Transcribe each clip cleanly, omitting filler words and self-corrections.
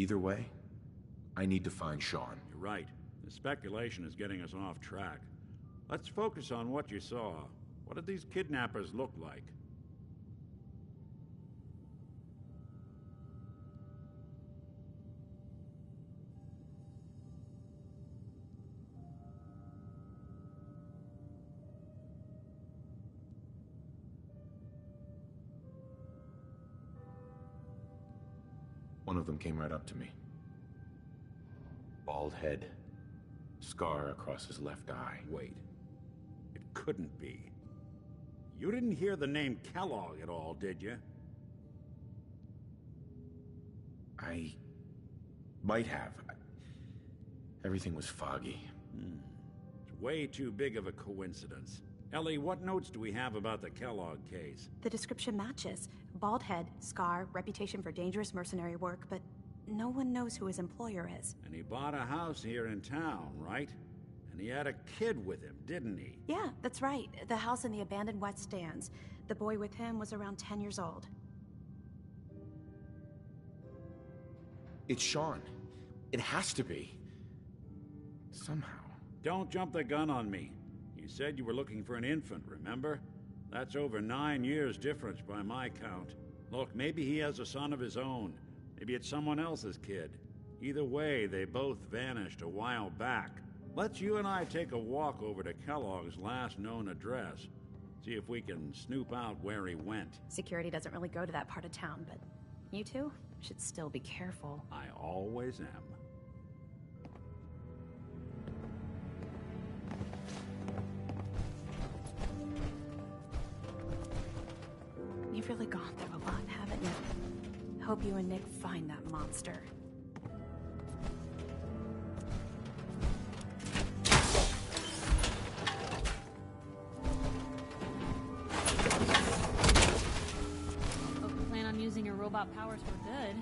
Either way, I need to find Sean. You're right. The speculation is getting us off track. Let's focus on what you saw. What did these kidnappers look like? One of them came right up to me. Bald head, scar across his left eye. Wait. It couldn't be. You didn't hear the name Kellogg at all, did you? I might have. Everything was foggy. It's way too big of a coincidence. Ellie, what notes do we have about the Kellogg case? The description matches. Bald head, scar, reputation for dangerous mercenary work, but no one knows who his employer is. And he bought a house here in town, right? And he had a kid with him, didn't he? Yeah, that's right. The house in the abandoned West Stands. The boy with him was around 10 years old. It's Sean. It has to be. Somehow. Don't jump the gun on me. You said you were looking for an infant, remember? That's over 9 years difference by my count. Look, maybe he has a son of his own. Maybe it's someone else's kid. Either way, they both vanished a while back. Let's you and I take a walk over to Kellogg's last known address. See if we can snoop out where he went. Security doesn't really go to that part of town, but you two should still be careful. I always am. You've really gone through a lot, haven't you? Hope you and Nick find that monster. Hope you plan on using your robot powers for good.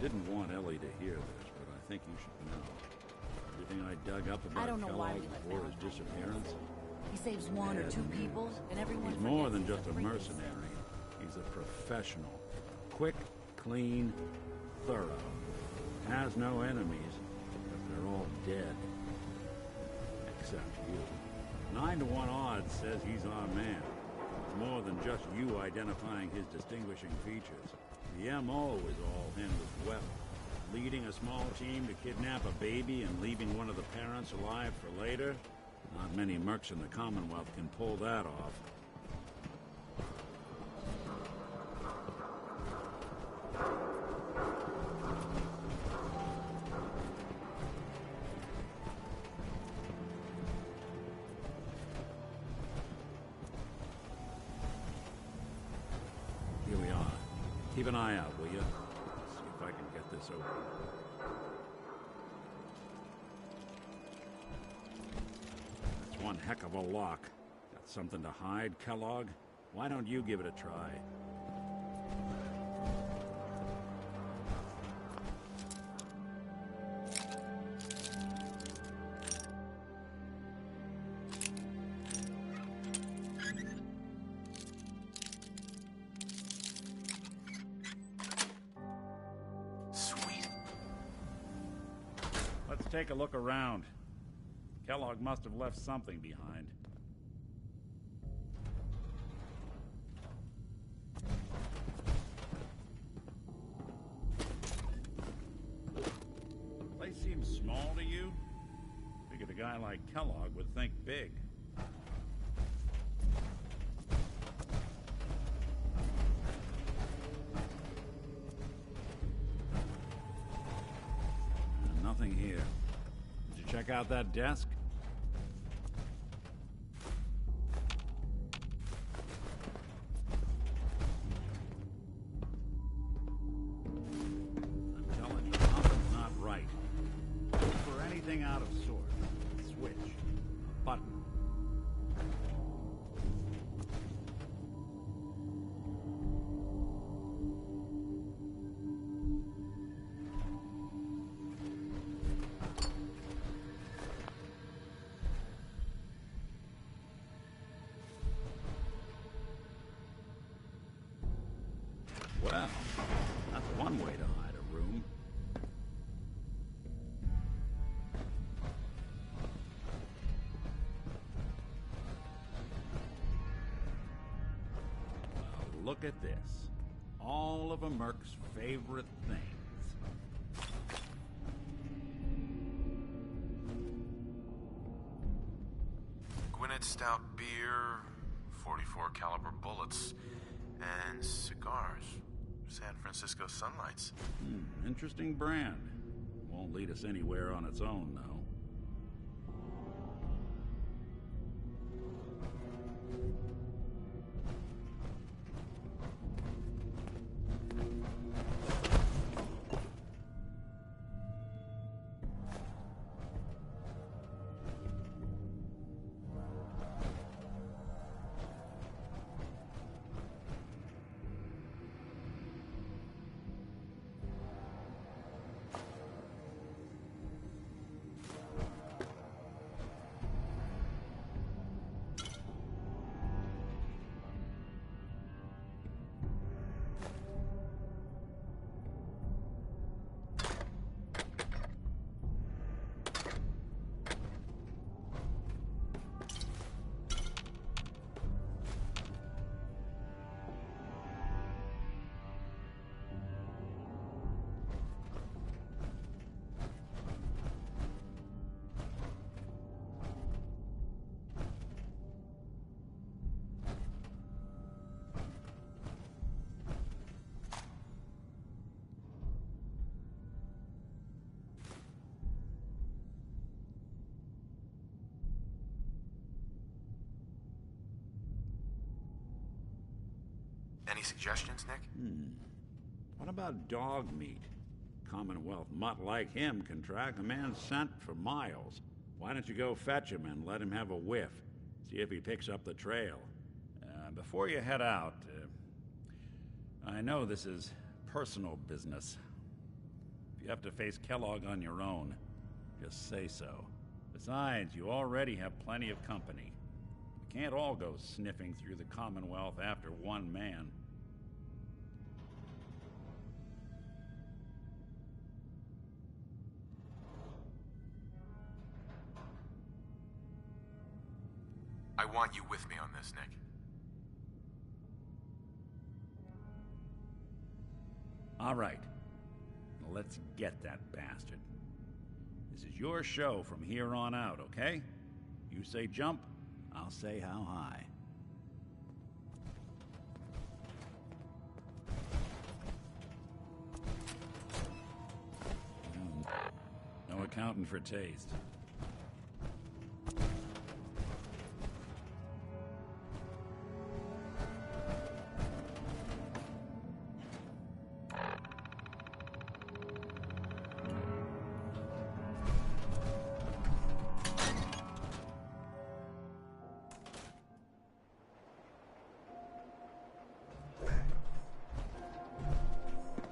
Didn't want Ellie to hear this, but I think you should know. Everything I dug up about Kellogg before his disappearance. He saves one or two people, and everyone. He's more than just a mercenary. He's a professional. Quick, clean, thorough. Has no enemies, but they're all dead. Except you. 9 to 1 odds says he's our man. It's more than just you identifying his distinguishing features. The M.O. is all him as well. Leading a small team to kidnap a baby and leaving one of the parents alive for later? Not many mercs in the Commonwealth can pull that off. Here we are. Keep an eye out, will you? See if I can get this open. That's one heck of a lock. Got something to hide, Kellogg? Why don't you give it a try? Let's take a look around. Kellogg must have left something behind. Place seems small to you? Figured a guy like Kellogg would think big. Nothing here. Did you check out that desk? I'm telling you, something's not right. Look for anything out of sorts. A switch. A button. Well, that's one way to hide a room. Well, look at this. All of a Merc's favorite things. Gwinnett stout beer, 44 caliber bullets, and cigars. San Francisco Sunlights. Interesting brand. Won't lead us anywhere on its own, though. Any suggestions, Nick? What about dog meat? Commonwealth mutt like him can track a man's scent for miles. Why don't you go fetch him and let him have a whiff? See if he picks up the trail. Before you head out, I know this is personal business. If you have to face Kellogg on your own, just say so. Besides, you already have plenty of company. We can't all go sniffing through the Commonwealth after one man. I want you with me on this, Nick. All right. Let's get that bastard. This is your show from here on out, okay? You say jump, I'll say how high. No accounting for taste.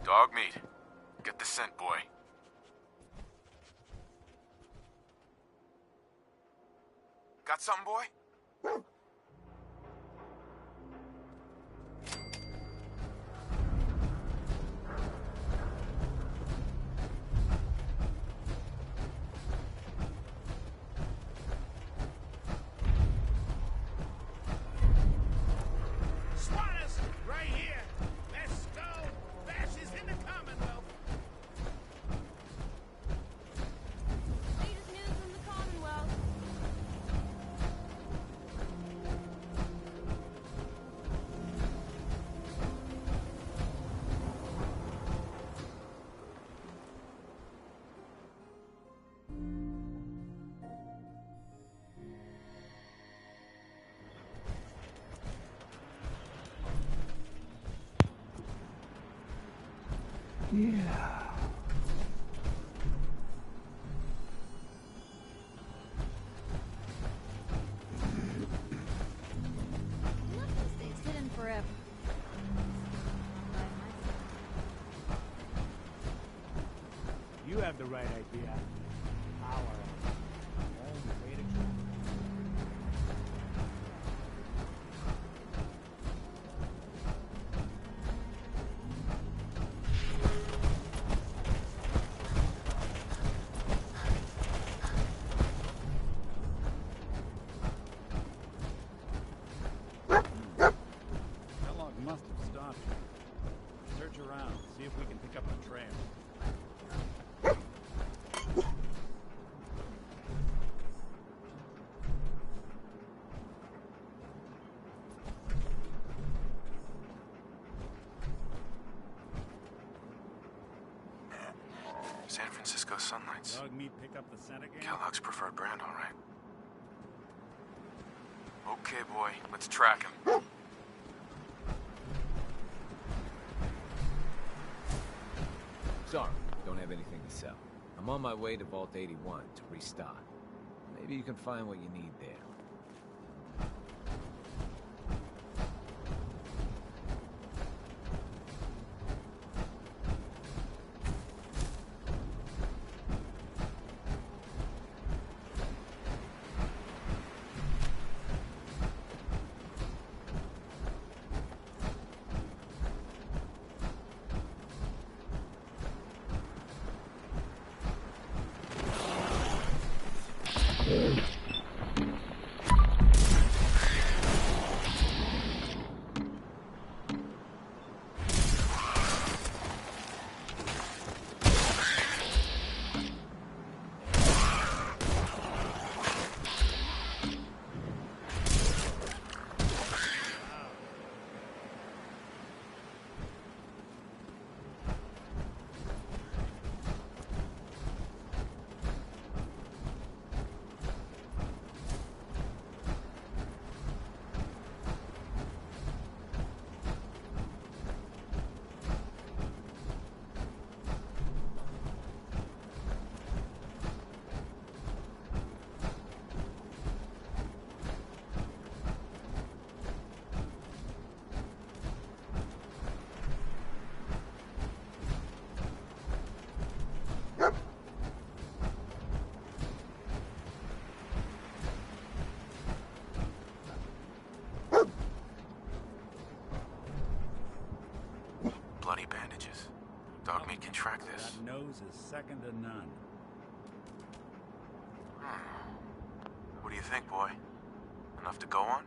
Dog meat. Get the scent, boy. Got something, boy? Squatters, right here. Let's go. Fascists in the Commonwealth. Latest news from the Commonwealth. Nothing stays hidden forever. You have the right idea. Power. Only way to go. See if we can pick up the trail. San Francisco sunlights. Dog meat pick up the scent again? Kellogg's preferred brand, all right. Okay, boy, let's track him. Sorry, don't have anything to sell. I'm on my way to Vault 81 to restock. Maybe you can find what you need there. Bloody bandages. Dog meat can track this. That nose is second to none. What do you think, boy? Enough to go on?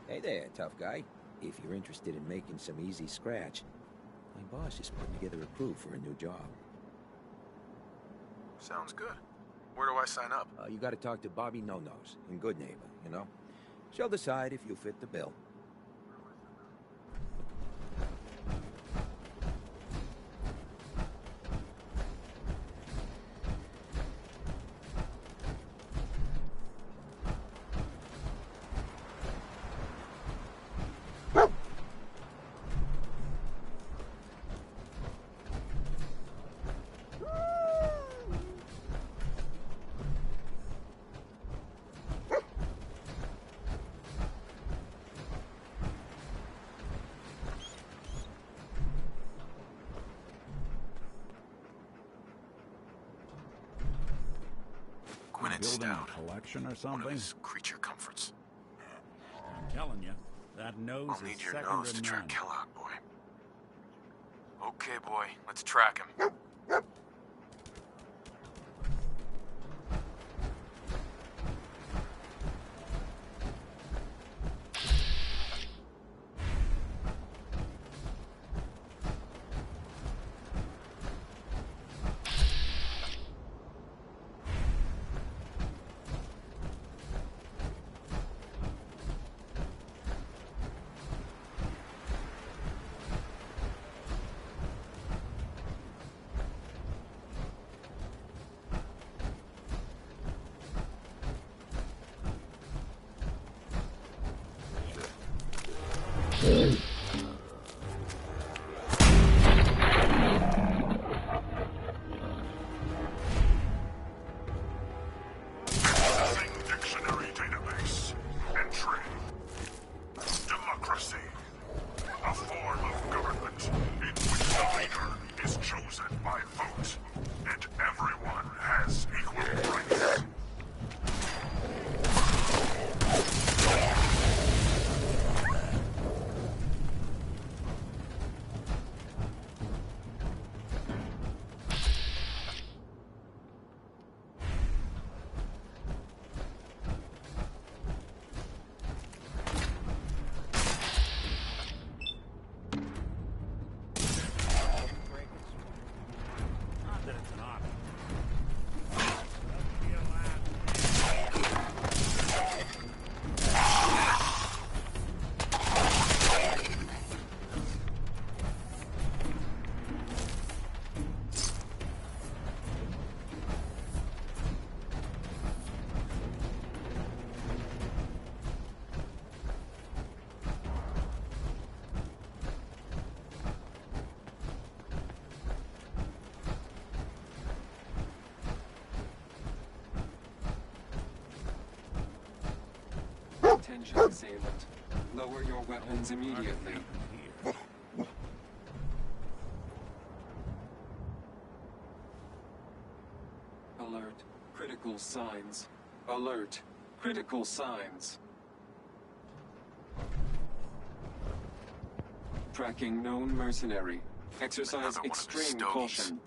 Hey there, tough guy. If you're interested in making some easy scratch, my boss is putting together a crew for a new job. Sounds good. Where do I sign up? You gotta talk to Bobby No-Nose in Good Neighbor, you know? She'll decide if you fit the bill. bit Building stout. a collection or One of something? his creature comforts. I'm telling you, that nose I'll is need your second nose to to track none. Kel out, boy. Okay, boy. Let's track him. Dictionary database. Entry. Democracy. A form of government in which the leader is chosen by vote, and everyone has equal rights. Not that it's an option. Attention, assailant. Lower your weapons immediately. Here. Alert. Critical signs. Alert. Critical signs. Tracking known mercenary. Exercise Another one of his extreme stogies. caution.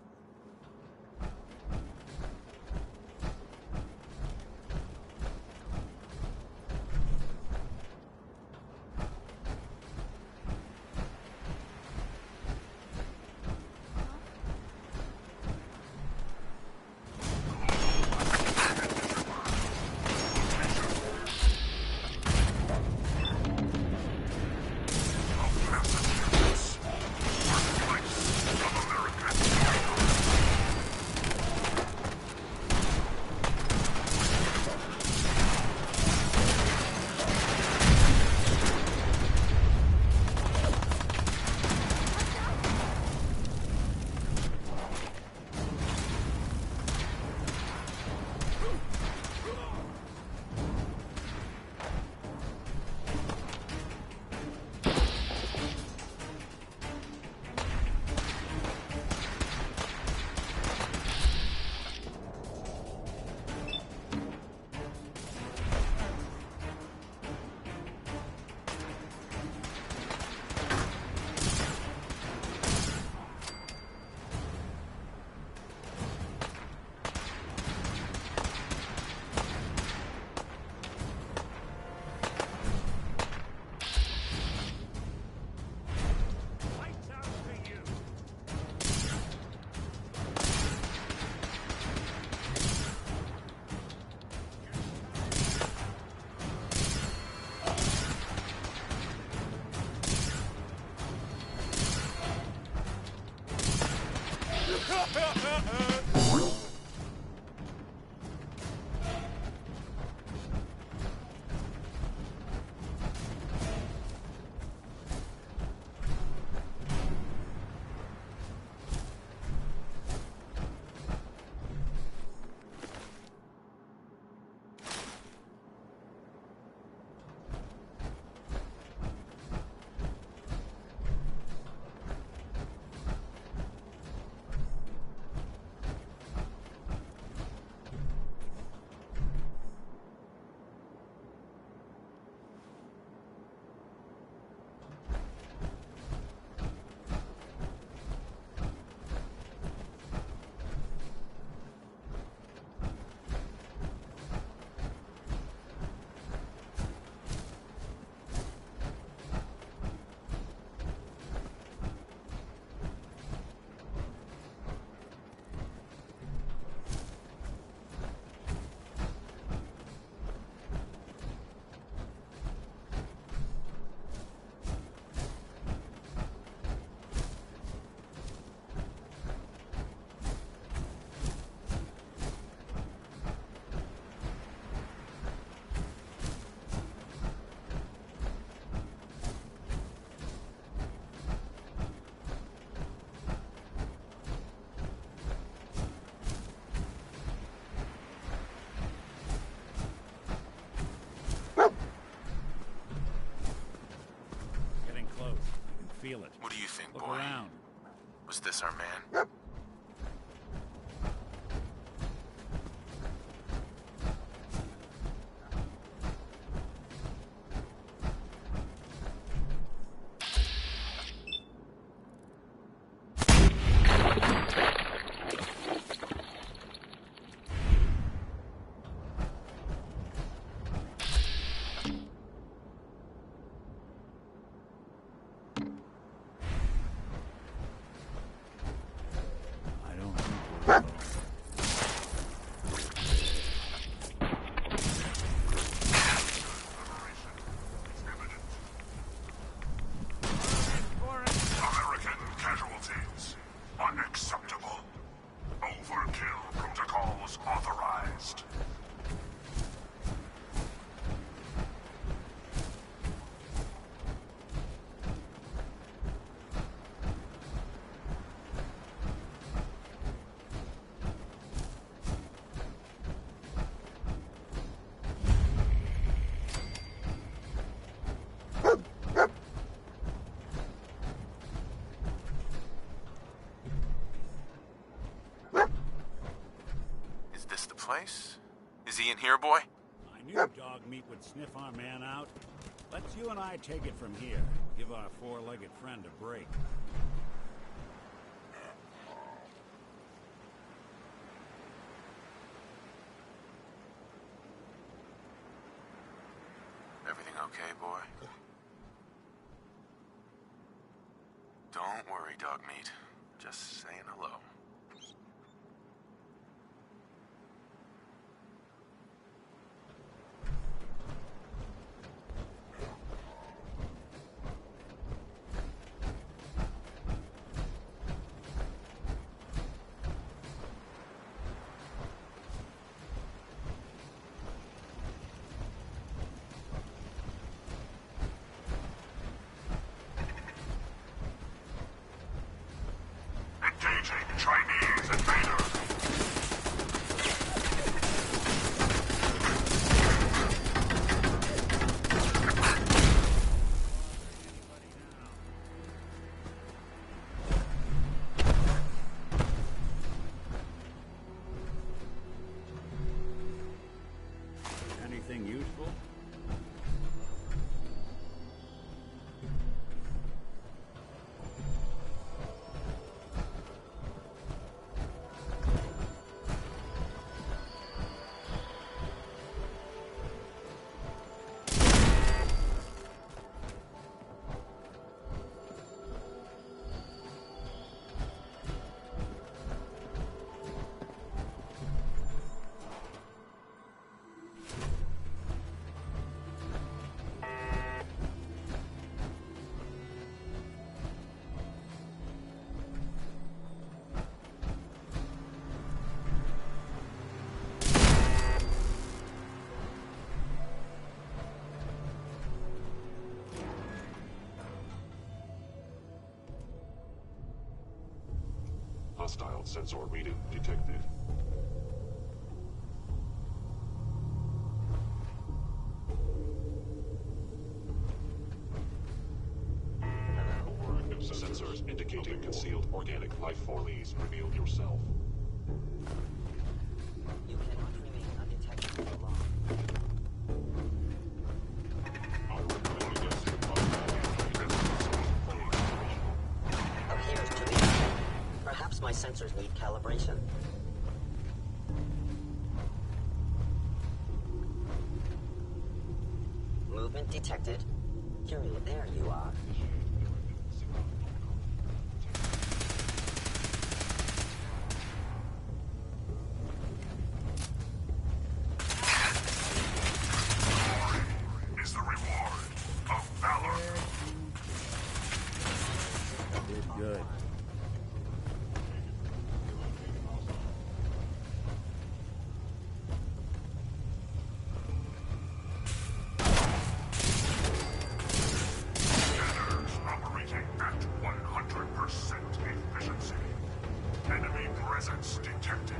Was this our man? Place? Is he in here, boy? I knew dog meat would sniff our man out. Let's you and I take it from here. Give our four-legged friend a break. Everything okay, boy? Don't worry, dog meat. Just saying hello. Chinese invader! Anything useful? Hostile sensor reading detected. Sensors indicating concealed organic life form. Please reveal yourself. You cannot remain undetected for long. Appears to be. Perhaps my sensors need calibration. Movement detected. Curie, there you are. Is the reward of valor. Did good. Operating at 100% efficiency. Enemy presence detected.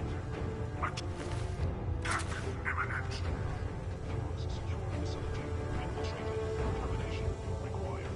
Attack imminent. Secure facility. Infiltrated. Termination required.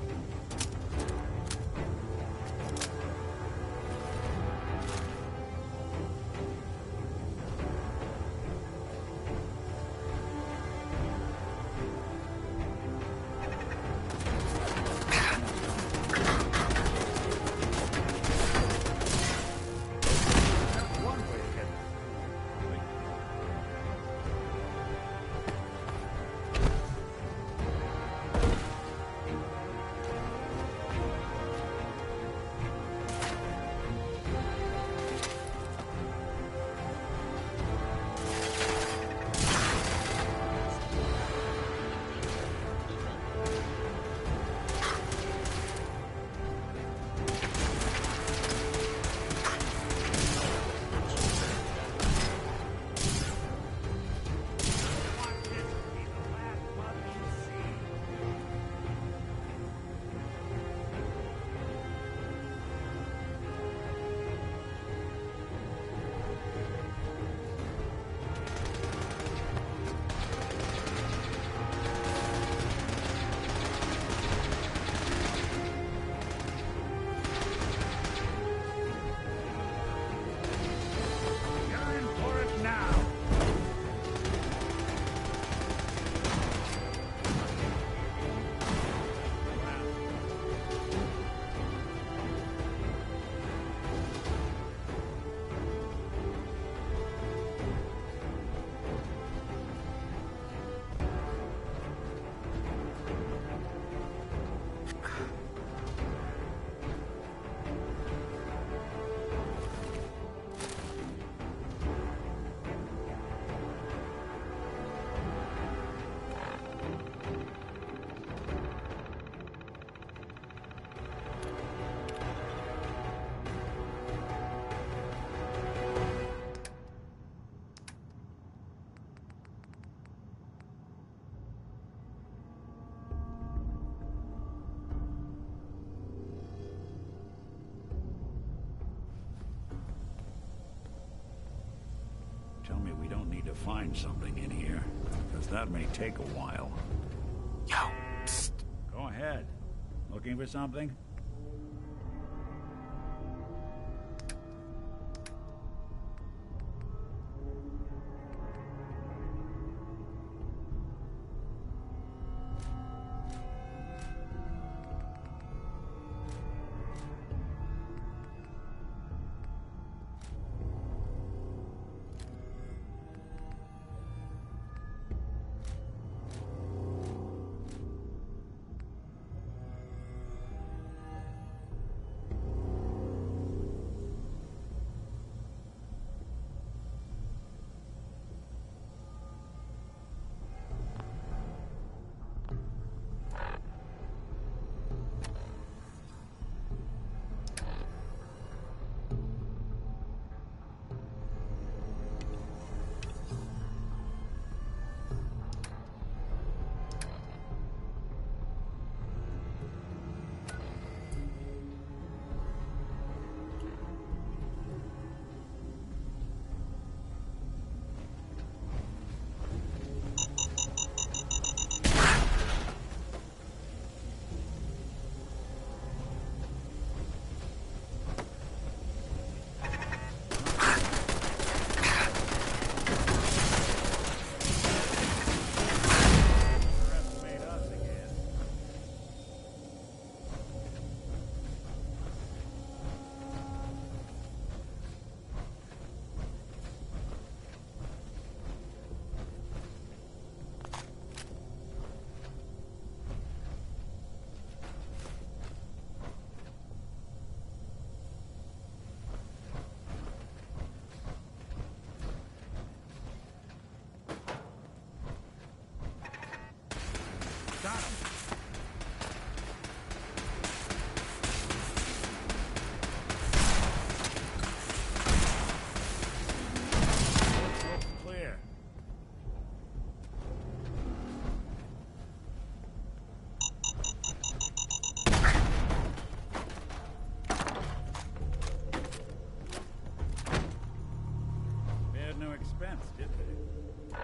find something in here, because that may take a while. Yo, psst. Go ahead. Looking for something? Did they?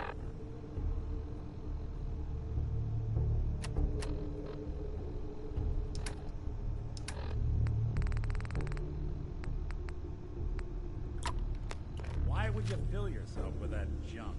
Why would you fill yourself with that junk?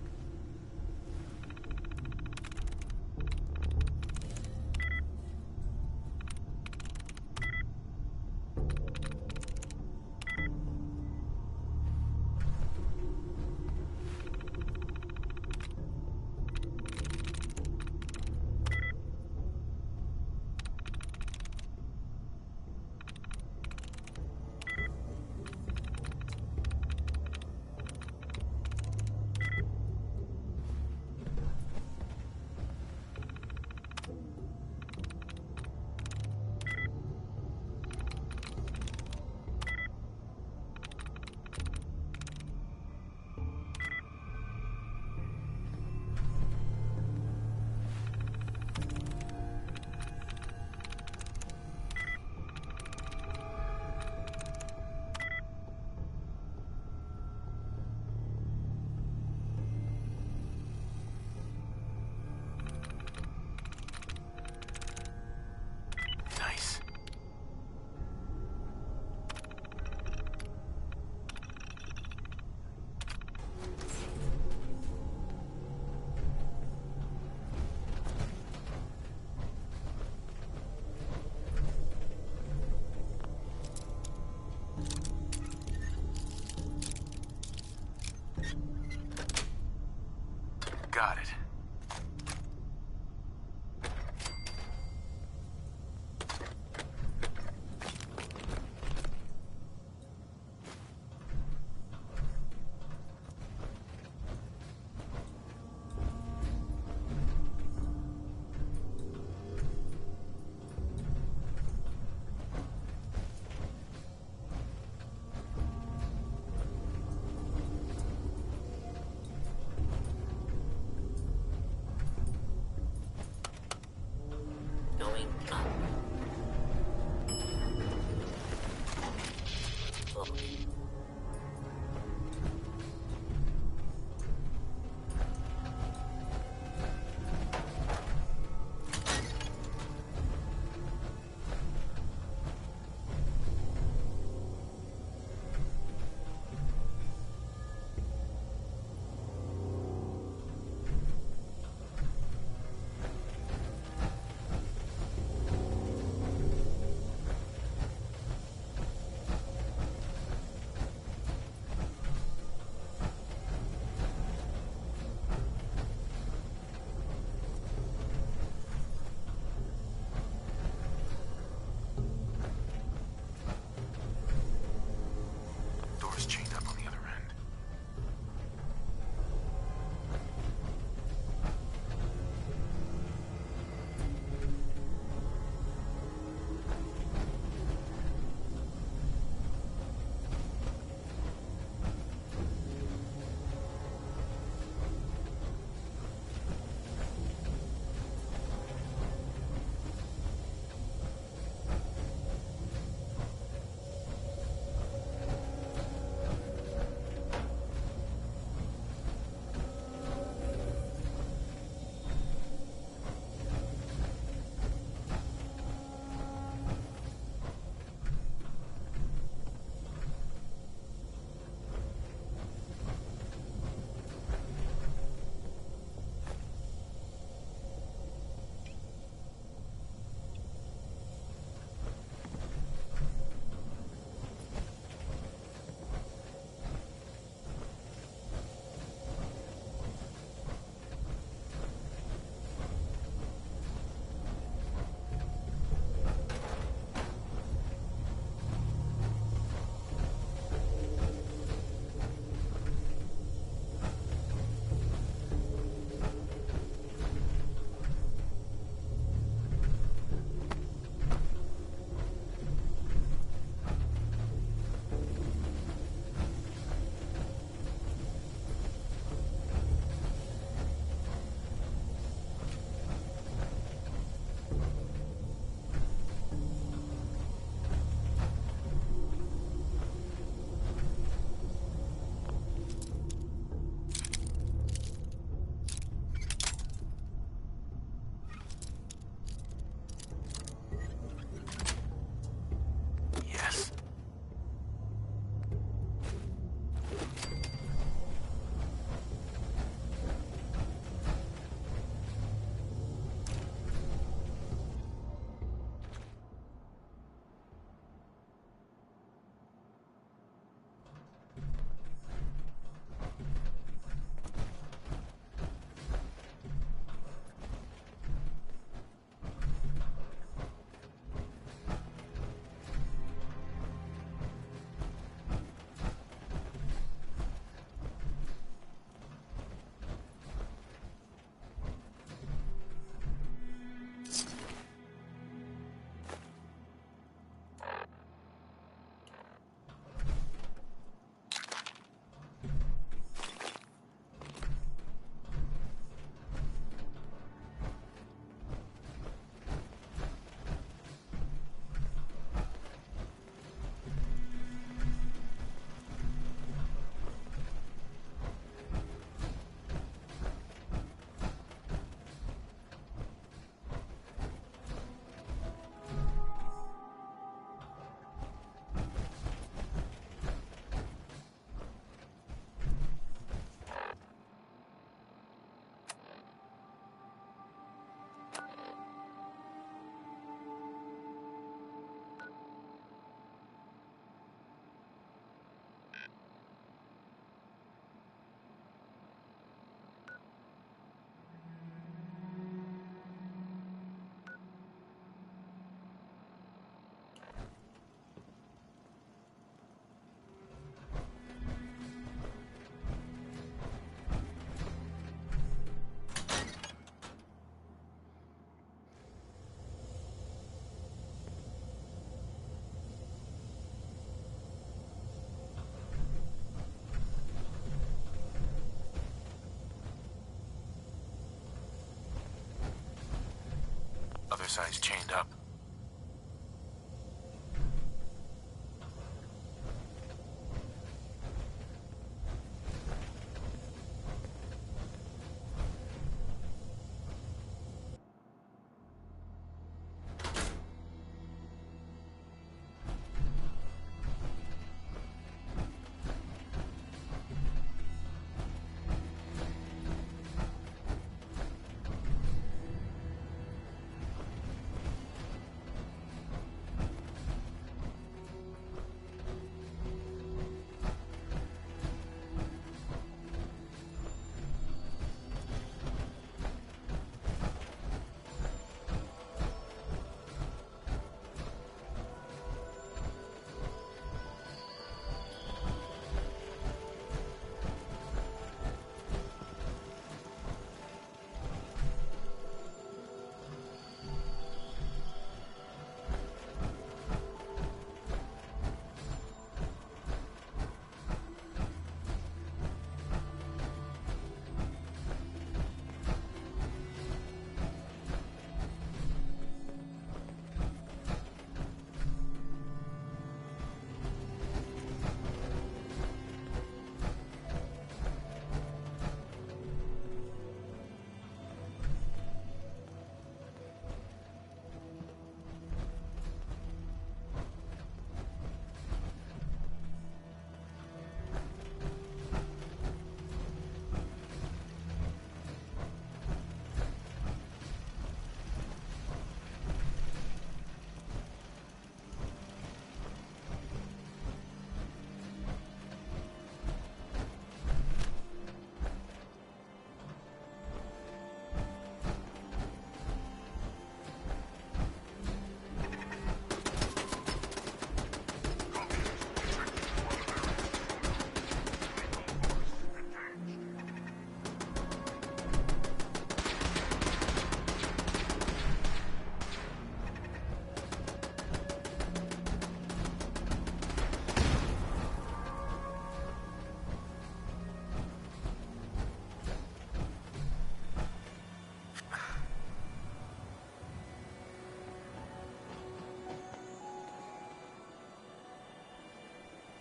other side's chained up.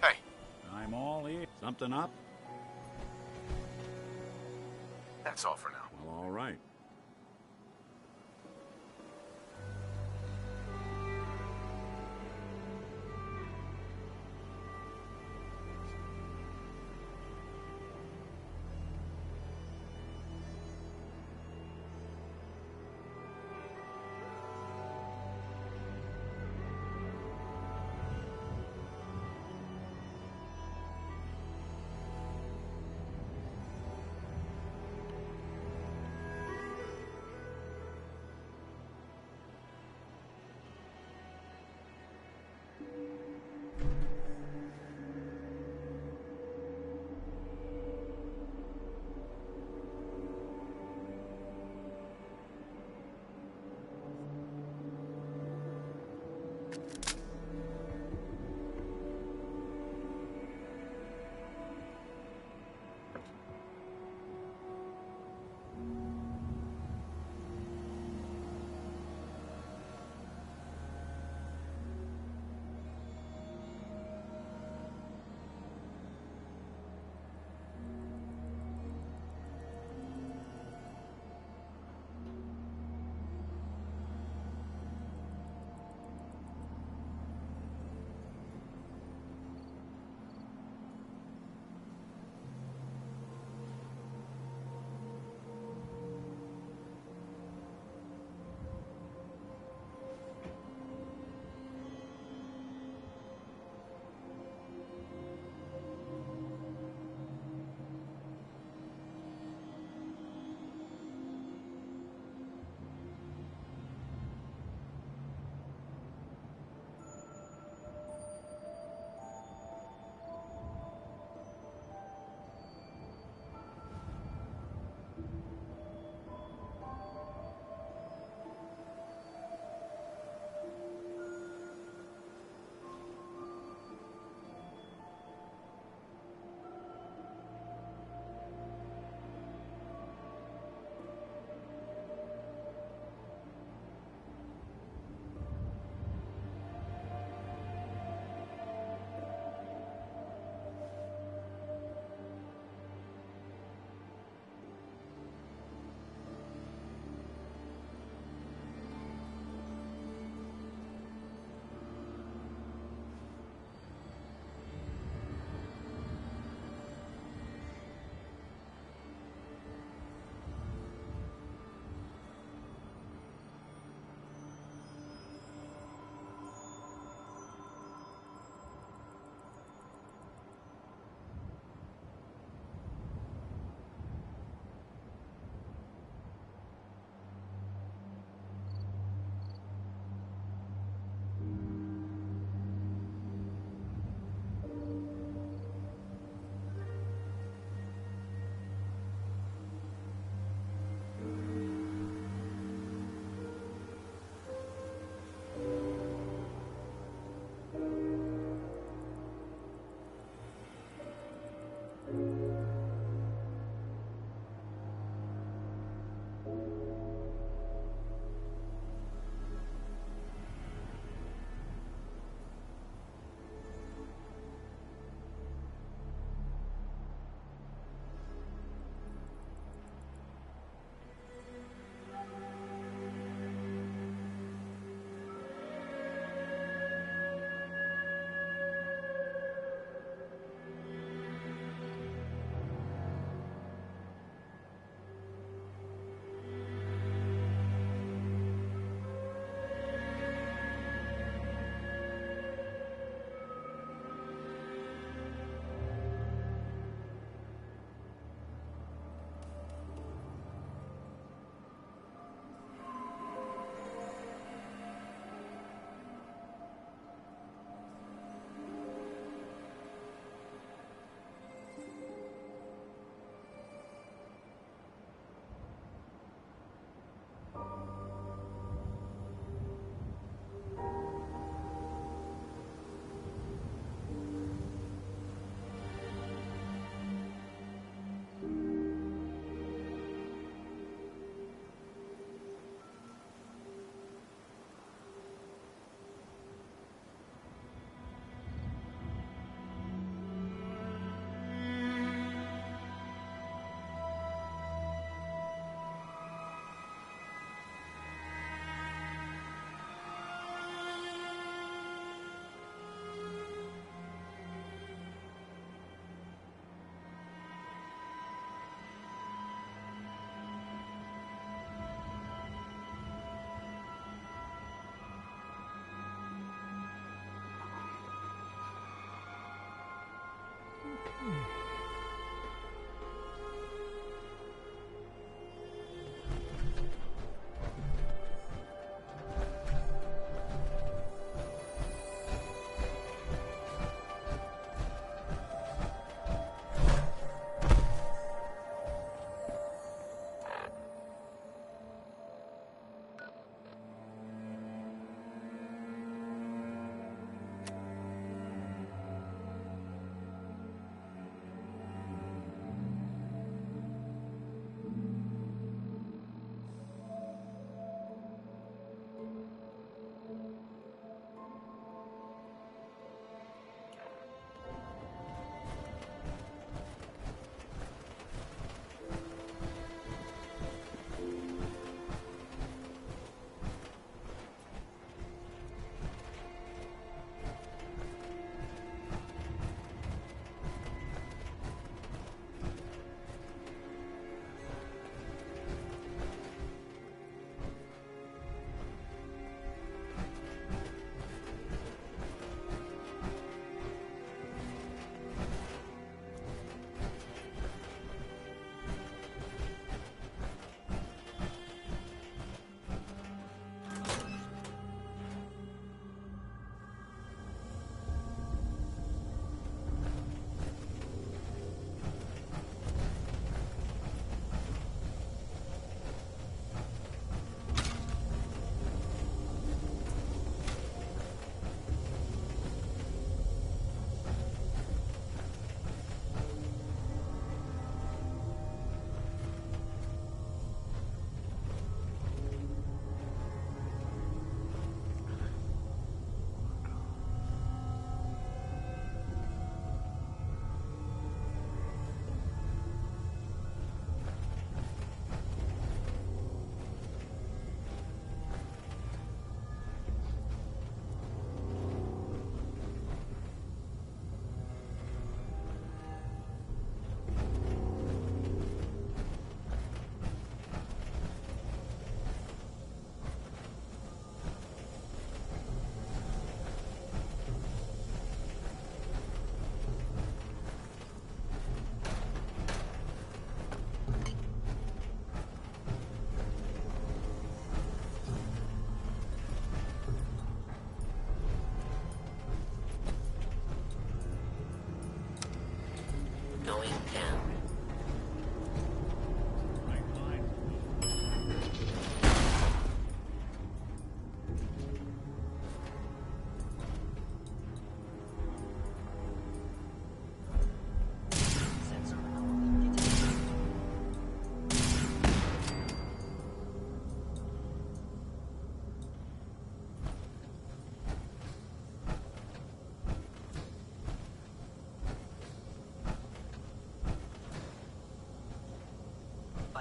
Hey. I'm all ears. Something up? That's all for now. Well, all right.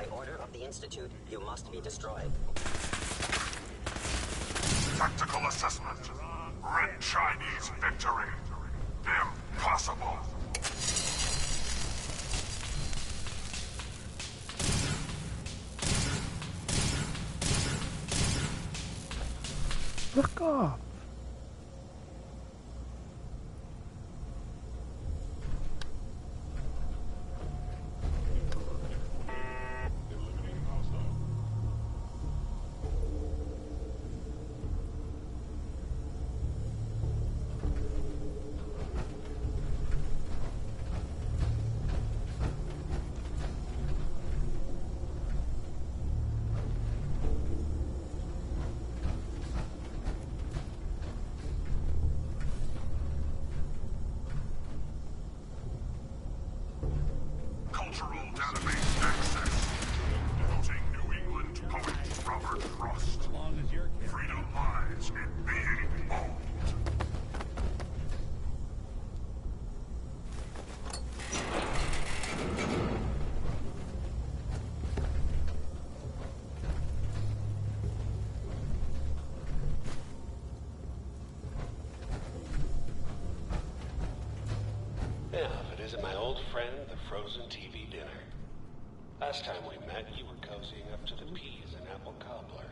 By order of the Institute, you must be destroyed. Tactical assessment. Red Chinese victory. Impossible. Fuck off. Cultural database access. Quoting New England poet Robert Frost. As long as you're careful. Freedom lies in being bold. Yeah, but isn't my old friend, the frozen TV dinner? Last time we met, you were cozying up to the peas and apple cobbler.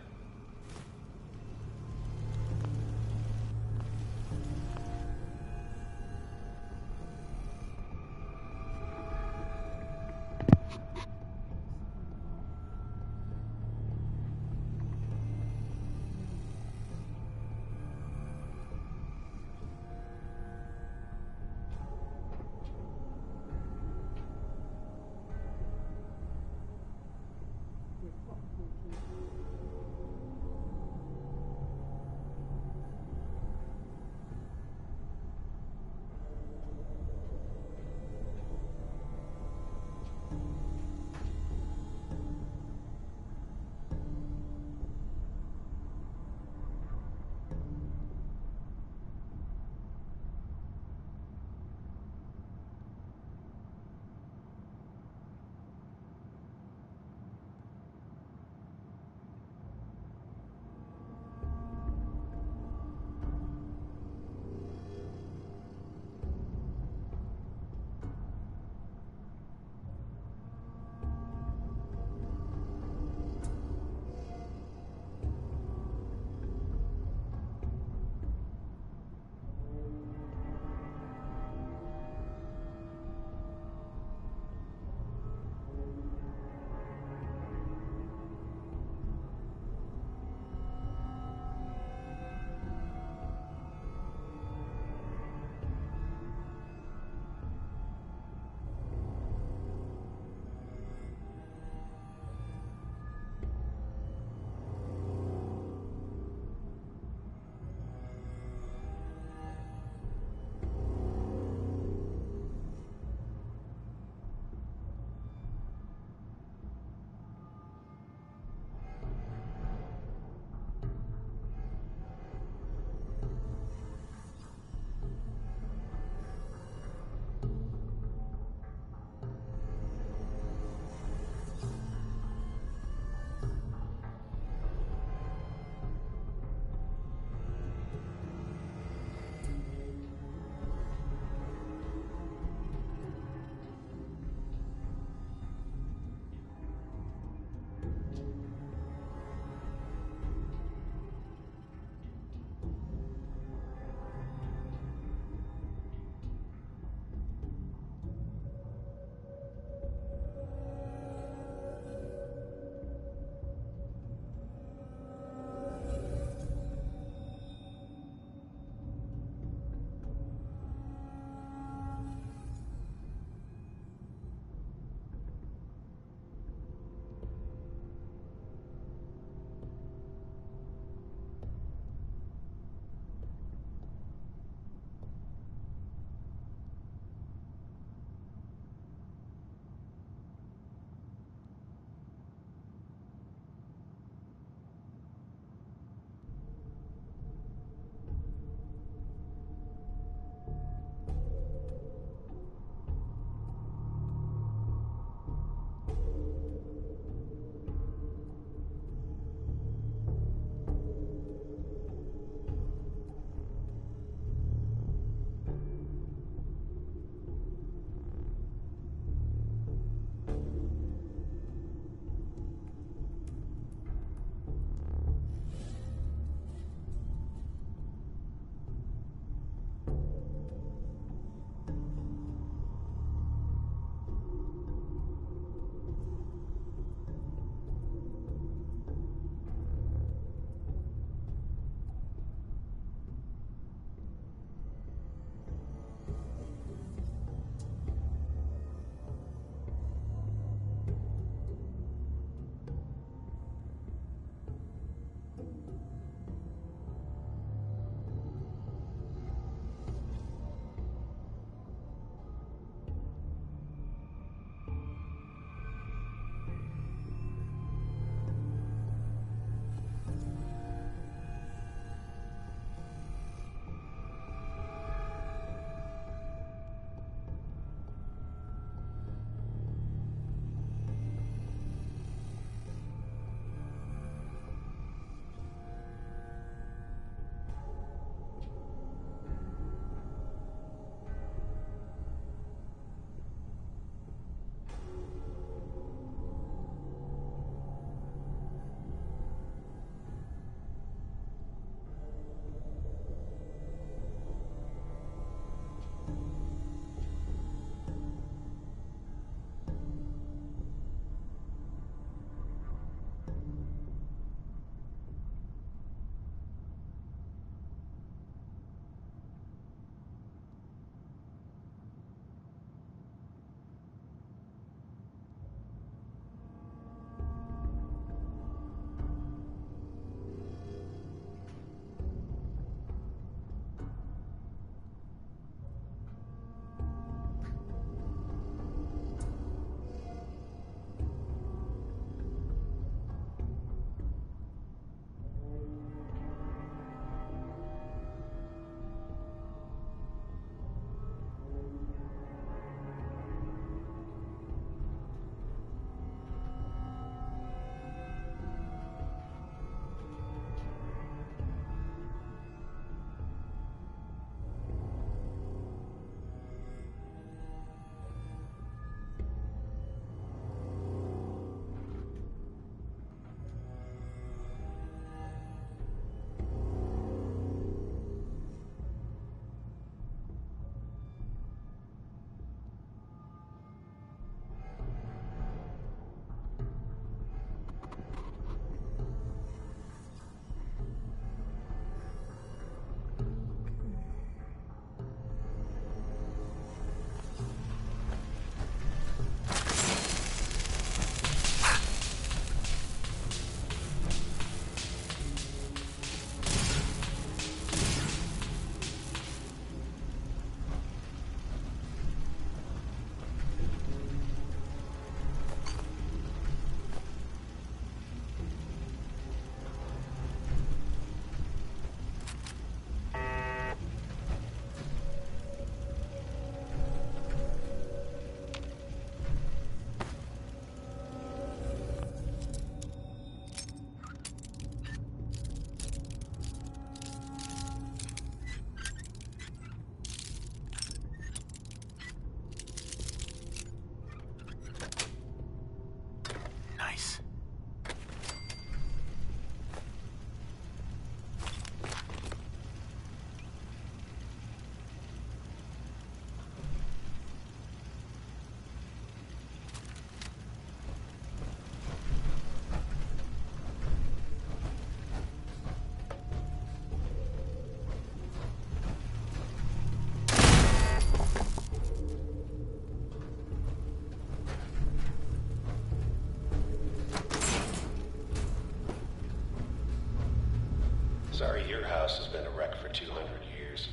Sorry your house has been a wreck for 200 years,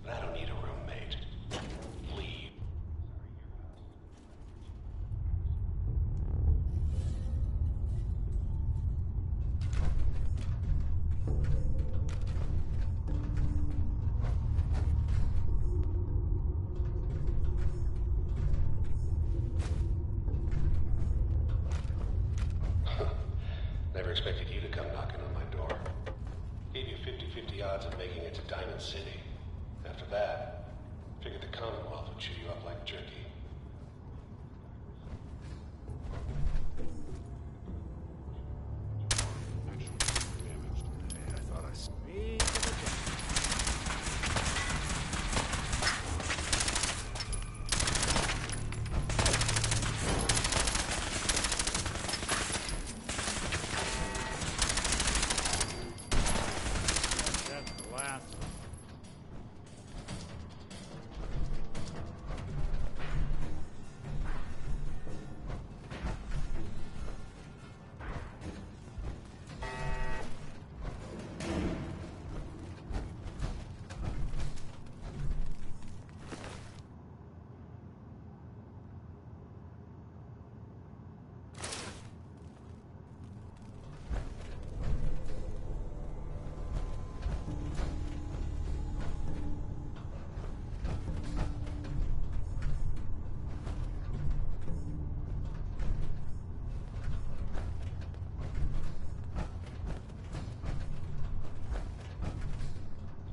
but I don't need a roommate. Leave. Never expected you to come knocking on my door. Gave you 50-50 odds of making it to Diamond City. After that, figured the Commonwealth would chew you up like jerky. I thought I saw. That's the last one.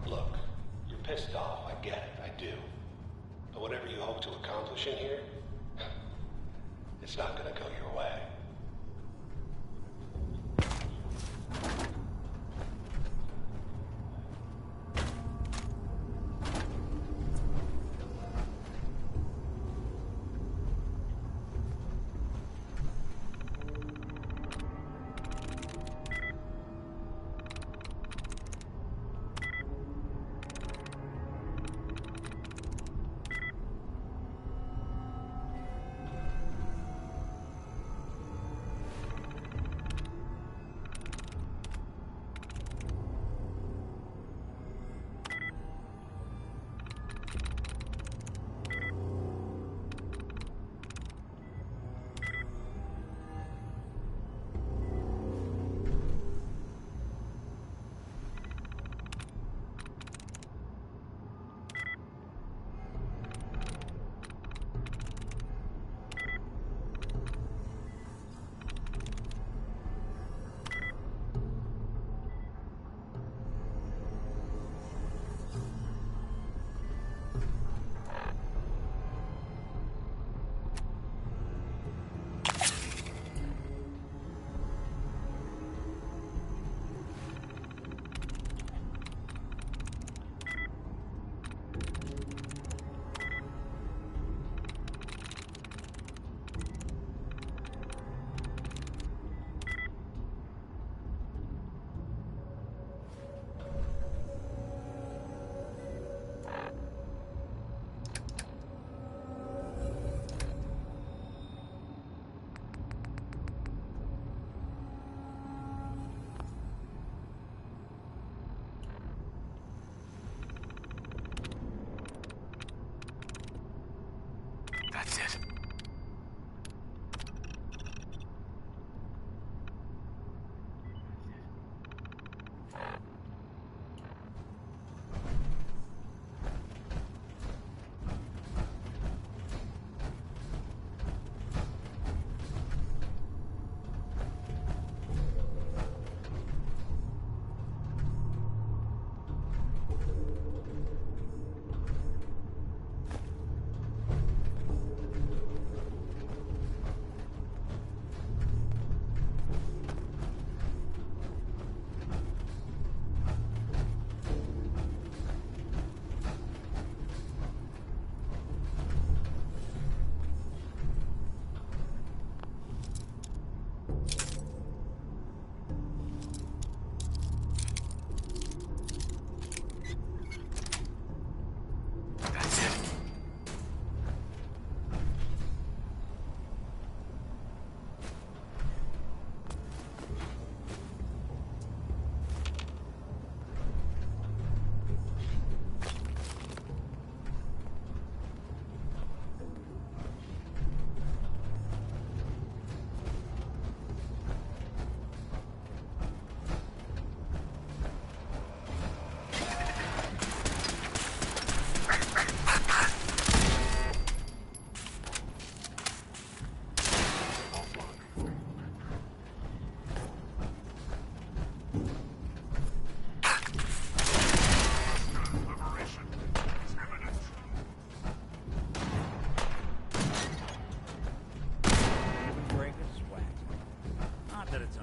Look, you're pissed off, I get it, I do. But whatever you hope to accomplish in here, it's not gonna go your way.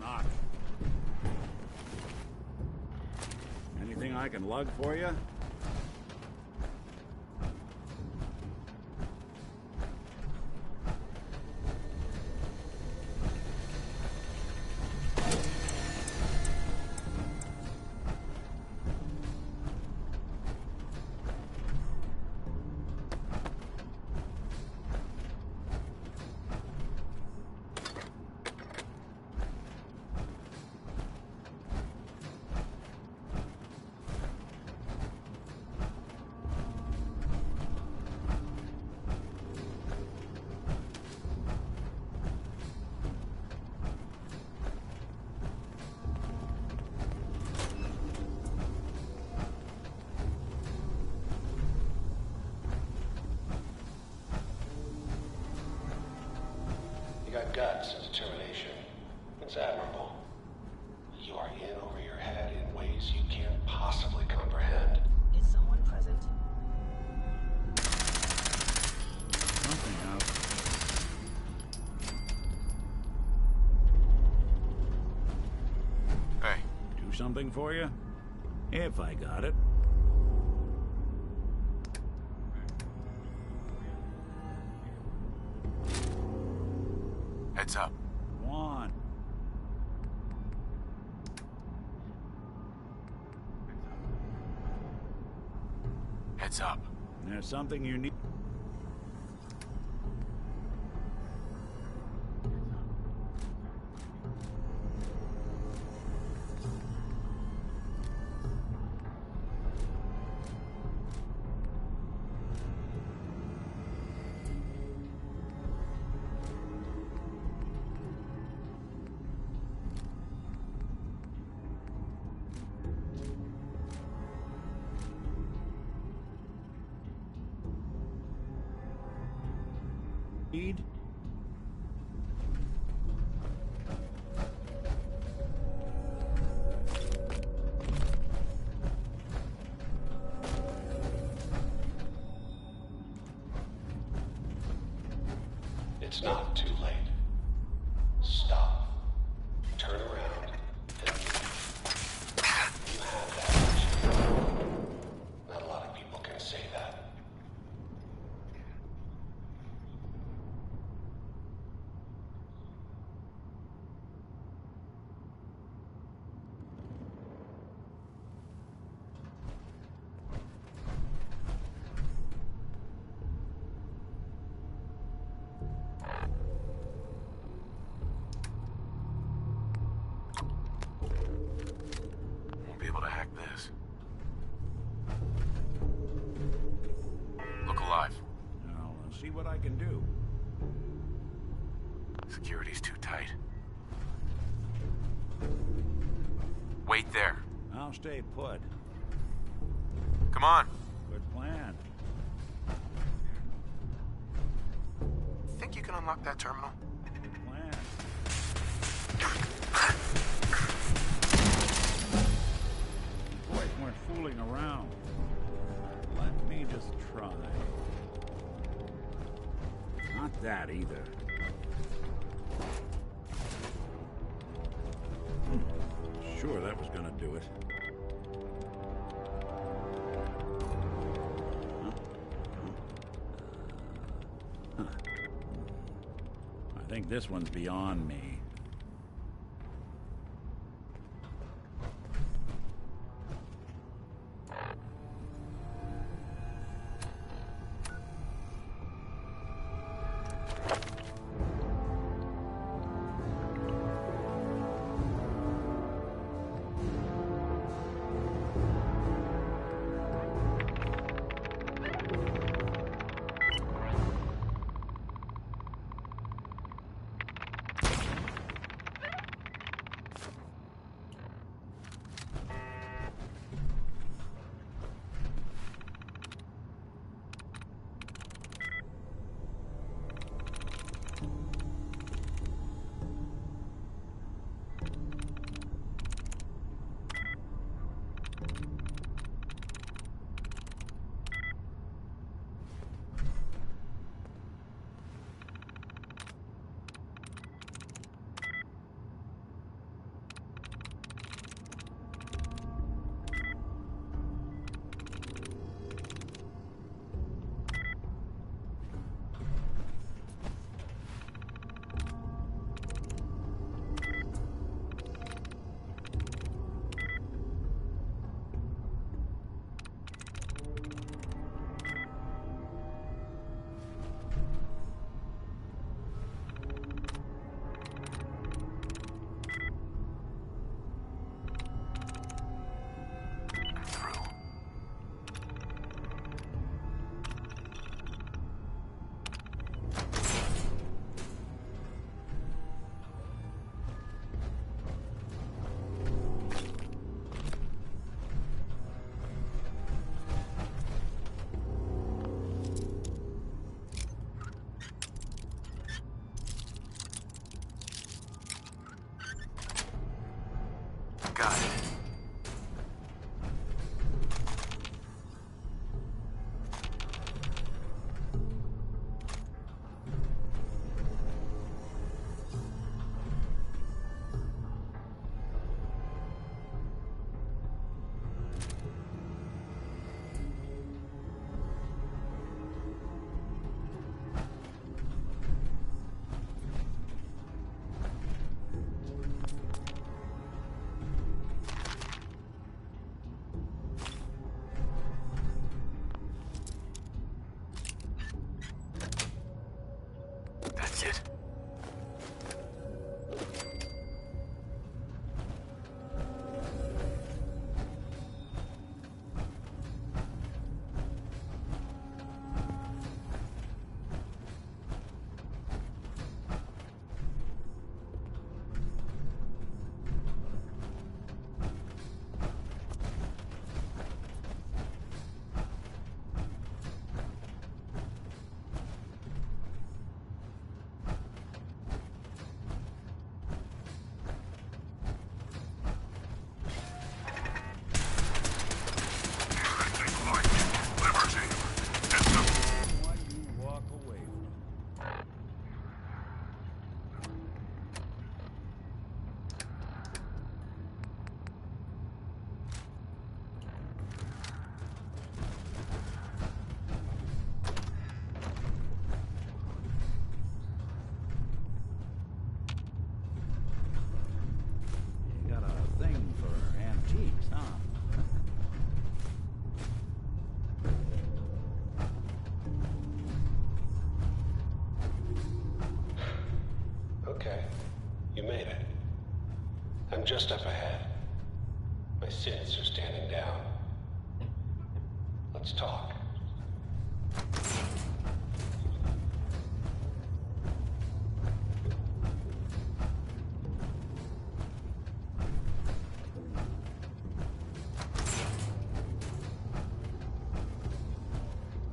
Knock. Anything I can lug for you? You got guts and determination. It's admirable. You are in over your head in ways you can't possibly comprehend. Is someone present? Something out. Hey. Do something for you? If I got it. Heads up. One. Heads up. There's something you need. Need? It's not too late. Stop. Turn around and leave. You have that option. Not a lot of people can say that. Won't be able to hack this. Look alive. I'll see what I can do. Security's too tight. Wait there. I'll stay put. Come on. Good plan. Think you can unlock that terminal? Good plan. Boys weren't fooling around. Let me just try. Not that either. Sure, that was gonna do it. Huh. I think this one's beyond me. Got it. That's it. You got a thing for antiques, huh? Okay, you made it. I'm just up ahead. My sins are standing down. Let's talk.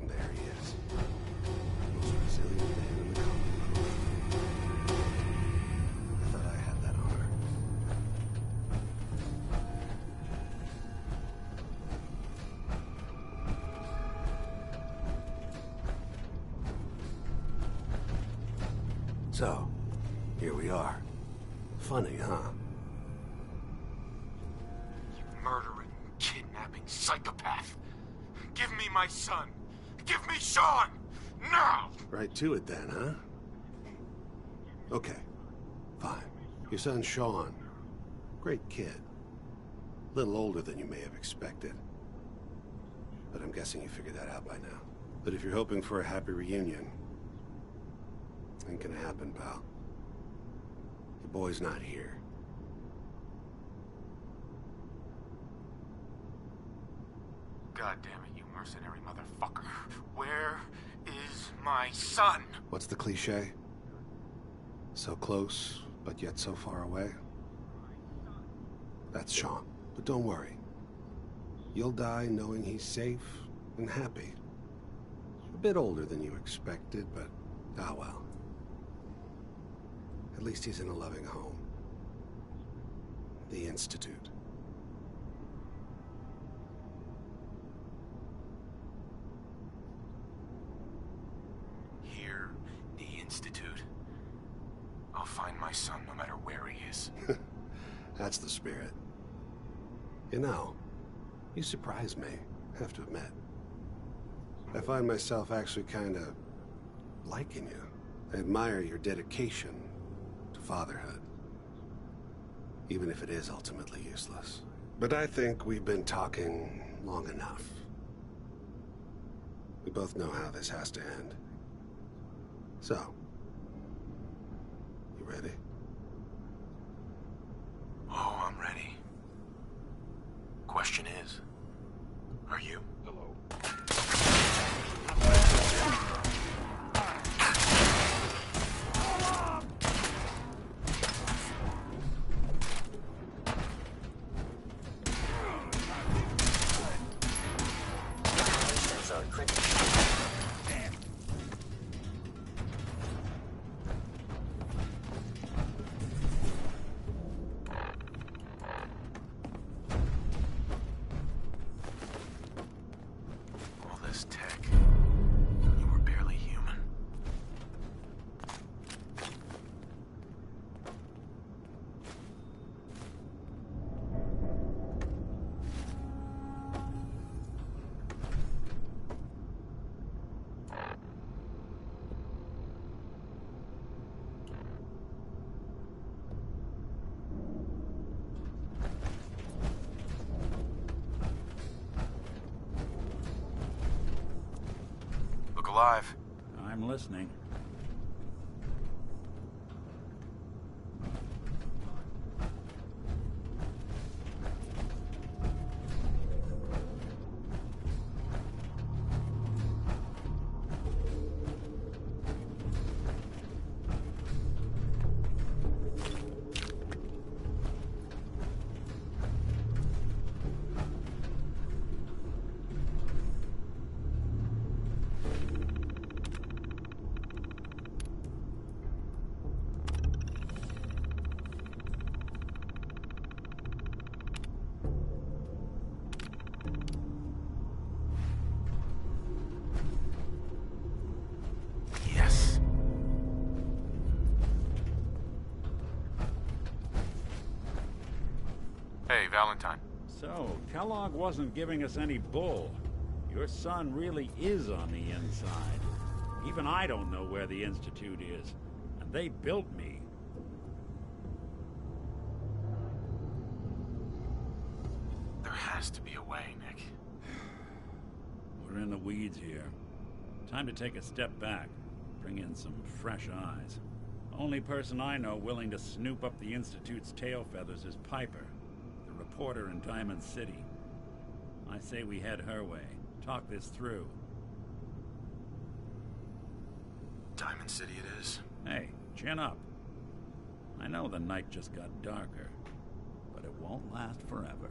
And there he is. Most resilient man in the comic book. I thought I had that honor. So, here we are. Funny, huh? You murdering, kidnapping psychopath. Give me my son. Give me Sean! Now! Right to it then, huh? Okay, fine. Your son Sean. Great kid. A little older than you may have expected. But I'm guessing you figured that out by now. But if you're hoping for a happy reunion, ain't gonna happen, pal. Your boy's not here. God damn it, you mercenary motherfucker. Where is my son? What's the cliche? So close, but yet so far away? That's Sean. But don't worry. You'll die knowing he's safe and happy. A bit older than you expected, but ah well. At least he's in a loving home. The Institute. Here, the Institute. I'll find my son no matter where he is. That's the spirit. You know, you surprise me, I have to admit. I find myself actually kinda liking you. I admire your dedication to fatherhood. Even if it is ultimately useless. But I think we've been talking long enough. We both know how this has to end. So, you ready? Oh, I'm ready. Question is, are you? Hello. alive. I'm listening. Yes. Hey, Valentine. So, Kellogg wasn't giving us any bull. Your son really is on the inside. Even I don't know where the Institute is. And they built me. There has to be a way, Nick. We're in the weeds here. Time to take a step back. Bring in some fresh eyes. Only person I know willing to snoop up the Institute's tail feathers is Piper, the reporter in Diamond City. I say we head her way. Talk this through. Diamond City it is. Hey, chin up. I know the night just got darker, but it won't last forever.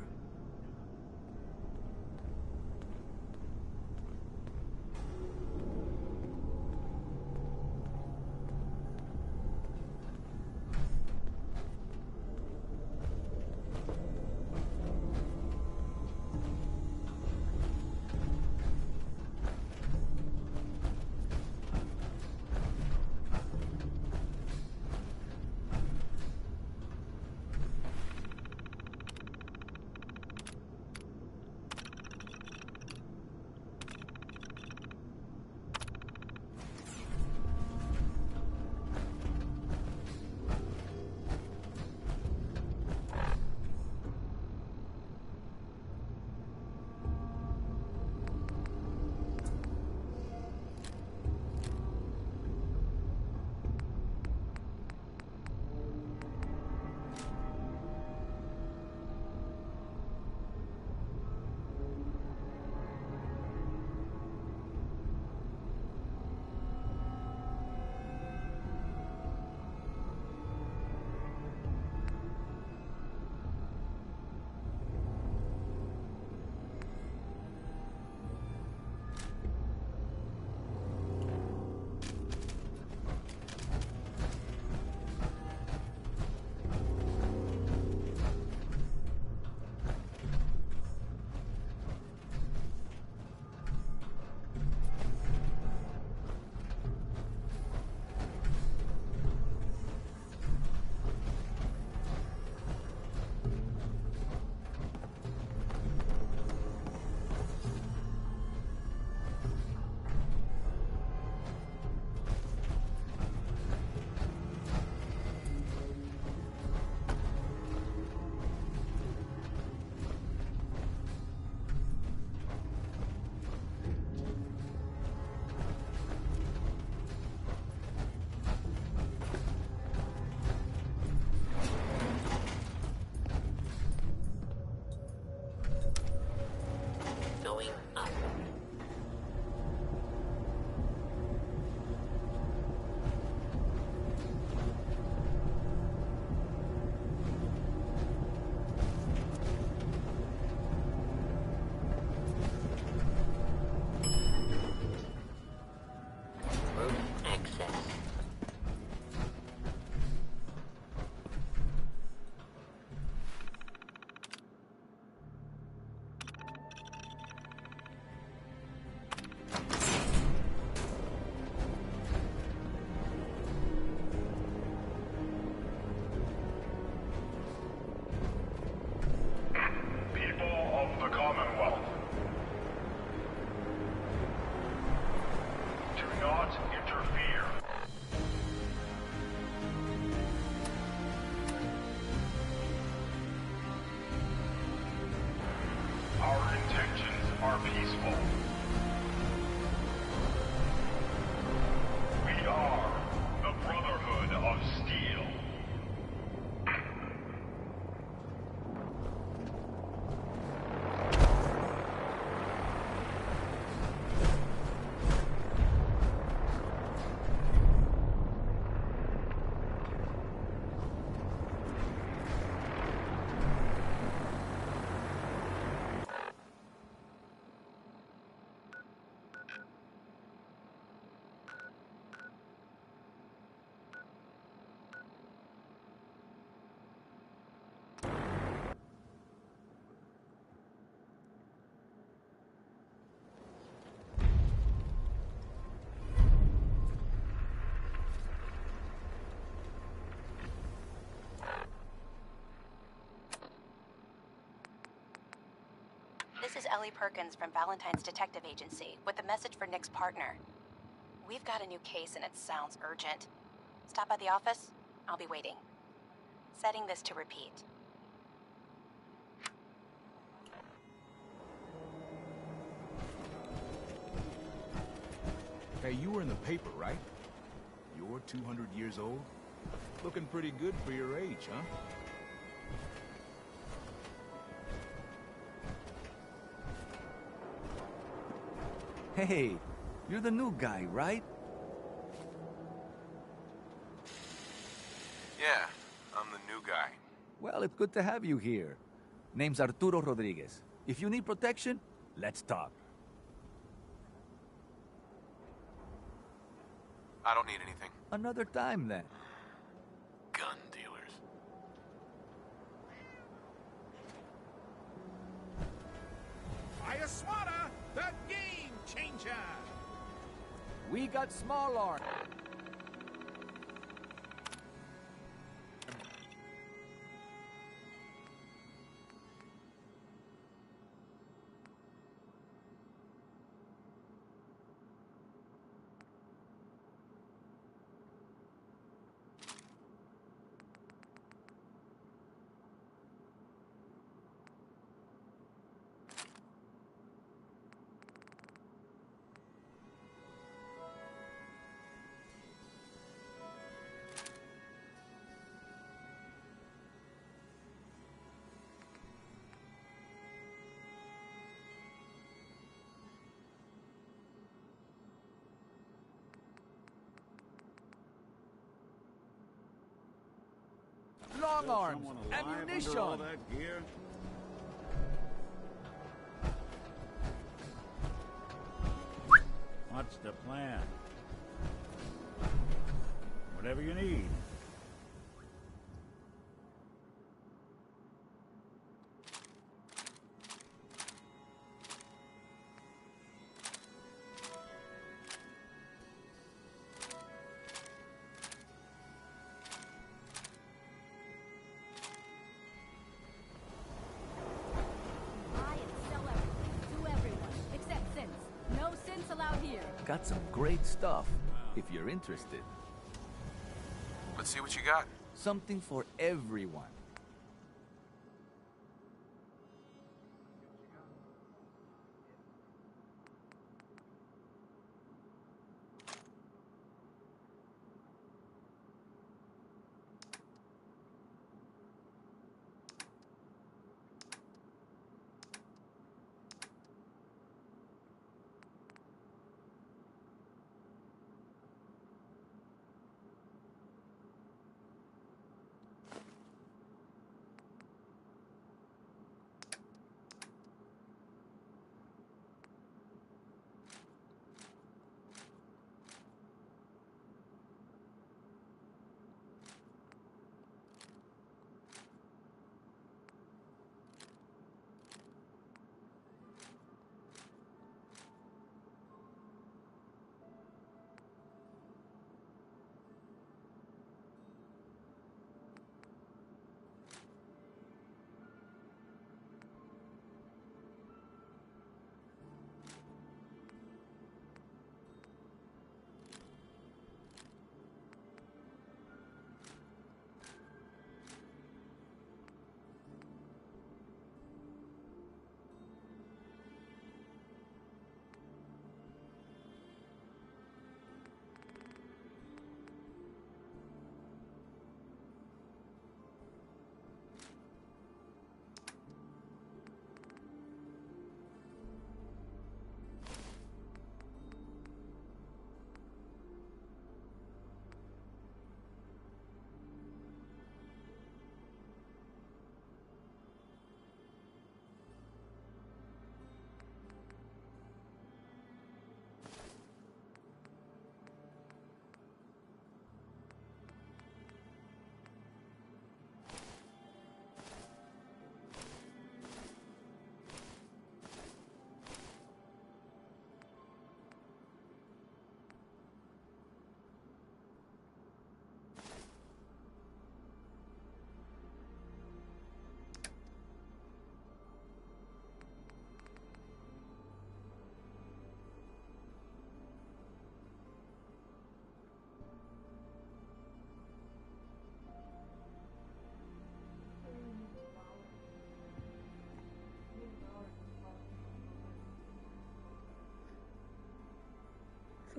Ellie Perkins from Valentine's Detective Agency with a message for Nick's partner. We've got a new case and it sounds urgent. Stop by the office? I'll be waiting. Setting this to repeat. Hey, you were in the paper, right? You're 200 years old? Looking pretty good for your age, huh? Hey, you're the new guy, right? Yeah, I'm the new guy. Well, it's good to have you here. Name's Arturo Rodriguez. If you need protection, let's talk. I don't need anything. Another time, then. Gun dealers. Fire swatter, the game changer! We got small arms. Long arms, ammunition. All that gear? What's the plan? Whatever you need. Got some great stuff, if you're interested. Let's see what you got. Something for everyone.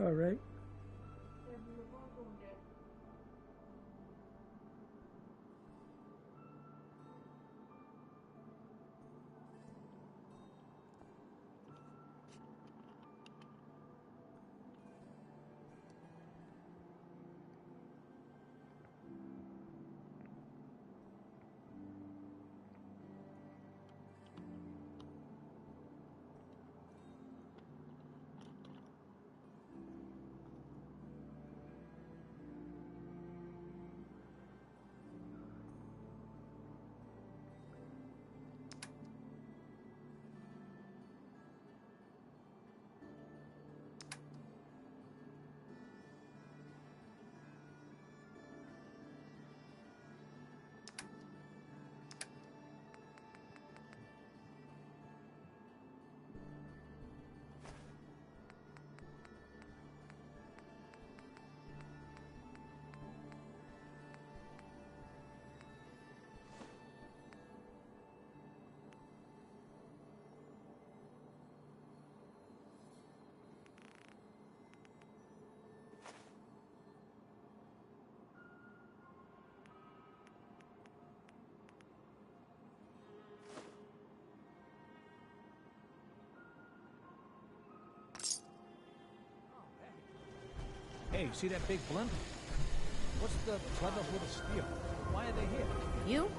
All right. Hey, see that big blimp? What's the Brotherhood of Steel? Why are they here? You?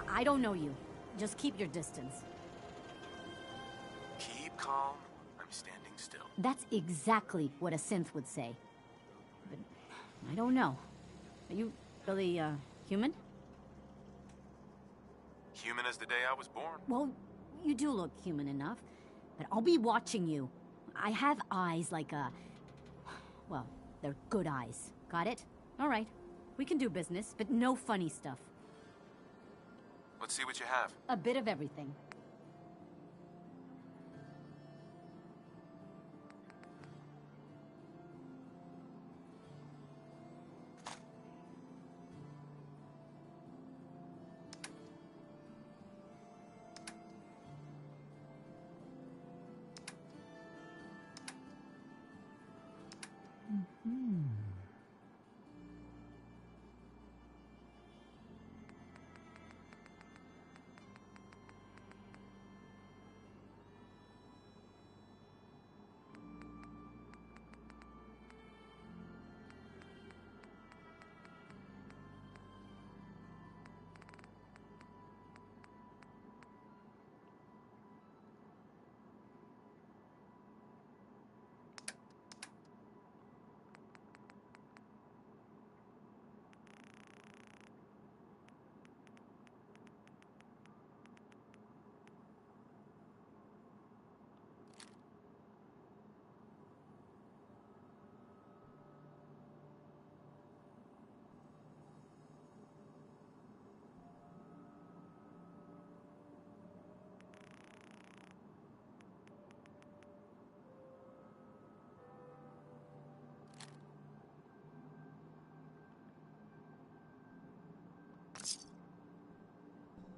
I don't know you. Just keep your distance. Keep calm. I'm standing still. That's exactly what a synth would say. But I don't know. Are you really, human? Human as the day I was born. Well, you do look human enough. But I'll be watching you. I have eyes like a... Well, they're good eyes. Got it? All right. We can do business, but no funny stuff. Let's see what you have. A bit of everything.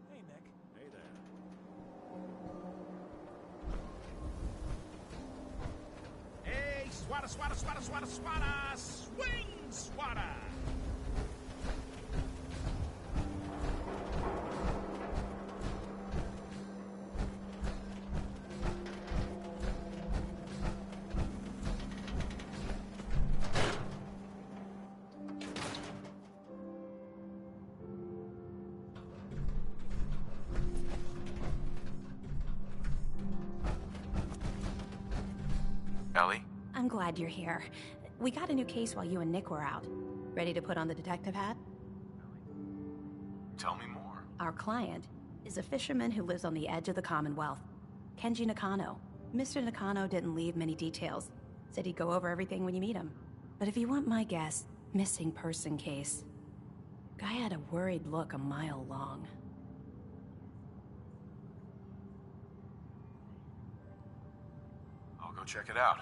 Hey, Nick. Hey there. Hey, swata, swata, swata, swata, swata! Swing, swata! Ellie? I'm glad you're here. We got a new case while you and Nick were out. Ready to put on the detective hat? Tell me more. Our client is a fisherman who lives on the edge of the Commonwealth. Kenji Nakano. Mr. Nakano didn't leave many details. Said he'd go over everything when you meet him. But if you want my guess, missing person case. Guy had a worried look a mile long. I'll go check it out.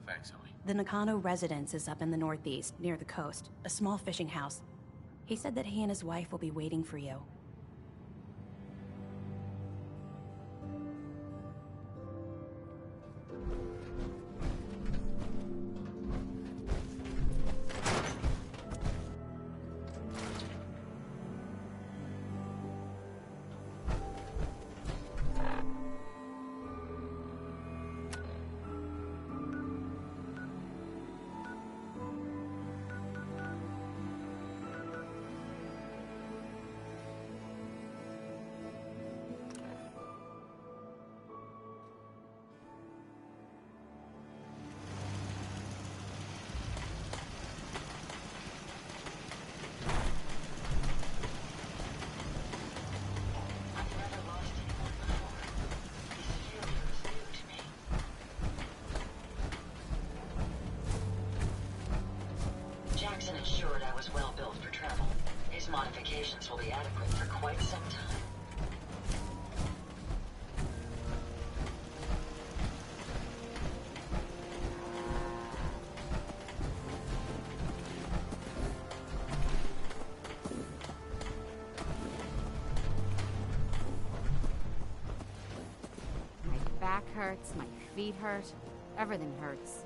Thanks, Ellie. The Nakano residence is up in the northeast, near the coast. A small fishing house. He said that he and his wife will be waiting for you. medications will be adequate for quite some time. My back hurts, my feet hurt, everything hurts.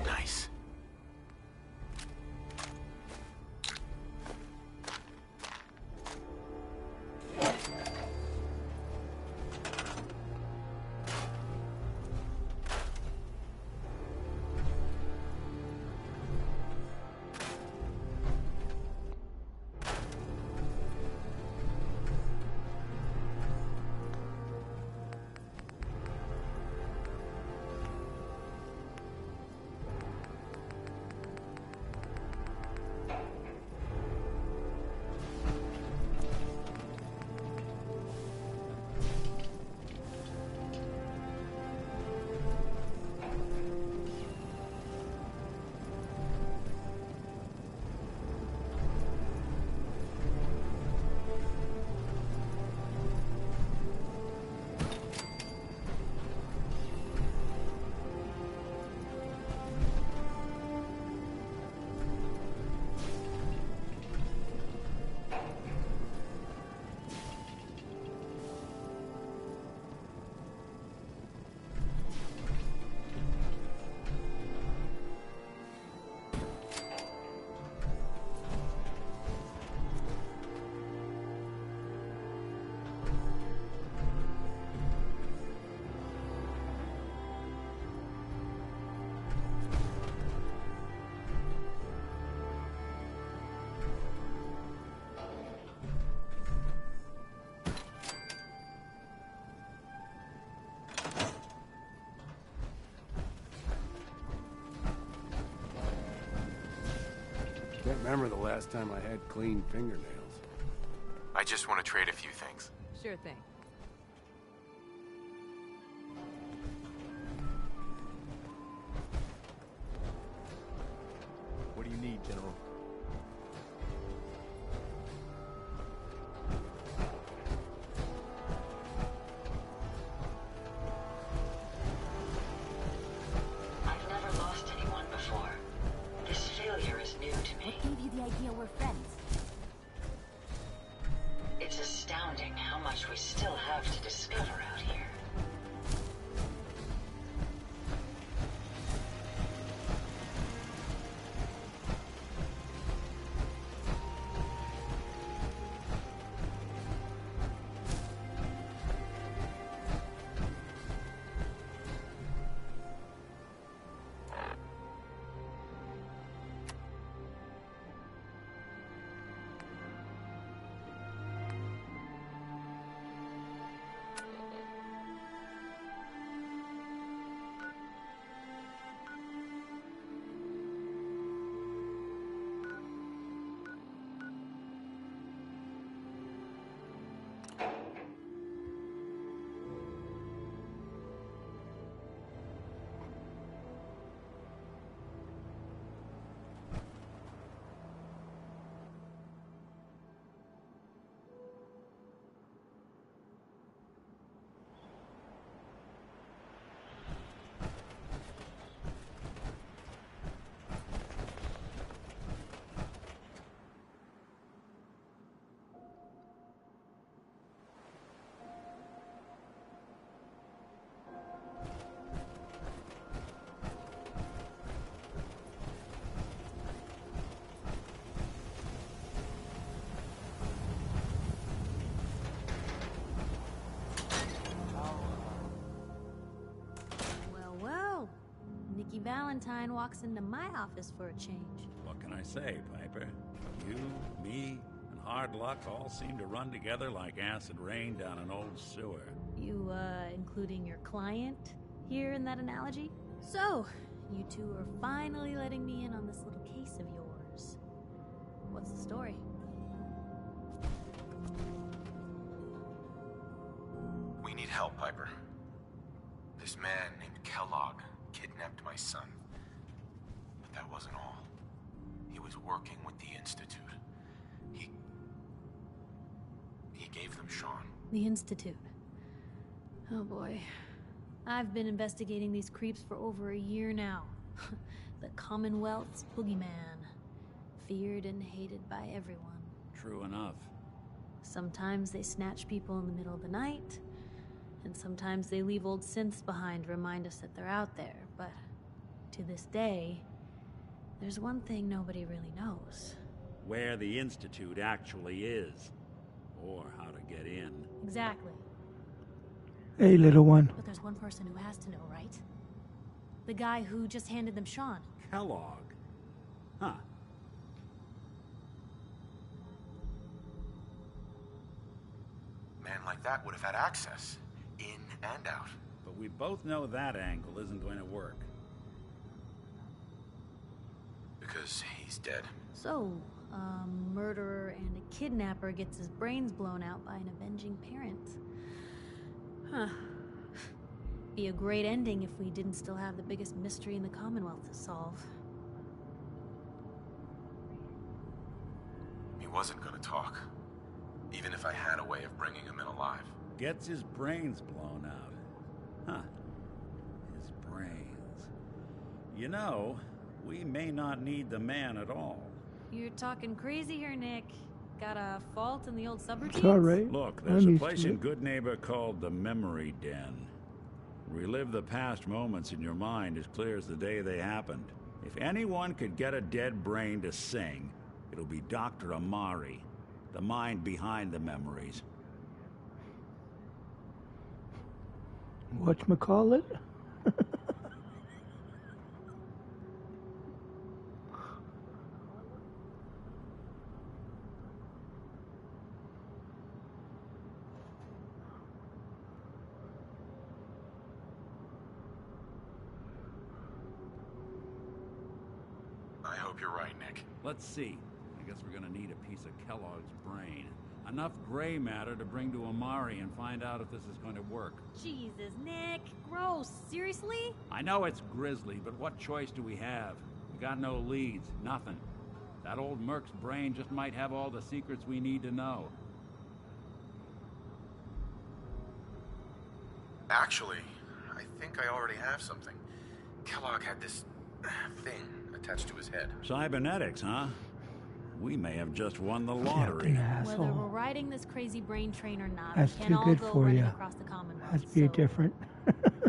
Nice. remember the last time I had clean fingernails. I just want to trade a few things. Sure thing. What do you need, General? I've never lost anyone before. This failure is new to me. What gave you the idea we're friends? It's astounding how much we still have to discover out here. Valentine walks into my office for a change. What can I say, Piper? You, me, and hard luck all seem to run together like acid rain down an old sewer. You, including your client here in that analogy? So, you two are finally letting me in on this little case of yours. What's the story? We need help, Piper. This man named Kellogg kidnapped my son. But that wasn't all. He was working with the Institute. He gave them Sean. The Institute. Oh boy. I've been investigating these creeps for over a year now. The Commonwealth's boogeyman. Feared and hated by everyone. True enough. Sometimes they snatch people in the middle of the night, and sometimes they leave old synths behind to remind us that they're out there. But to this day, there's one thing nobody really knows. Where the Institute actually is. Or how to get in. Exactly. Hey, little one. But there's one person who has to know, right? The guy who just handed them Sean. Kellogg. Huh. Man like that would have had access. In and out. But we both know that angle isn't going to work. Because he's dead. So, a murderer and a kidnapper gets his brains blown out by an avenging parent. Huh. Be a great ending if we didn't still have the biggest mystery in the Commonwealth to solve. He wasn't gonna talk. Even if I had a way of bringing him in alive. Gets his brains blown out. Huh. His brains. You know, we may not need the man at all. You're talking crazy here, Nick. Got a fault in the old subroutines? It's all right. Look, there's a place in Good Neighbor called the Memory Den. Relive the past moments in your mind as clear as the day they happened. If anyone could get a dead brain to sing, it'll be Dr. Amari, the mind behind the memories. Whatchamacallit? I hope you're right, Nick. Let's see. guess we're gonna need a piece of Kellogg's brain. Enough gray matter to bring to Amari and find out if this is going to work. Jesus, Nick. Gross. Seriously? I know it's grisly, but what choice do we have? We got no leads, nothing. That old Merc's brain just might have all the secrets we need to know. Actually, I think I already have something. Kellogg had this thing attached to his head. Cybernetics, huh? We may have just won the lottery. Whether we're riding this crazy brain train or not, That's we too can all good go for running you. across the Commonwealth. Has to be different.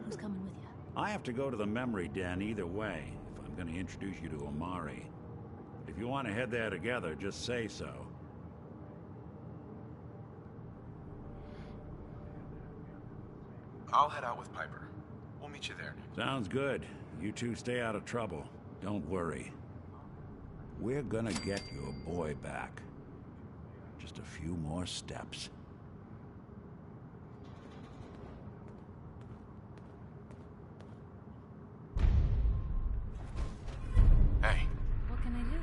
Who's coming with you? I have to go to the memory den either way, if I'm going to introduce you to Amari. But if you want to head there together, just say so. I'll head out with Piper. We'll meet you there. Sounds good. You two stay out of trouble. Don't worry. We're gonna get your boy back. Just a few more steps. Hey. What can I do?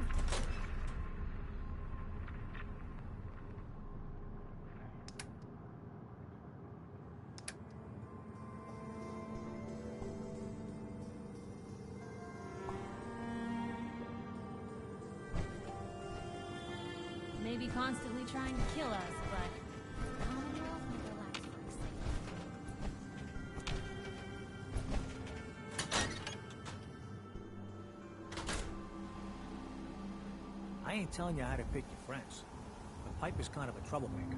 Maybe constantly trying to kill us, but Commonwealth will relax for a second. I ain't telling you how to pick your friends, but Piper's kind of a troublemaker.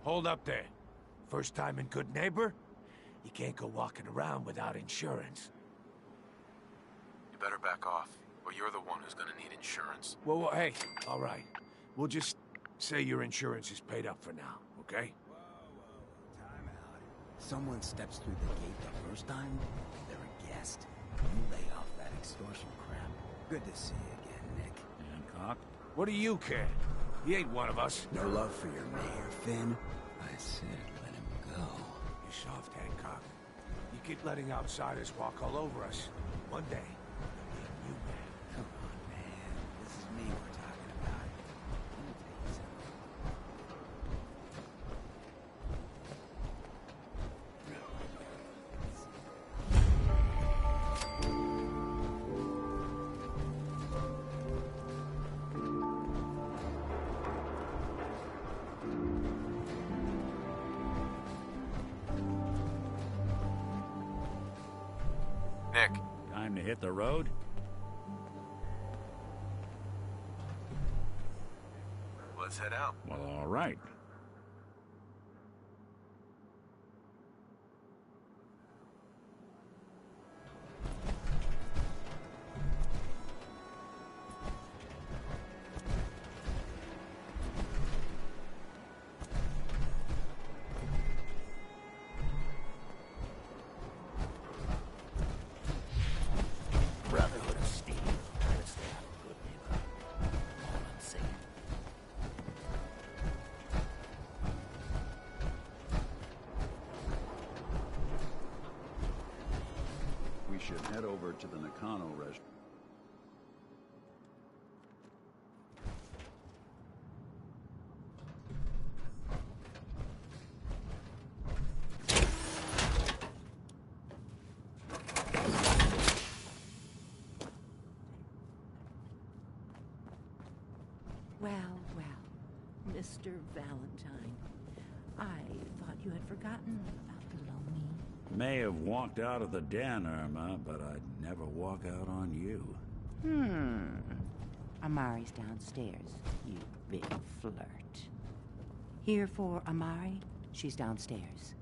Hold up there. First time in Good Neighbor? You can't go walking around without insurance. You better back off, or you're the one who's gonna need insurance. Well, hey, all right. We'll just say your insurance is paid up for now, okay? Time out. Someone steps through the gate the first time, they're a guest. You lay off that extortion crap. Good to see you again, Nick. Hancock? What do you care? He ain't one of us. No love for your mayor, Finn? I said let him go. You soft, Hancock. You keep letting outsiders walk all over us. One day, they'll be a new man. Come on, man. This is me we're talking about. Let me tell you something. to hit the road? Let's head out. Well, all right. Brotherhood of Steel. Try to stay out of good neighbor. All I'm saying. We should head over to the Nakano restaurant. Well, well, Mr. Valentine. I thought you had forgotten about little me. May have walked out of the den, Irma, but I'd never walk out on you. Amari's downstairs, you big flirt. Here for Amari? She's downstairs.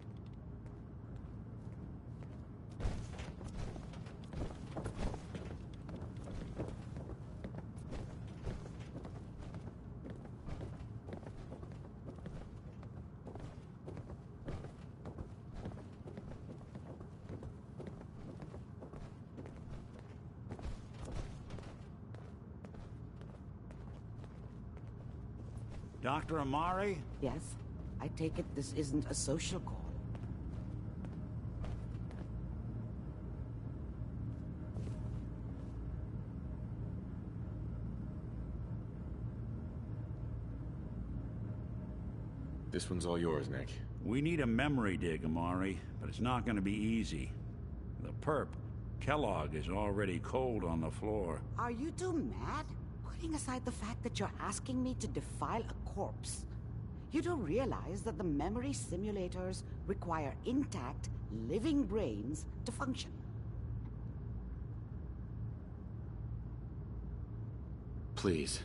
Dr. Amari? Yes? I take it this isn't a social call. This one's all yours, Nick. We need a memory dig, Amari, but it's not going to be easy. The perp, Kellogg, is already cold on the floor. Are you two mad? Putting aside the fact that you're asking me to defile a corpse, you do realize that the memory simulators require intact, living brains to function. Please.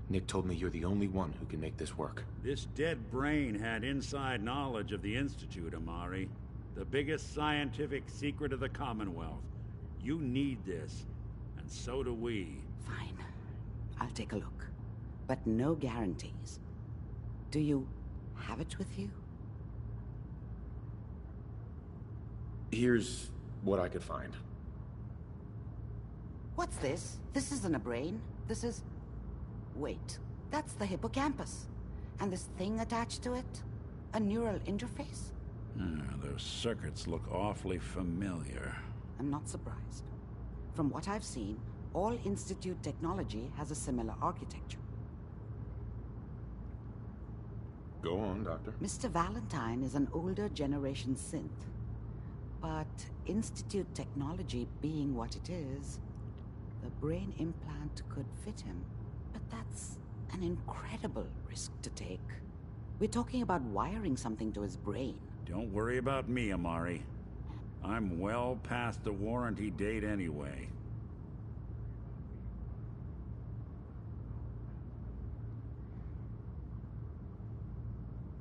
Nick told me you're the only one who can make this work. This dead brain had inside knowledge of the Institute, Amari. The biggest scientific secret of the Commonwealth. You need this, and so do we. Fine. I'll take a look. But no guarantees. Do you have it with you? Here's what I could find. What's this? This isn't a brain. This is... Wait, that's the hippocampus. And this thing attached to it? A neural interface? Those circuits look awfully familiar. I'm not surprised. From what I've seen, all Institute technology has a similar architecture. Go on, Doctor. Mr. Valentine is an older generation synth. But Institute technology being what it is, the brain implant could fit him. But that's an incredible risk to take. We're talking about wiring something to his brain. Don't worry about me, Amari. I'm well past the warranty date anyway.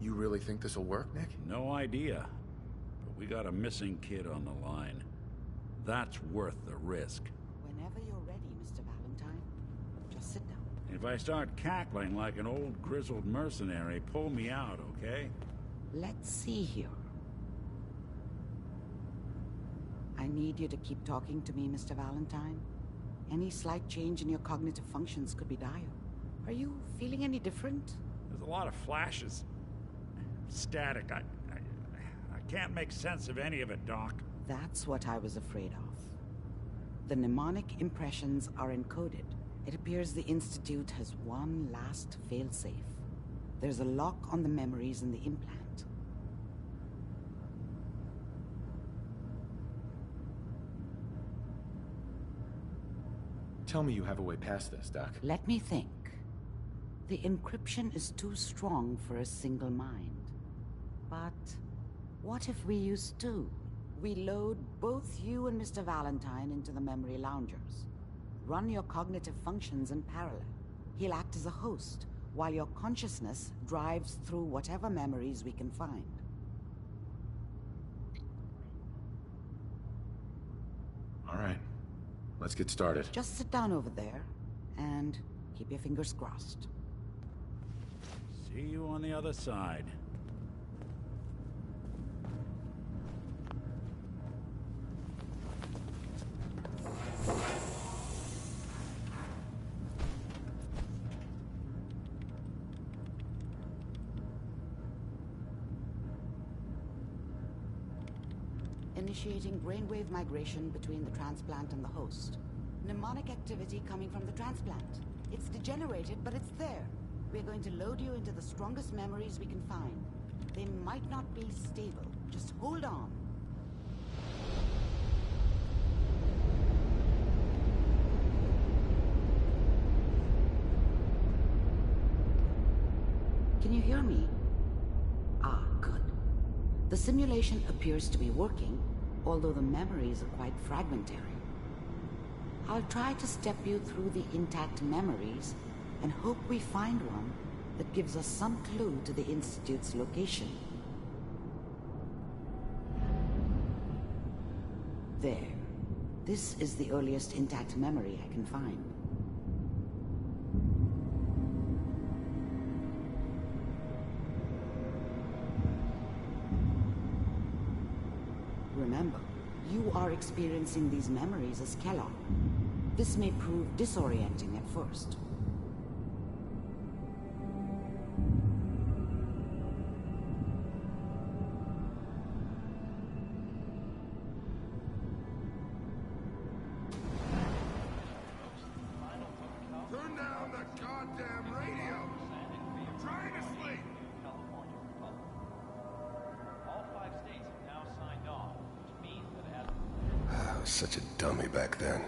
You really think this'll work, Nick? No idea. But we got a missing kid on the line. That's worth the risk. Whenever you're ready, Mr. Valentine, just sit down. If I start cackling like an old grizzled mercenary, pull me out, okay? Let's see here. I need you to keep talking to me, Mr. Valentine. Any slight change in your cognitive functions could be dire. Are you feeling any different? There's a lot of flashes. Static. I can't make sense of any of it, Doc. That's what I was afraid of. The mnemonic impressions are encoded. It appears the Institute has one last failsafe. There's a lock on the memories in the implant. Tell me you have a way past this, Doc. Let me think. The encryption is too strong for a single mind. But what if we use two? We load both you and Mr. Valentine into the memory loungers. Run your cognitive functions in parallel. He'll act as a host, while your consciousness drives through whatever memories we can find. All right. Let's get started. Just sit down over there, and keep your fingers crossed. See you on the other side. Initiating brainwave migration between the transplant and the host. Mnemonic activity coming from the transplant. It's degenerated, but it's there. We're going to load you into the strongest memories we can find. They might not be stable. Just hold on. Can you hear me? Ah, good. The simulation appears to be working, although the memories are quite fragmentary. I'll try to step you through the intact memories and hope we find one that gives us some clue to the Institute's location. There. This is the earliest intact memory I can find. Remember, you are experiencing these memories as Kellogg. This may prove disorienting at first. Turn down the goddamn radio! I'm trying to sleep! All 5 states have now signed on, which means that I was such a dummy back then.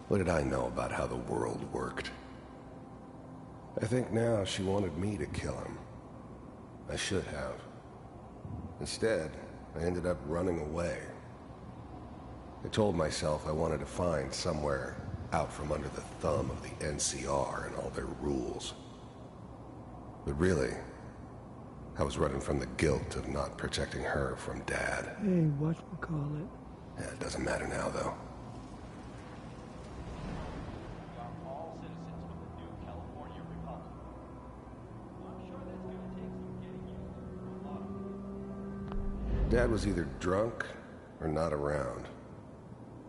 What did I know about how the world worked? I think now she wanted me to kill him. I should have. Instead, I ended up running away. I told myself I wanted to find somewhere out from under the thumb of the NCR and all their rules. But really, I was running from the guilt of not protecting her from Dad. Hey, whatchamacallit? Yeah, it doesn't matter now, though. Dad was either drunk or not around.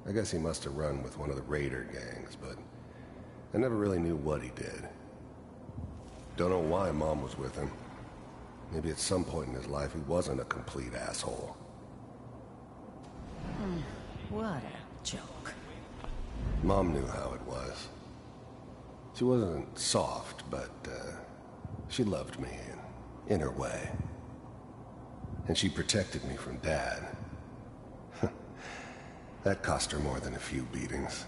I guess he must have run with one of the raider gangs, but I never really knew what he did. Don't know why Mom was with him. Maybe at some point in his life he wasn't a complete asshole. What a joke. Mom knew how it was. She wasn't soft, but she loved me in her way. And she protected me from Dad. That cost her more than a few beatings.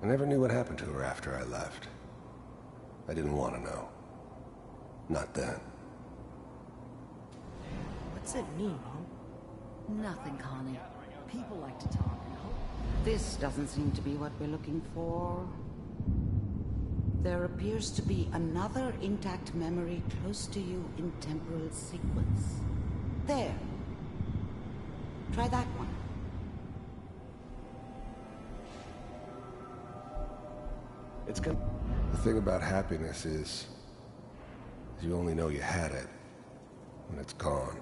I never knew what happened to her after I left. I didn't want to know. Not then. What's it mean? Nothing, Connie. People like to talk and hope. This doesn't seem to be what we're looking for. There appears to be another intact memory close to you in temporal sequence. There. Try that one. It's good. The thing about happiness is you only know you had it when it's gone.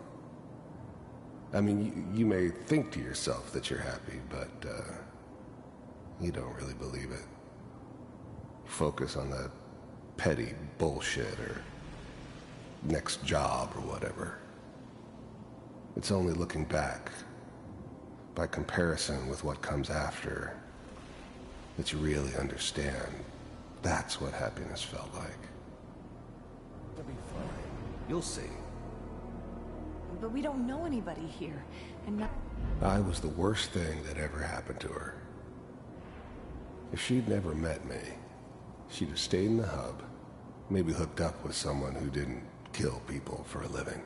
I mean, you may think to yourself that you're happy, but you don't really believe it. Focus on that petty bullshit or next job or whatever. It's only looking back, by comparison with what comes after, that you really understand. That's what happiness felt like. It'll be fine. You'll see. But we don't know anybody here, and not... I was the worst thing that ever happened to her. If she'd never met me, she'd have stayed in the hub, maybe hooked up with someone who didn't kill people for a living.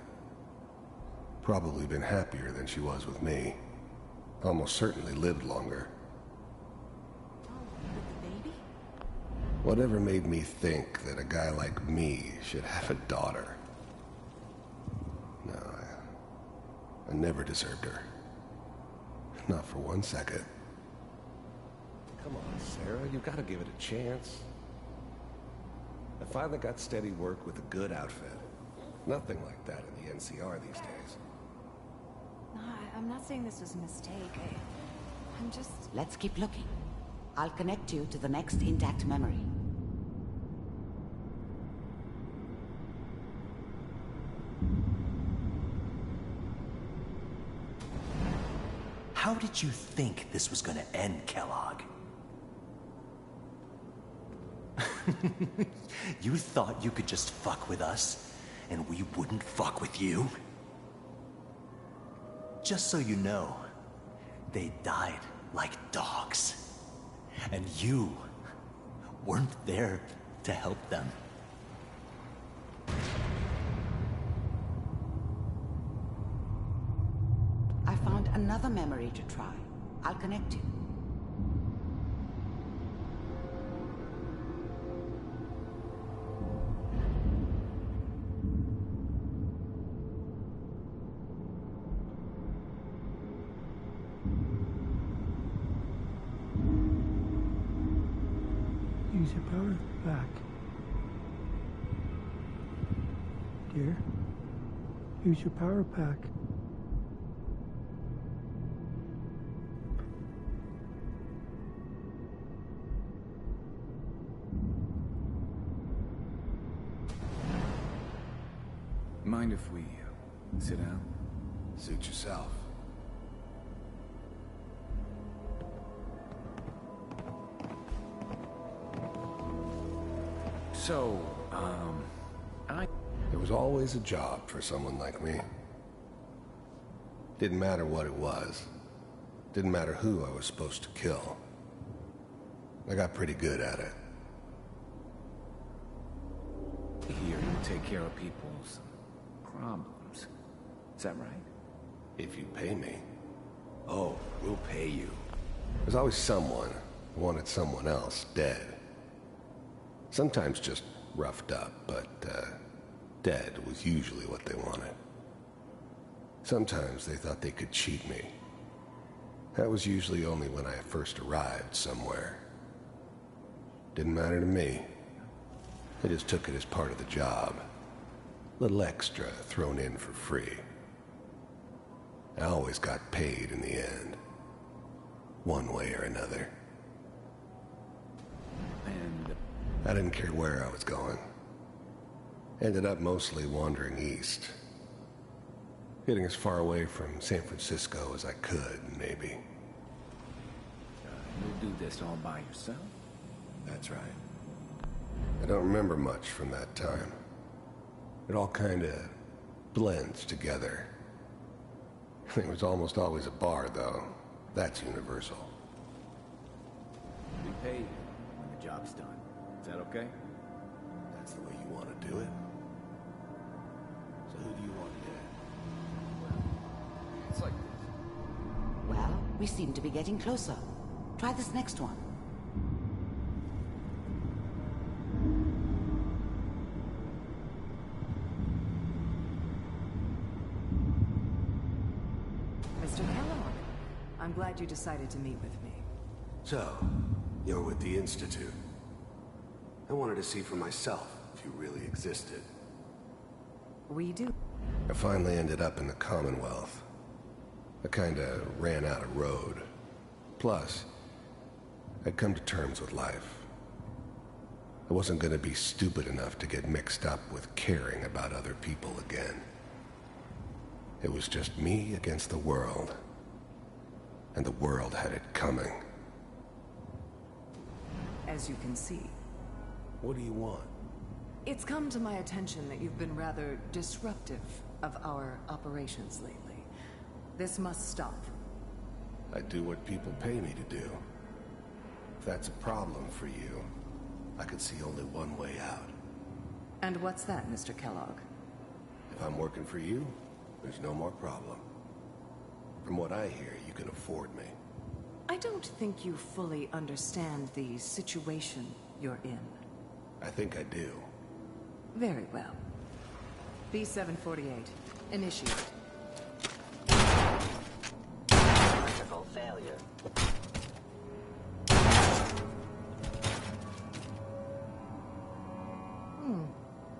Probably been happier than she was with me. Almost certainly lived longer. Whatever made me think that a guy like me should have a daughter? No, I never deserved her. Not for 1 second. Come on, Sarah, you gotta give it a chance. I finally got steady work with a good outfit. Nothing like that in the NCR these days. No, I'm not saying this was a mistake. I'm just... Let's keep looking. I'll connect you to the next intact memory. How did you think this was gonna end, Kellogg? You thought you could just fuck with us, and we wouldn't fuck with you? Just so you know, they died like dogs. And you weren't there to help them. I found another memory to try. I'll connect you. Use your power back. Dear, use your power pack. Mind if we sit down? Suit yourself. So, There was always a job for someone like me. Didn't matter what it was. Didn't matter who I was supposed to kill. I got pretty good at it. Here, you take care of people's problems. Is that right? If you pay me. Oh, we'll pay you. There's always someone who wanted someone else dead. Sometimes just roughed up, but dead was usually what they wanted. Sometimes they thought they could cheat me. That was usually only when I first arrived somewhere. Didn't matter to me. I just took it as part of the job. Little extra thrown in for free. I always got paid in the end. One way or another. And I didn't care where I was going. Ended up mostly wandering east. Getting as far away from San Francisco as I could, maybe. You'll do this all by yourself? That's right. I don't remember much from that time. It all kinda blends together. There was almost always a bar, though. That's universal. We pay you when the job's done. Is that okay? That's the way you want to do it? So who do you want dead? It's like this. Well, we seem to be getting closer. Try this next one. Mr. Kellogg, I'm glad you decided to meet with me. So, you're with the Institute. I wanted to see for myself if you really existed. We do. I finally ended up in the Commonwealth. I kinda ran out of road. Plus, I'd come to terms with life. I wasn't gonna be stupid enough to get mixed up with caring about other people again. It was just me against the world. And the world had it coming. As you can see. What do you want? It's come to my attention that you've been rather disruptive of our operations lately. This must stop. I do what people pay me to do. If that's a problem for you, I could see only one way out. And what's that, Mr. Kellogg? If I'm working for you, There's no more problem. From what I hear, you can afford me. I don't think you fully understand the situation you're in. I think I do. Very well. B-748, initiate. Electrical failure.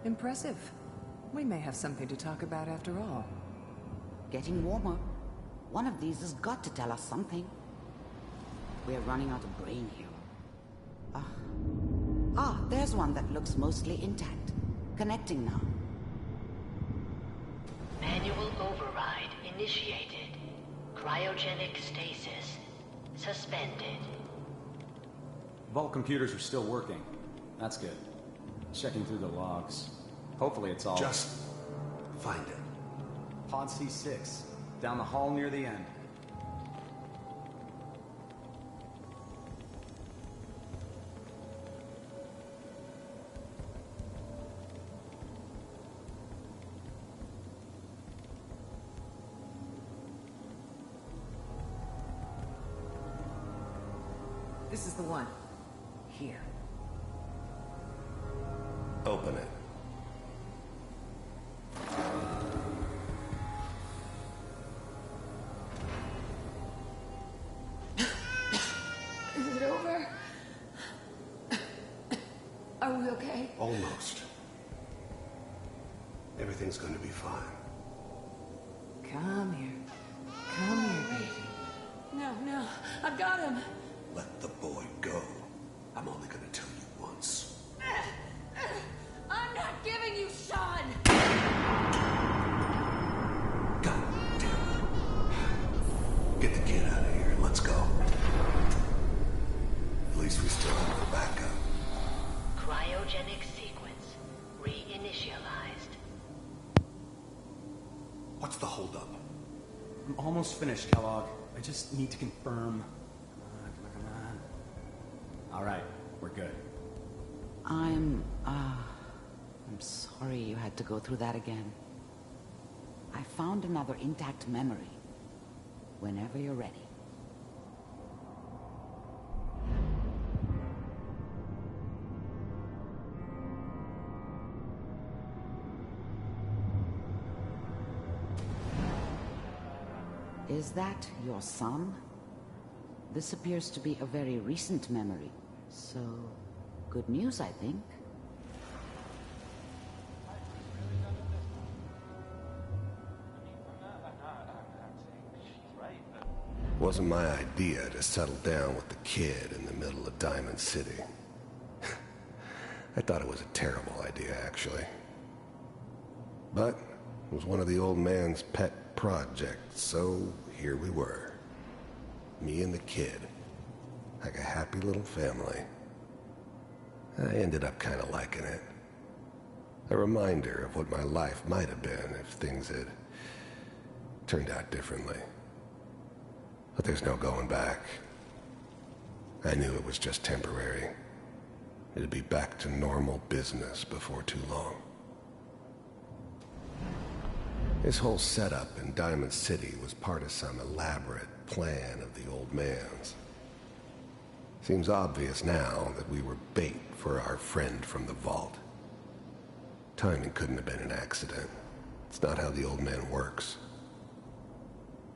Impressive. We may have something to talk about after all. Getting warmer. One of these has got to tell us something. We're running out of brain here. There's one that looks mostly intact. Connecting now. Manual override initiated. Cryogenic stasis suspended. Vault computers are still working. That's good. Checking through the logs. Hopefully it's all... Just find it. Pod C6. Down the hall near the end. This is the one. Here. Open it. Is it over? Are we okay? Almost. Everything's going to be fine. Come here. Come here, baby. No, I've got him. Let the boy go. I'm only going to tell you once. I'm not giving you Sean! God damn it. Get the kid out of here. Let's go. At least we still have the backup. Cryogenic sequence reinitialized. What's the holdup? I'm almost finished, Kellogg. I just need to confirm. Come on. All right, we're good. I'm sorry you had to go through that again. I found another intact memory. Whenever you're ready. Is that your son? This appears to be a very recent memory. So, good news, I think. Wasn't my idea to settle down with the kid in the middle of Diamond City. I thought it was a terrible idea, actually. But it was one of the old man's pet projects, so here we were. Me and the kid. Like a happy little family. I ended up kind of liking it. A reminder of what my life might have been if things had turned out differently. But there's no going back. I knew it was just temporary. It'd be back to normal business before too long. This whole setup in Diamond City was part of some elaborate plan of the old man's. Seems obvious now that we were bait for our friend from the vault. Timing couldn't have been an accident. It's not how the old man works.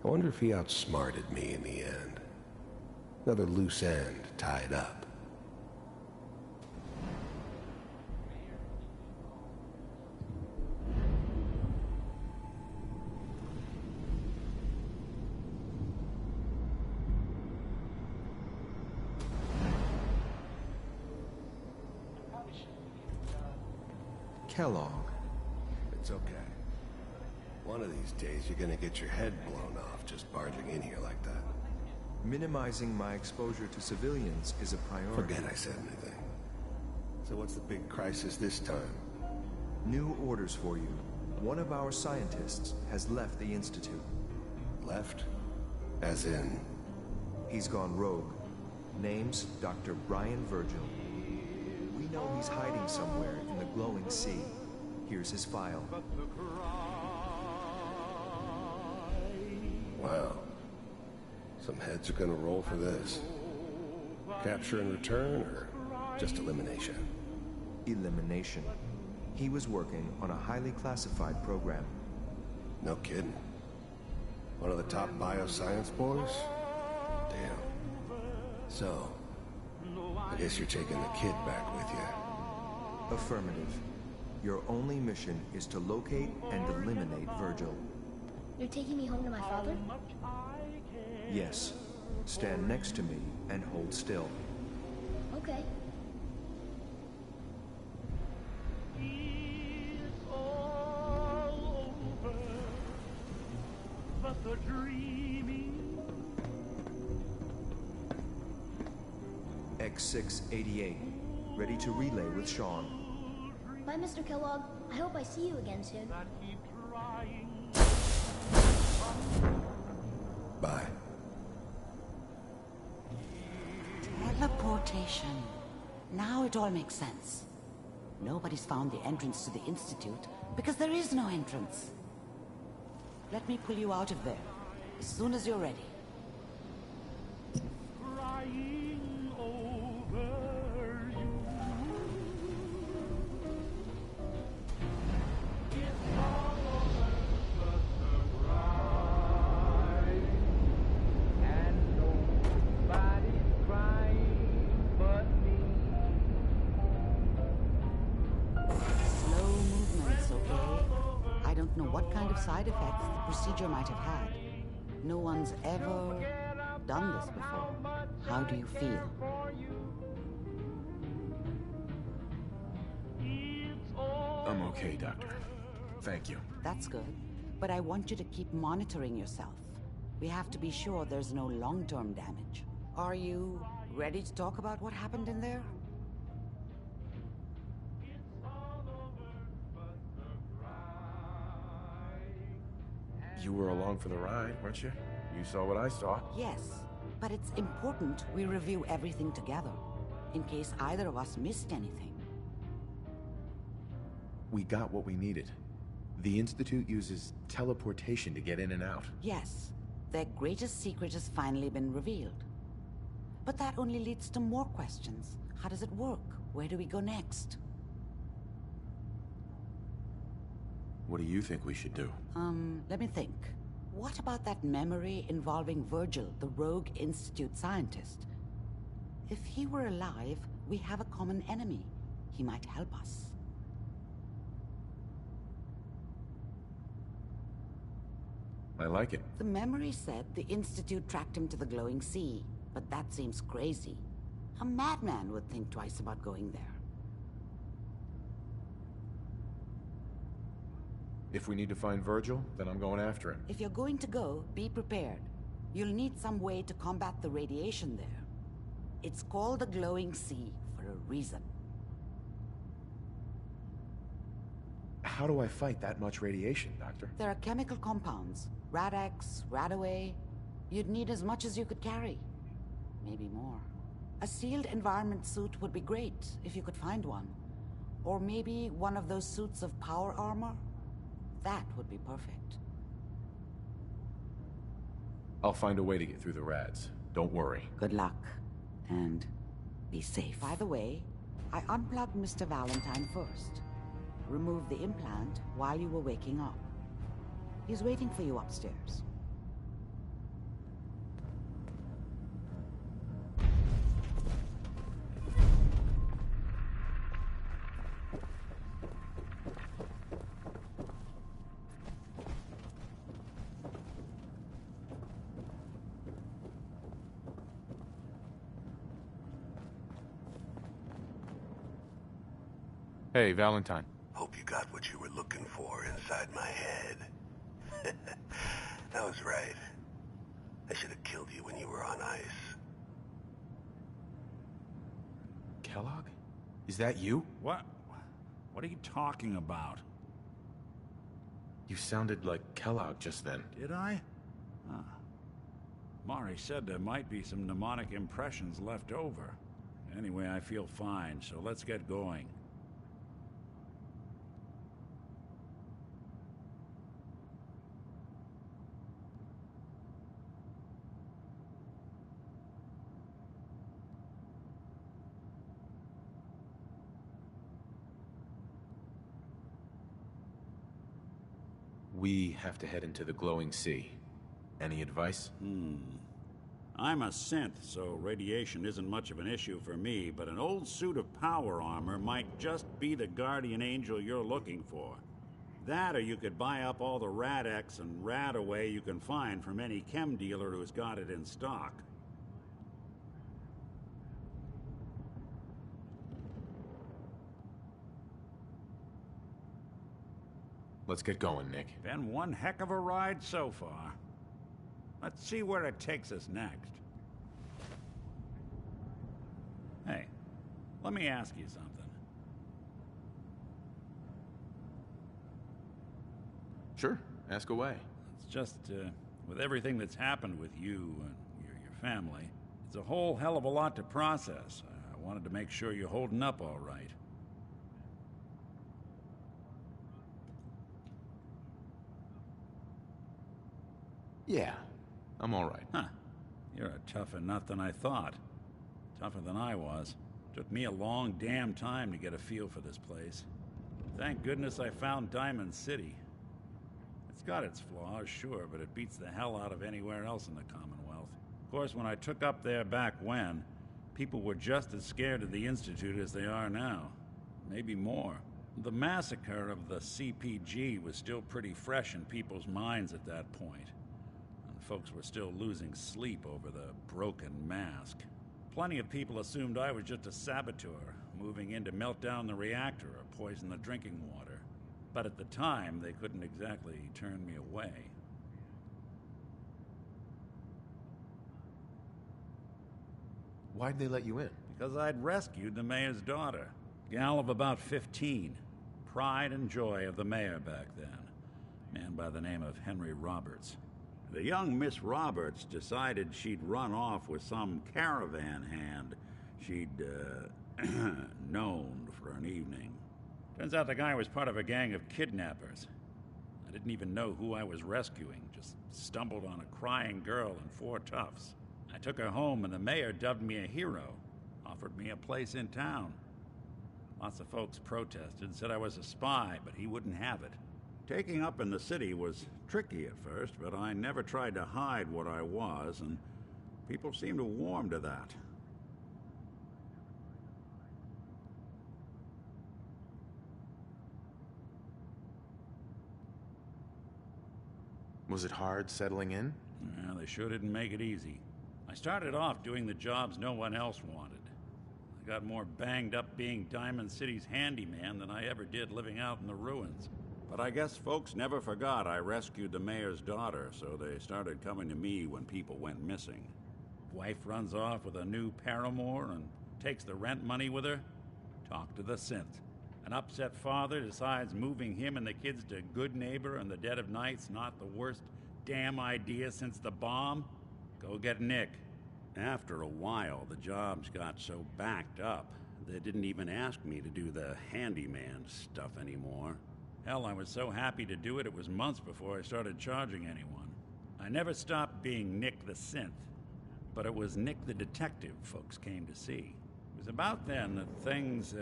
I wonder if he outsmarted me in the end. Another loose end tied up. Kellogg. It's okay. One of these days you're gonna get your head blown off just barging in here like that. Minimizing my exposure to civilians is a priority. Forget I said anything. So what's the big crisis this time? New orders for you. One of our scientists has left the Institute. Left? As in? He's gone rogue. Name's Dr. Brian Virgil. We know he's hiding somewhere in the glowing sea. Here's his file. Wow. Some heads are gonna roll for this. Capture and return, or just elimination? Elimination. He was working on a highly classified program. No kidding. One of the top bioscience boys? Damn. So, I guess you're taking the kid back with you. Affirmative. Your only mission is to locate and eliminate Virgil. You're taking me home to my father? Yes. Stand next to me and hold still. Okay. X688. Ready to relay with Sean. Bye, Mr. Kellogg. I hope I see you again soon. Bye. Teleportation. Now it all makes sense. Nobody's found the entrance to the Institute because there is no entrance. Let me pull you out of there as soon as you're ready. Side effects the procedure might have had. No one's ever done this before. How do you feel? I'm okay, Doctor. Thank you. That's good. But I want you to keep monitoring yourself. We have to be sure there's no long-term damage. Are you ready to talk about what happened in there? You were along for the ride, weren't you? You saw what I saw. Yes, but it's important we review everything together, in case either of us missed anything. We got what we needed. The Institute uses teleportation to get in and out. Yes, their greatest secret has finally been revealed. But that only leads to more questions. How does it work? Where do we go next? What do you think we should do? Let me think. What about that memory involving Virgil, the rogue Institute scientist? If he were alive, we have a common enemy. He might help us. I like it. The memory said the Institute tracked him to the glowing sea, but that seems crazy. A madman would think twice about going there. If we need to find Virgil, then I'm going after him. If you're going to go, be prepared. You'll need some way to combat the radiation there. It's called the glowing sea for a reason. How do I fight that much radiation, Doctor? There are chemical compounds. Rad-X, Radaway. You'd need as much as you could carry. Maybe more. A sealed environment suit would be great, if you could find one. Or maybe one of those suits of power armor? That would be perfect. I'll find a way to get through the rads. Don't worry. Good luck. And be safe. By the way, I unplugged Mr. Valentine first. Removed the implant while you were waking up. He's waiting for you upstairs. Hey, Valentine. Hope you got what you were looking for inside my head. That was right. I should have killed you when you were on ice. Kellogg? Is that you? What? What are you talking about? You sounded like Kellogg just then. Did I? Mari said there might be some mnemonic impressions left over. Anyway, I feel fine, so let's get going. We have to head into the glowing sea. Any advice? I'm a synth, so radiation isn't much of an issue for me, but an old suit of power armor might just be the guardian angel you're looking for. That, or you could buy up all the Rad-X and Rad-Away you can find from any chem dealer who's got it in stock. Let's get going, Nick. Been one heck of a ride so far. Let's see where it takes us next. Hey, let me ask you something. Sure, ask away. It's just, with everything that's happened with you and your family, it's a whole hell of a lot to process. I wanted to make sure you're holding up all right. Yeah, I'm all right. Huh. You're a tougher nut than I thought. Tougher than I was. Took me a long damn time to get a feel for this place. Thank goodness I found Diamond City. It's got its flaws, sure, but it beats the hell out of anywhere else in the Commonwealth. Of course, when I took up there back when, people were just as scared of the Institute as they are now. Maybe more. The massacre of the CPG was still pretty fresh in people's minds at that point. Folks were still losing sleep over the broken mask. Plenty of people assumed I was just a saboteur, moving in to melt down the reactor or poison the drinking water. But at the time, they couldn't exactly turn me away. Why'd they let you in? Because I'd rescued the mayor's daughter. Gal of about 15. Pride and joy of the mayor back then. Man by the name of Henry Roberts. The young Miss Roberts decided she'd run off with some caravan hand she'd, known for an evening. Turns out the guy was part of a gang of kidnappers. I didn't even know who I was rescuing, just stumbled on a crying girl and 4 toughs. I took her home and the mayor dubbed me a hero, offered me a place in town. Lots of folks protested and said I was a spy, but he wouldn't have it. Taking up in the city was tricky at first, but I never tried to hide what I was, and people seemed to warm to that. Was it hard settling in? Yeah, they sure didn't make it easy. I started off doing the jobs no one else wanted. I got more banged up being Diamond City's handyman than I ever did living out in the ruins. But I guess folks never forgot I rescued the mayor's daughter, so they started coming to me when people went missing. Wife runs off with a new paramour and takes the rent money with her. Talk to the synth. An upset father decides moving him and the kids to Good Neighbor in the dead of night's not the worst damn idea since the bomb. Go get Nick. After a while, the jobs got so backed up, they didn't even ask me to do the handyman stuff anymore. Hell, I was so happy to do it, it was months before I started charging anyone. I never stopped being Nick the Synth, but it was Nick the Detective folks came to see. It was about then that things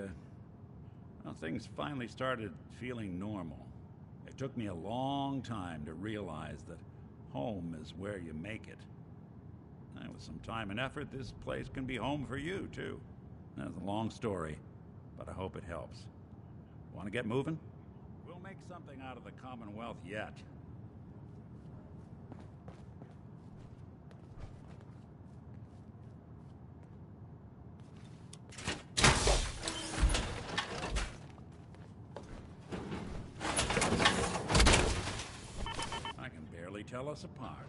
finally started feeling normal. It took me a long time to realize that home is where you make it. And with some time and effort, this place can be home for you, too. That's a long story, but I hope it helps. Want to get moving? We'll make something out of the Commonwealth yet. I can barely tell us apart.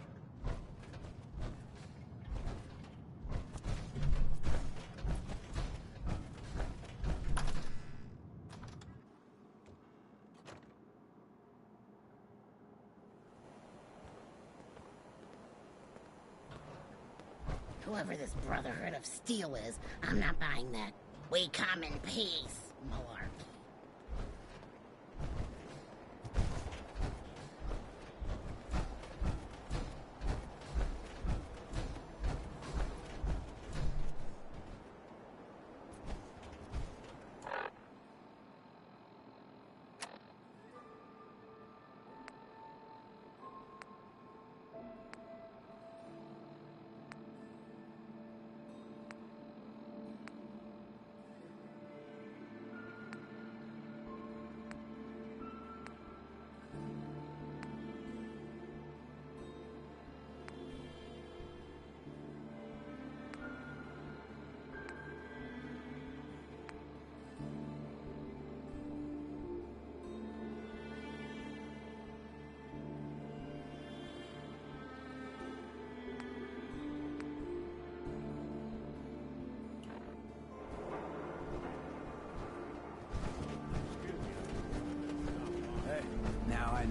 Whoever this Brotherhood of Steel is, I'm not buying that "we come in peace" malarkey.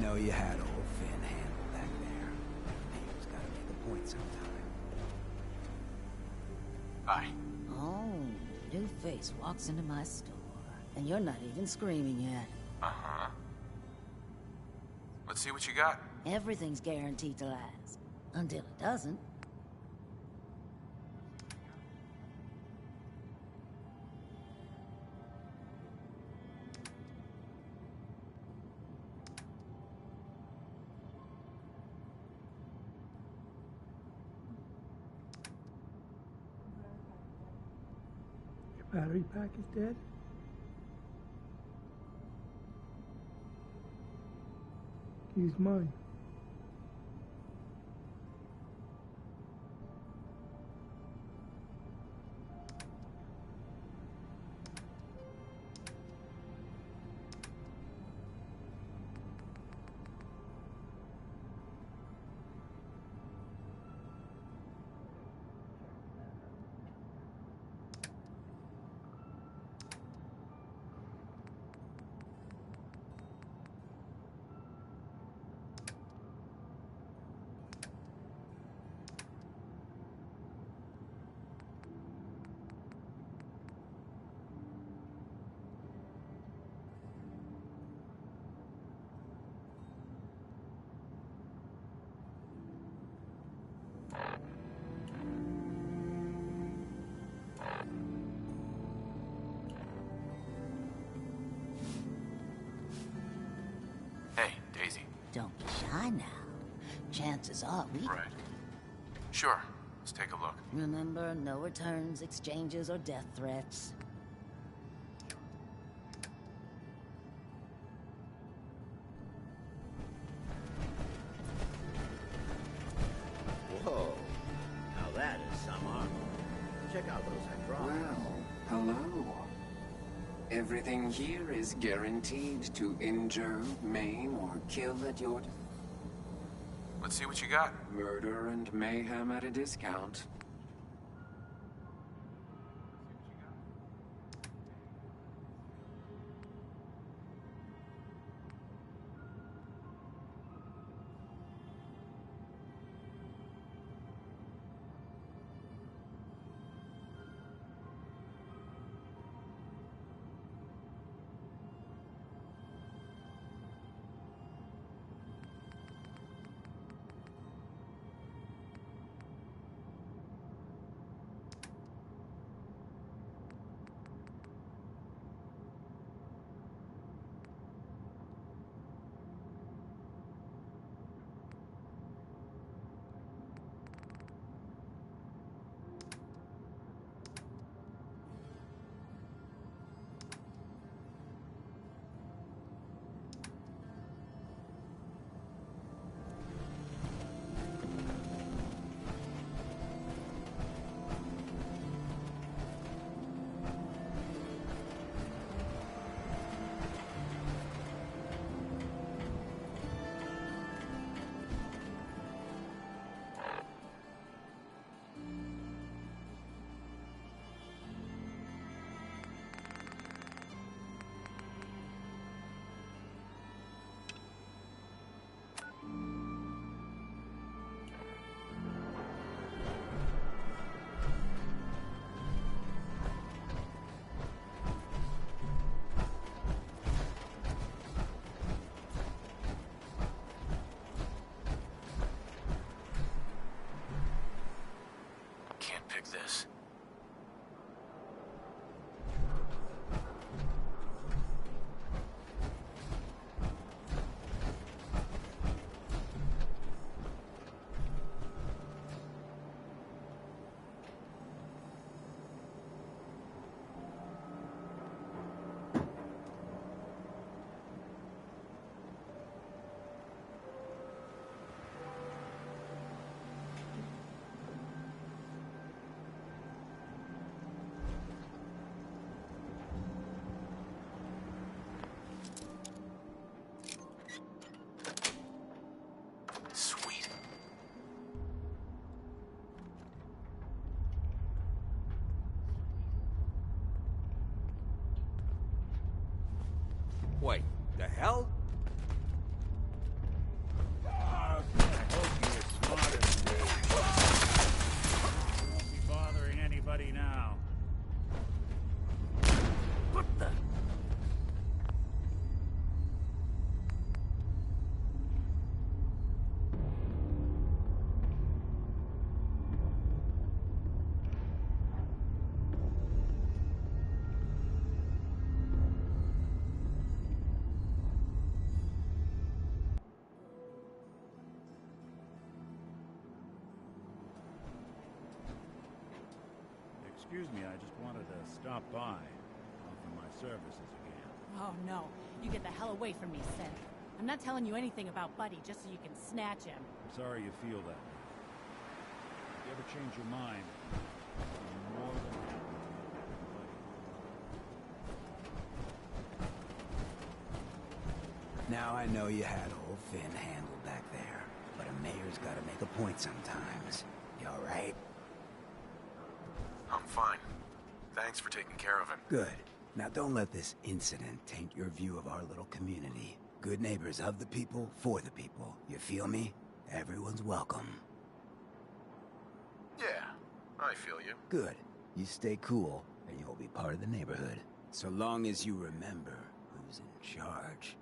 know you had old Finn handled back there. Name's gotta make a point sometime. Hi. Oh, new face walks into my store. And you're not even screaming yet. Uh-huh. Let's see what you got. Everything's guaranteed to last. Until it doesn't. Your battery pack is dead? Use mine. Hey, Daisy. Don't be shy now. Chances are we... Right. Sure. Let's take a look. Remember, no returns, exchanges, or death threats. Whoa. Now that is some armor. Check out those hydraulics. Well, hello. Everything here is guaranteed to injure, maim, or kill at your... Let's see what you got. Murder and mayhem at a discount. This. Wait, the hell? excuse me, I just wanted to stop by, offer my services again. Oh no, you get the hell away from me, Synth. I'm not telling you anything about Buddy just so you can snatch him. I'm sorry you feel that way. If you ever change your mind, I'm more than happy to help Buddy. Now I know you had old Finn handled back there, but a mayor's gotta make a point sometimes. You alright? I'm fine. Thanks for taking care of him. Good. Now don't let this incident taint your view of our little community. Good neighbors of the people, for the people. You feel me? Everyone's welcome. Yeah, I feel you. Good. You stay cool, and you'll be part of the neighborhood. So long as you remember who's in charge.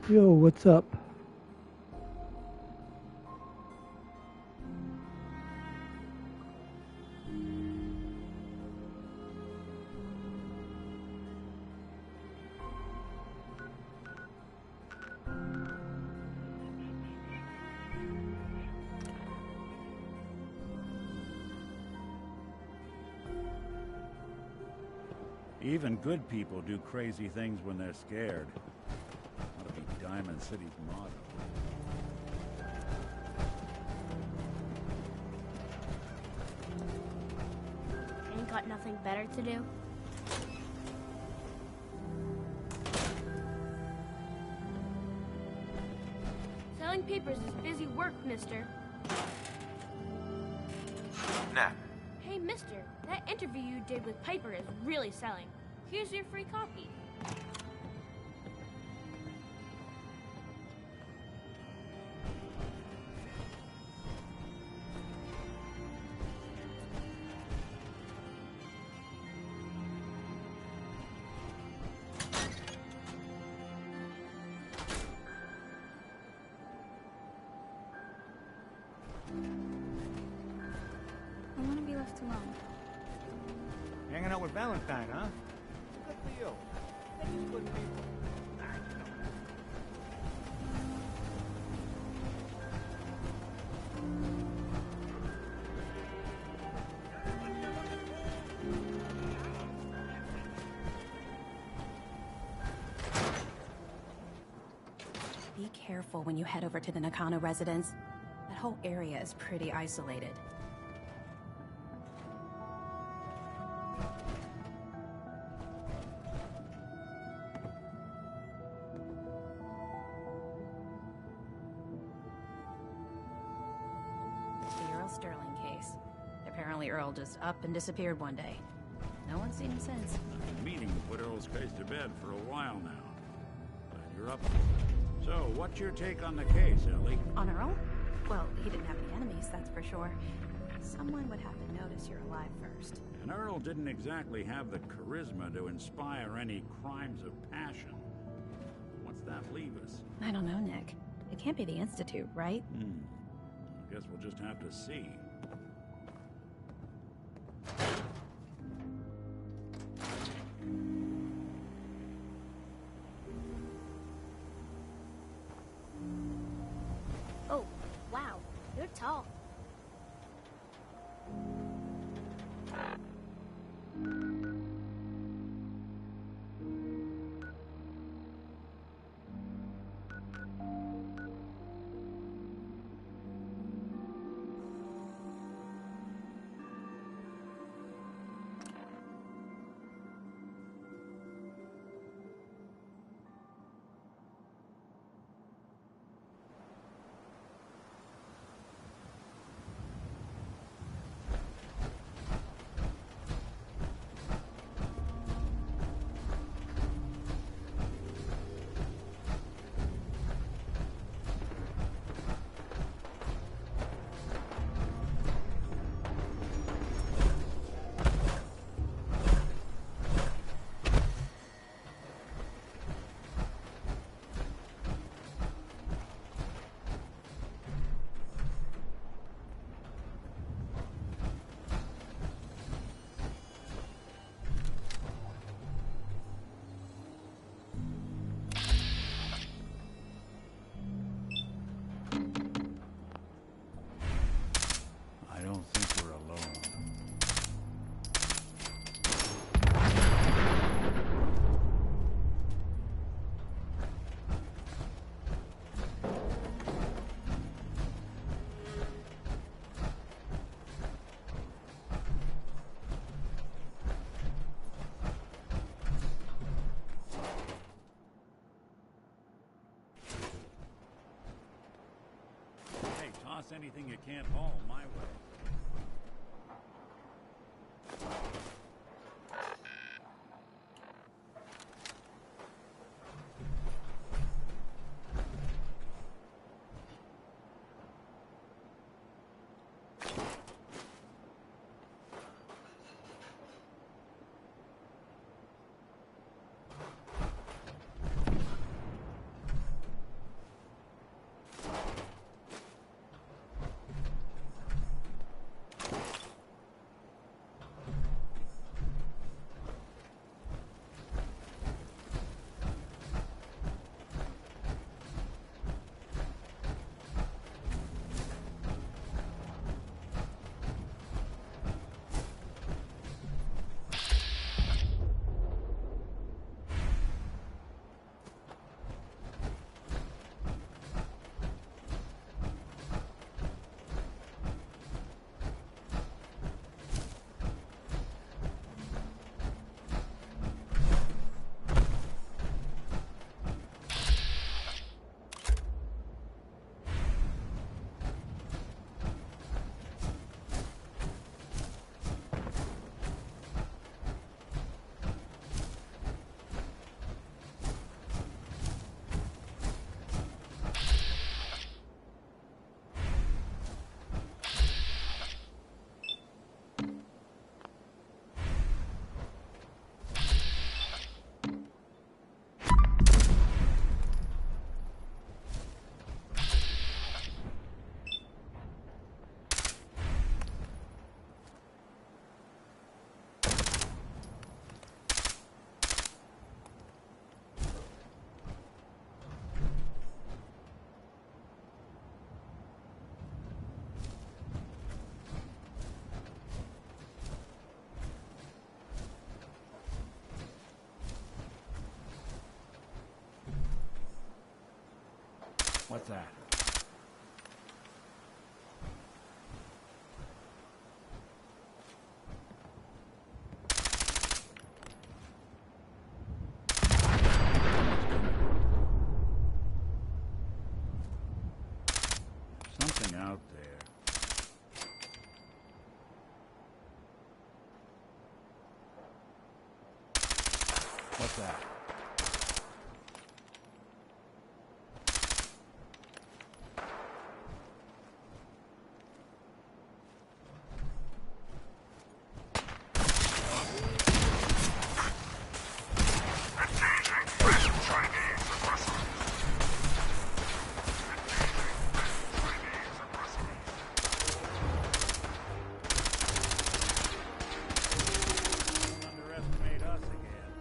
Yo, what's up? Even good people do crazy things when they're scared. Ought to be Diamond City's motto. Ain't got nothing better to do? Selling papers is busy work, mister. Nat. Hey, mister, that interview you did with Piper is really selling. Here's your free copy. I want to be left alone. Hanging out with Valentine, huh? Good for you. They're just good people. Be careful when you head over to the Nakano residence. That whole area is pretty isolated. The Earl Sterling case. Apparently Earl just up and disappeared one day. No one's seen him since. I've been meaning to put Earl's case to bed for a while now. Glad you're up for it. So, what's your take on the case, Ellie? On Earl? Well, he didn't have any enemies, that's for sure. Someone would have to notice you're alive first. And Earl didn't exactly have the charisma to inspire any crimes of passion. What's that leave us? I don't know, Nick. It can't be the Institute, right? I guess we'll just have to see. Oh, wow. You're tall. I don't think we're alone. Hey, toss anything you can't haul my way. What's that? Something out there. What's that? Underestimate us again.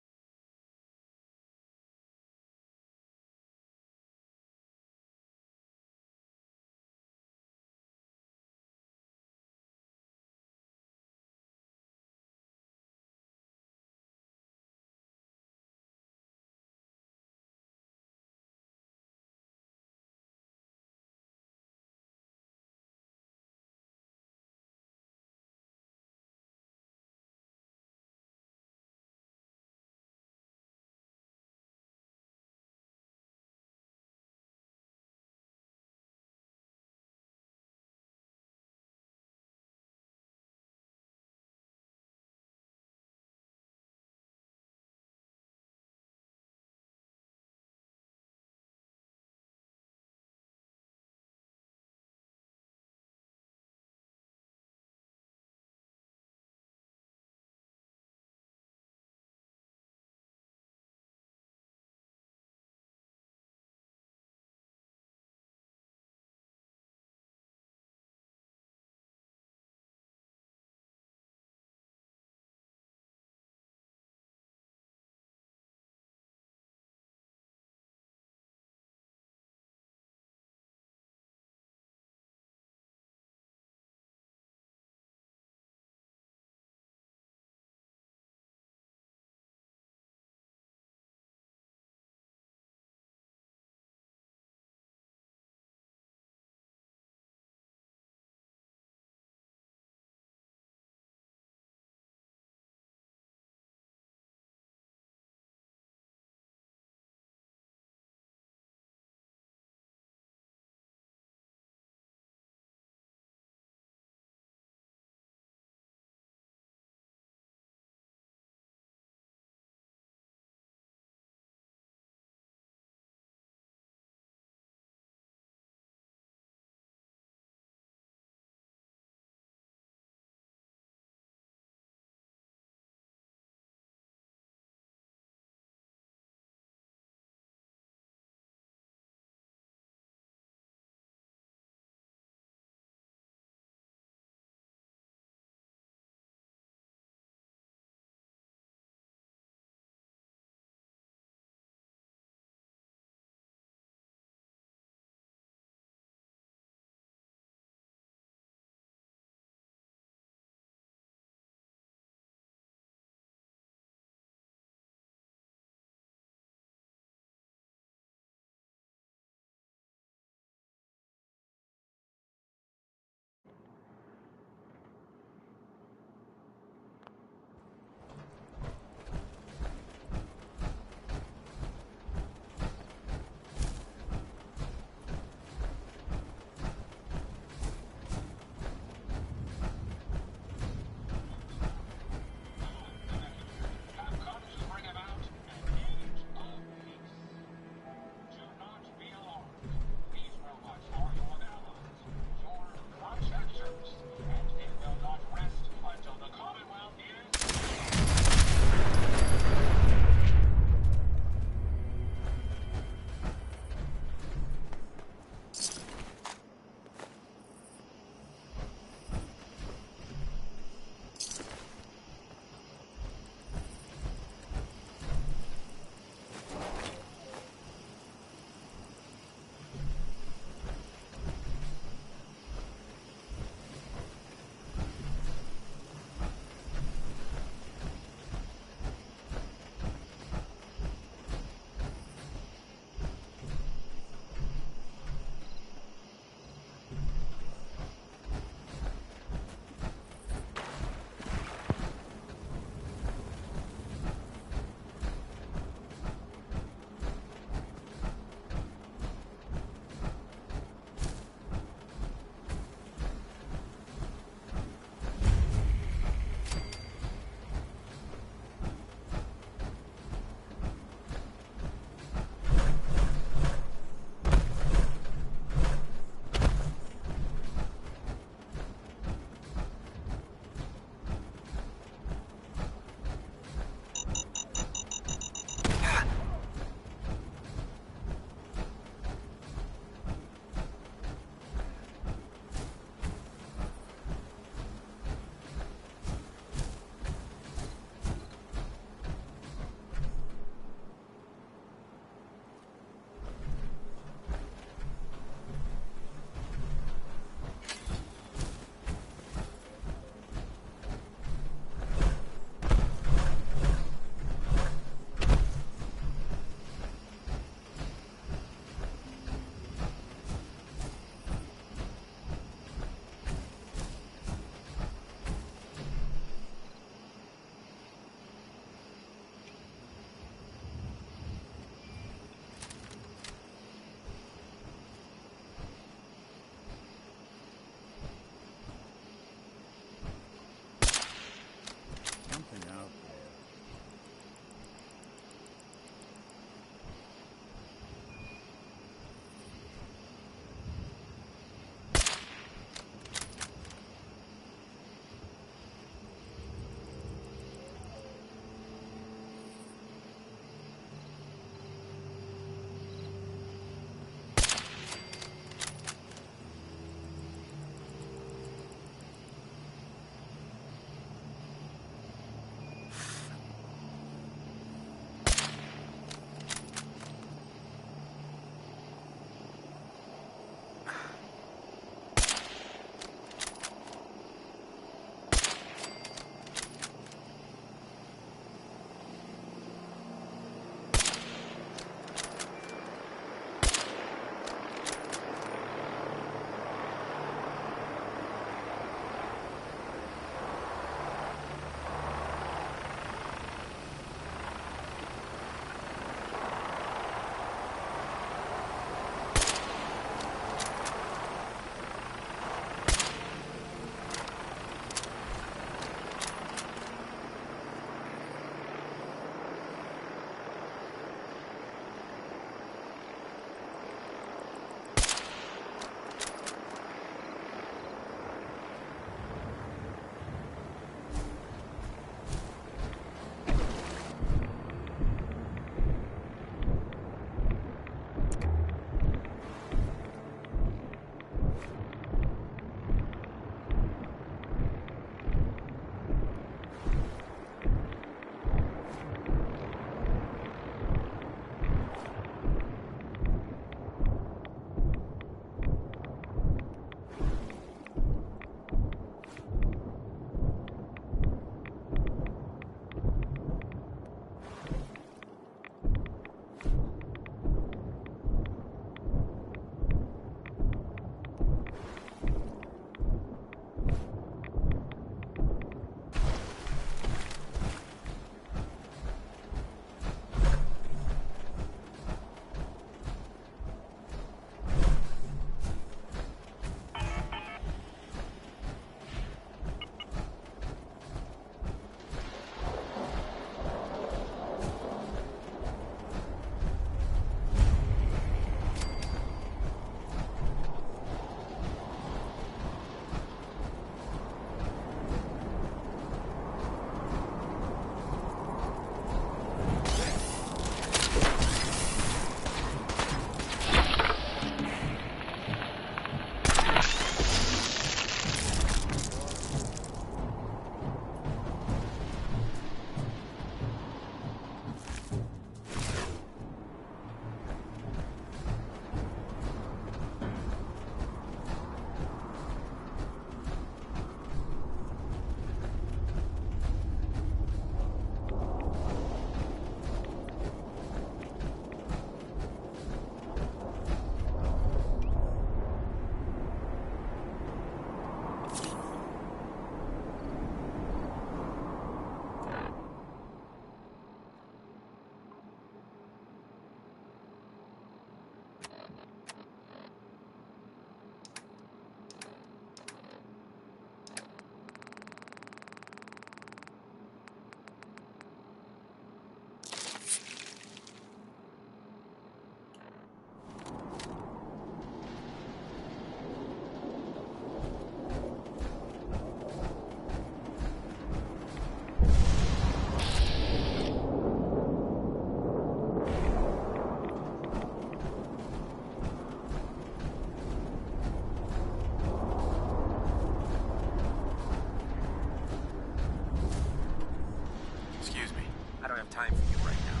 don't have time for you right now.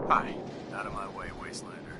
Hi. Out of my way, Wastelander.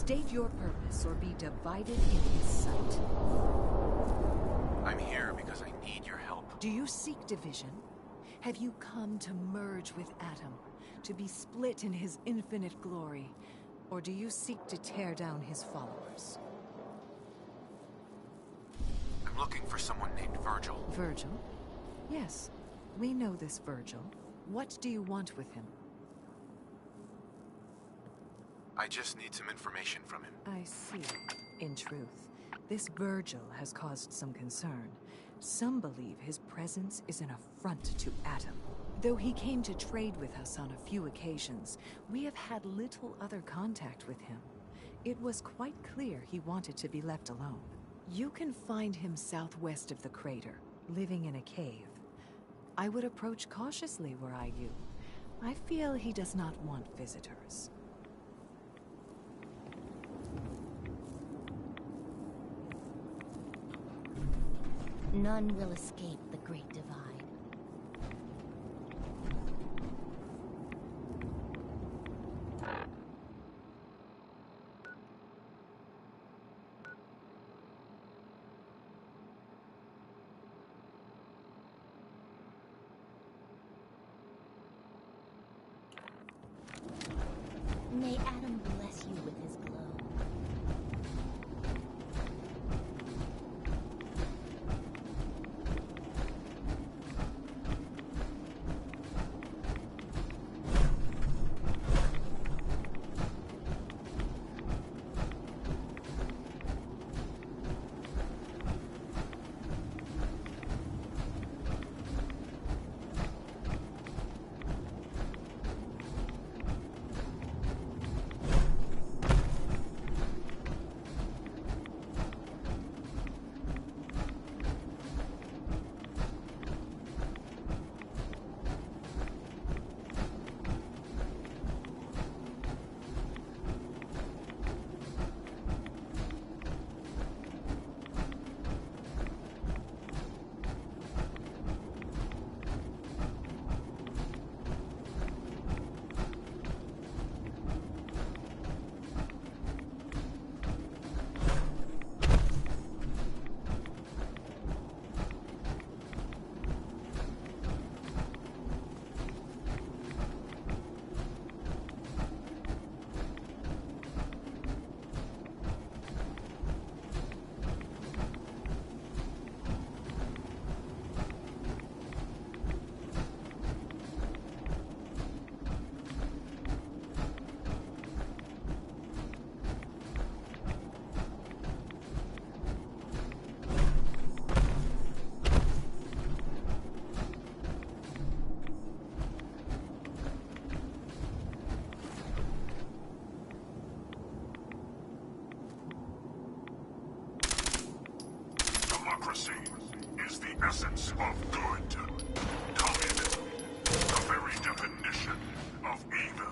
State your purpose or be divided in his sight. I'm here because I need your help. Do you seek division? Have you come to merge with Adam, to be split in his infinite glory? Or do you seek to tear down his followers? I'm looking for someone named Virgil. Virgil? Yes, we know this Virgil. What do you want with him? I just need some information from him. I see. In truth, this Virgil has caused some concern. Some believe his presence is an affront to Adam. Though he came to trade with us on a few occasions, we have had little other contact with him. It was quite clear he wanted to be left alone. You can find him southwest of the crater, living in a cave. I would approach cautiously were I you. I feel he does not want visitors. None will escape the Great Divide. May Adam bless you with his glow. Democracy is the essence of good. Communism, the very definition of evil.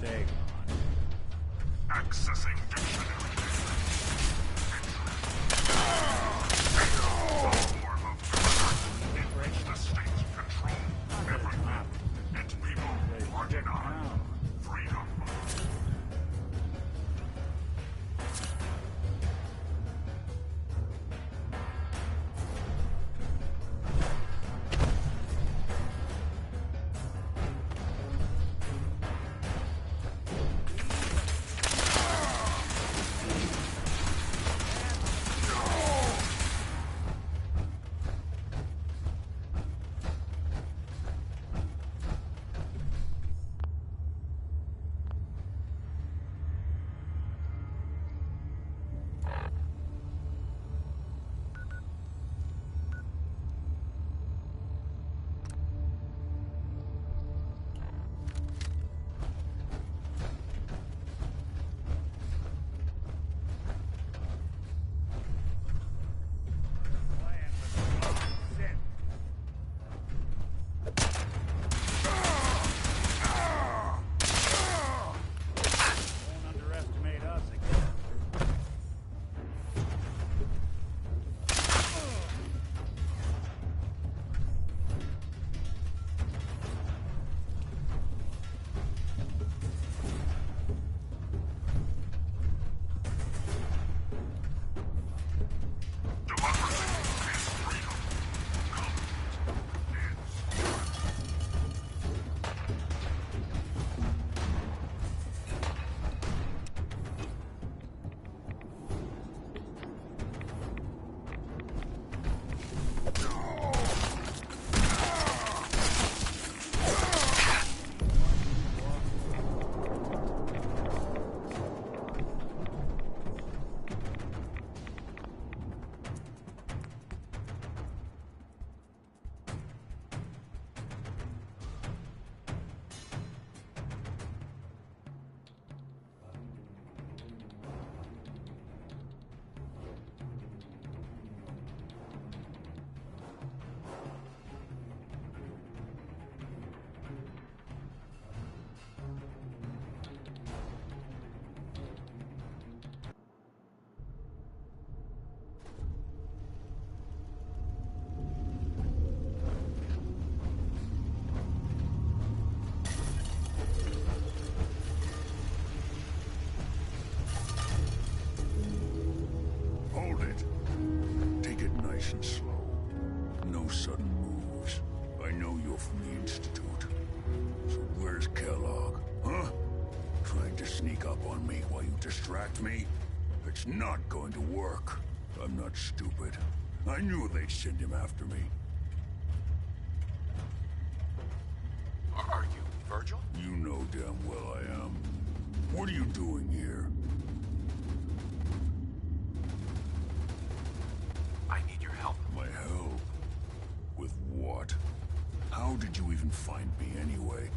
take on. Accessing dictionary. It's the state's control everything, and people are denied freedom. And slow. No sudden moves. I know you're from the Institute. So where's Kellogg? Huh? Trying to sneak up on me while you distract me? It's not going to work. I'm not stupid. I knew they'd send him after me. Are you Virgil? You know damn well I am. What are you doing here? I need your help. My help? With what? How did you even find me anyway?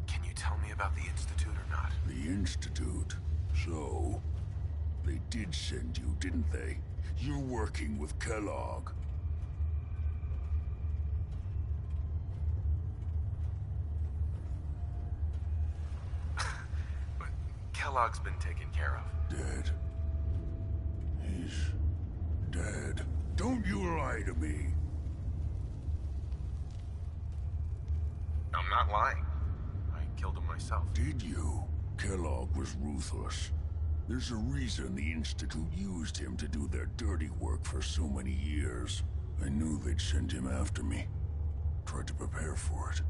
Can you tell me about the Institute or not? The Institute? So? They did send you, didn't they? You're working with Kellogg. But Kellogg's been taken care of. Dead. He's dead. Don't you lie to me. I'm not lying. I killed him myself. Did you? Kellogg was ruthless. There's a reason the Institute used him to do their dirty work for so many years. I knew they'd send him after me. Tried to prepare for it.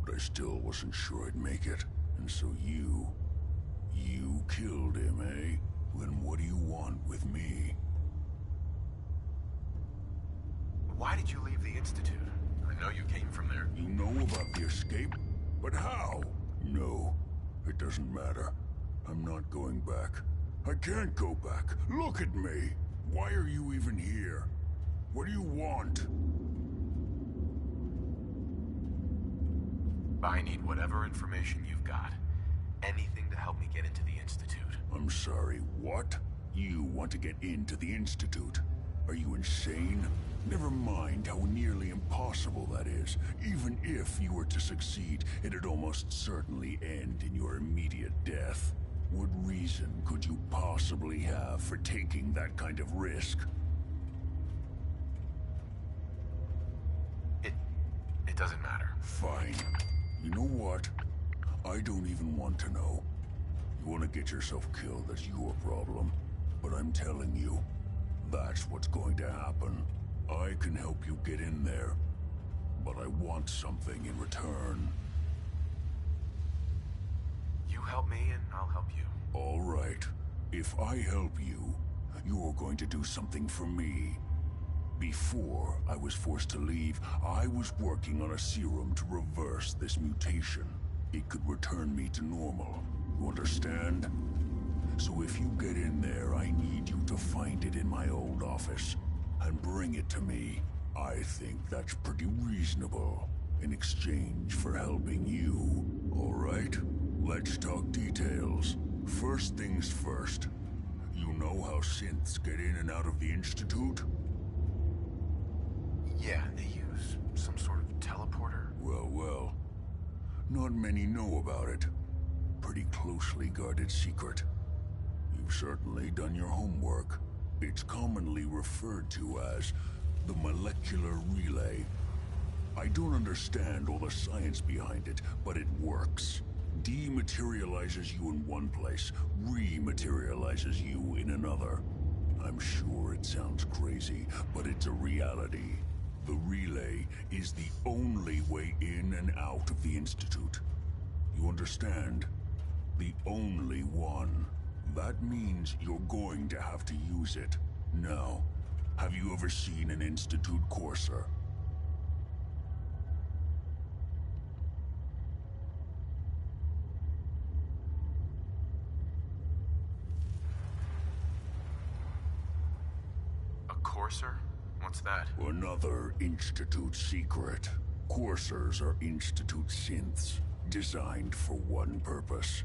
But I still wasn't sure I'd make it. And so you killed him, eh? Then what do you want with me? Why did you leave the Institute? I know you came from there. You know about the escape? But how? No, it doesn't matter. I'm not going back. I can't go back. Look at me. Why are you even here? What do you want? I need whatever information you've got. Anything to help me get into the Institute. I'm sorry, what? You want to get into the Institute? Are you insane? Never mind how nearly impossible that is. Even if you were to succeed, it'd almost certainly end in your immediate death. What reason could you possibly have for taking that kind of risk? It doesn't matter. Fine. You know what? I don't even want to know. You want to get yourself killed, that's your problem. But I'm telling you, that's what's going to happen. I can help you get in there, but I want something in return. You help me and I'll help you. All right. If I help you, you're going to do something for me. Before I was forced to leave, I was working on a serum to reverse this mutation. It could return me to normal. You understand? So if you get in there, I need you to find it in my old office and bring it to me. I think that's pretty reasonable in exchange for helping you. All right? Let's talk details. First things first. You know how synths get in and out of the Institute? Yeah, they use some sort of teleporter. Well. Not many know about it. Pretty closely guarded secret. You've certainly done your homework. It's commonly referred to as the molecular relay. I don't understand all the science behind it, but it works. Dematerializes you in one place, rematerializes you in another. I'm sure it sounds crazy, but it's a reality. The relay is the only way in and out of the Institute. You understand? The only one. That means you're going to have to use it. Now, have you ever seen an Institute courser? A courser? What's that? Another Institute secret. Coursers are Institute synths, designed for one purpose.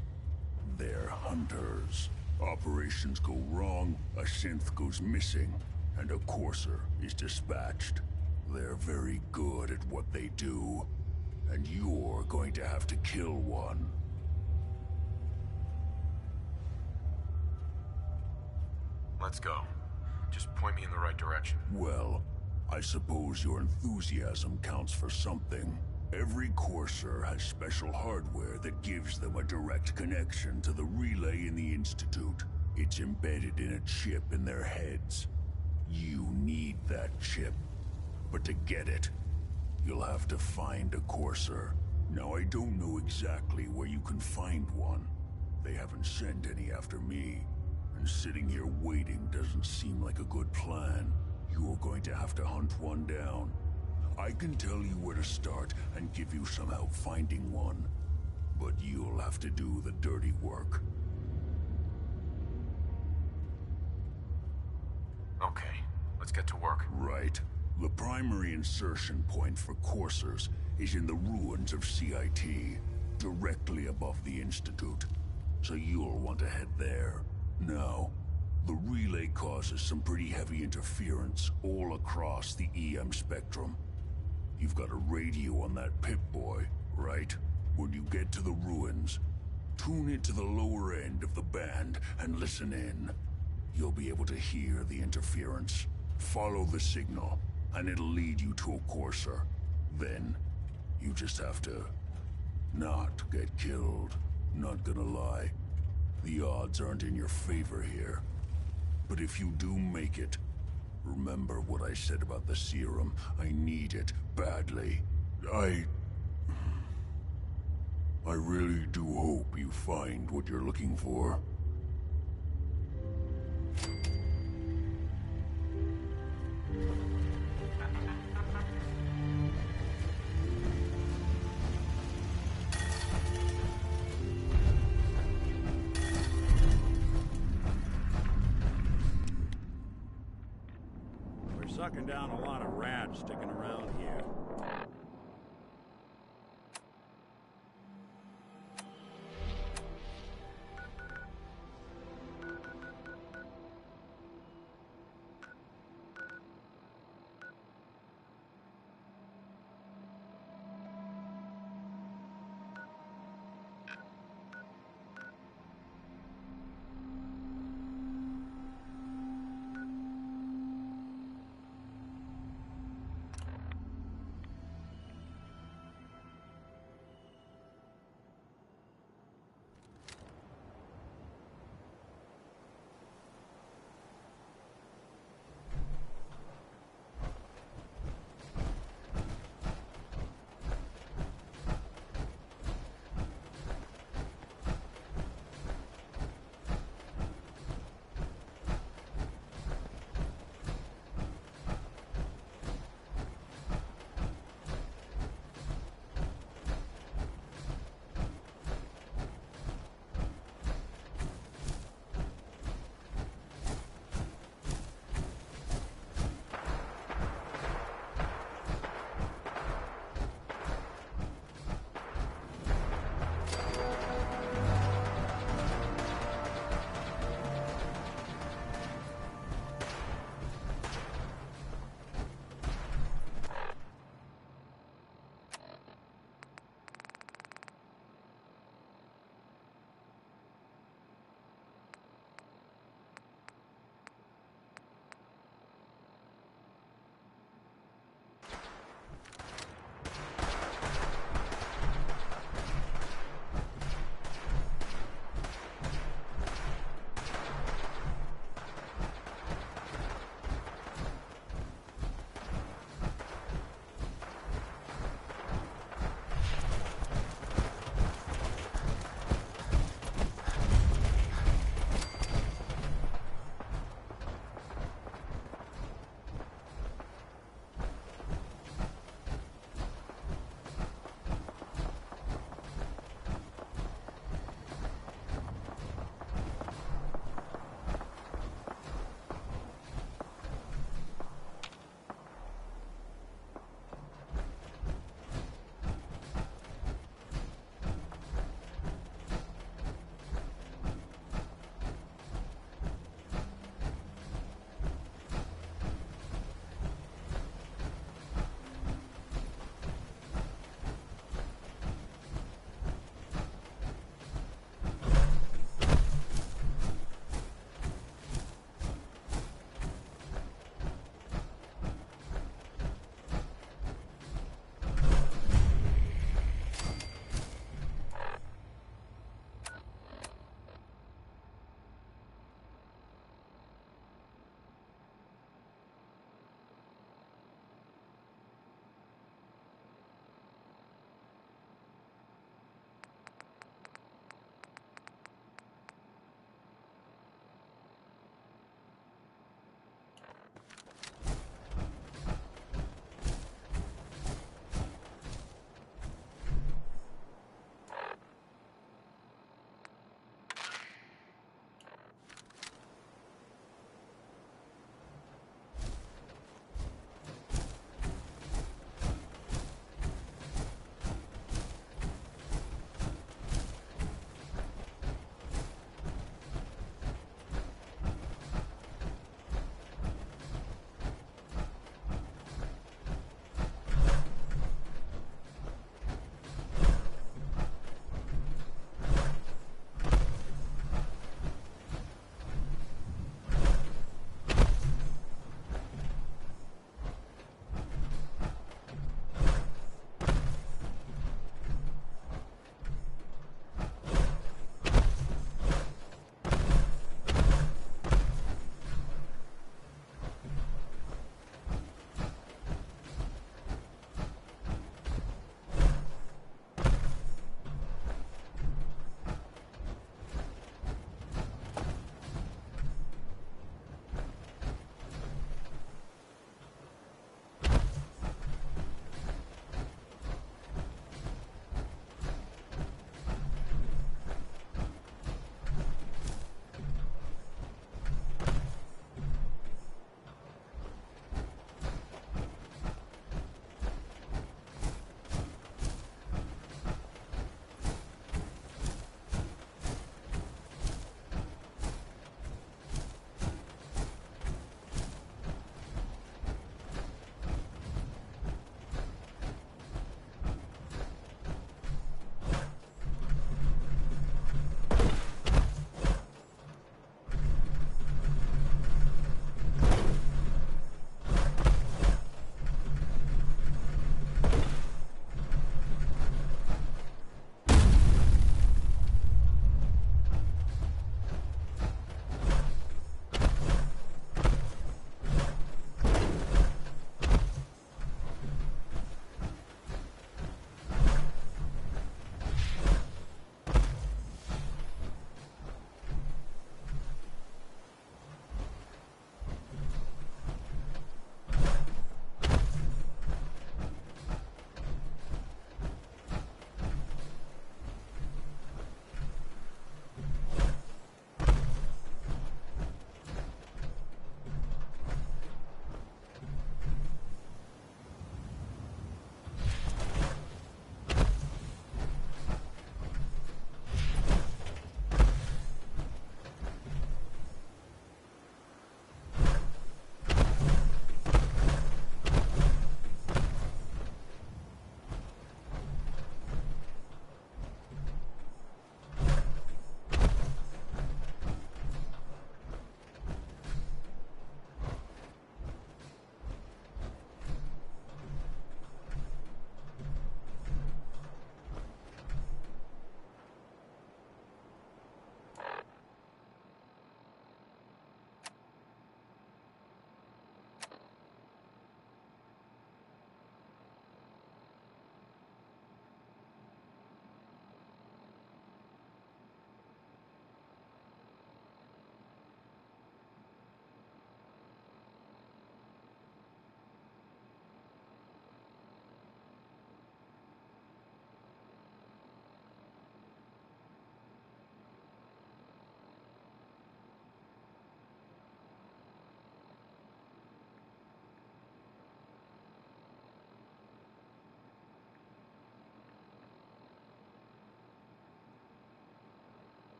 They're hunters. Operations go wrong, a synth goes missing, and a courser is dispatched. They're very good at what they do, and you're going to have to kill one. Let's go. Just point me in the right direction. Well, I suppose your enthusiasm counts for something. Every courser has special hardware that gives them a direct connection to the relay in the Institute. It's embedded in a chip in their heads. You need that chip. But to get it, you'll have to find a courser. Now, I don't know exactly where you can find one. They haven't sent any after me. And sitting here waiting doesn't seem like a good plan. You're going to have to hunt one down. I can tell you where to start and give you some help finding one. But you'll have to do the dirty work. Okay, let's get to work. Right. The primary insertion point for coursers is in the ruins of CIT, directly above the Institute. So you'll want to head there. Now, the relay causes some pretty heavy interference all across the EM spectrum. You've got a radio on that Pip-Boy, right? When you get to the ruins, tune it to the lower end of the band and listen in. You'll be able to hear the interference. Follow the signal, and it'll lead you to a courser. Then, you just have to not get killed. Not gonna lie. The odds aren't in your favor here. But if you do make it, remember what I said about the serum. I need it badly. I really do hope you find what you're looking for. Sucking down a lot of rats sticking around here.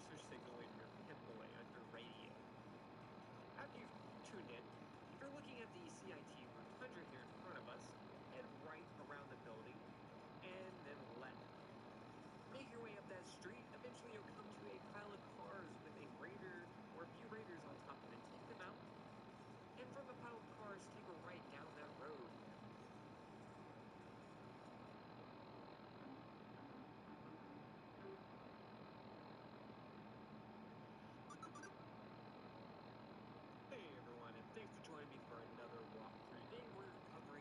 course you're signaling your pinboy on your radio. After you've tuned in, if you're looking at the CIT 100 here in front of us, head right around the building, and then left. Make your way up that street. Eventually you'll come to a pile of cars with a raider or a few raiders on top of it. Take them out. And from the pile of cars, take a right down that road. Hey everyone, and thanks for joining me for another walkthrough. Today we're covering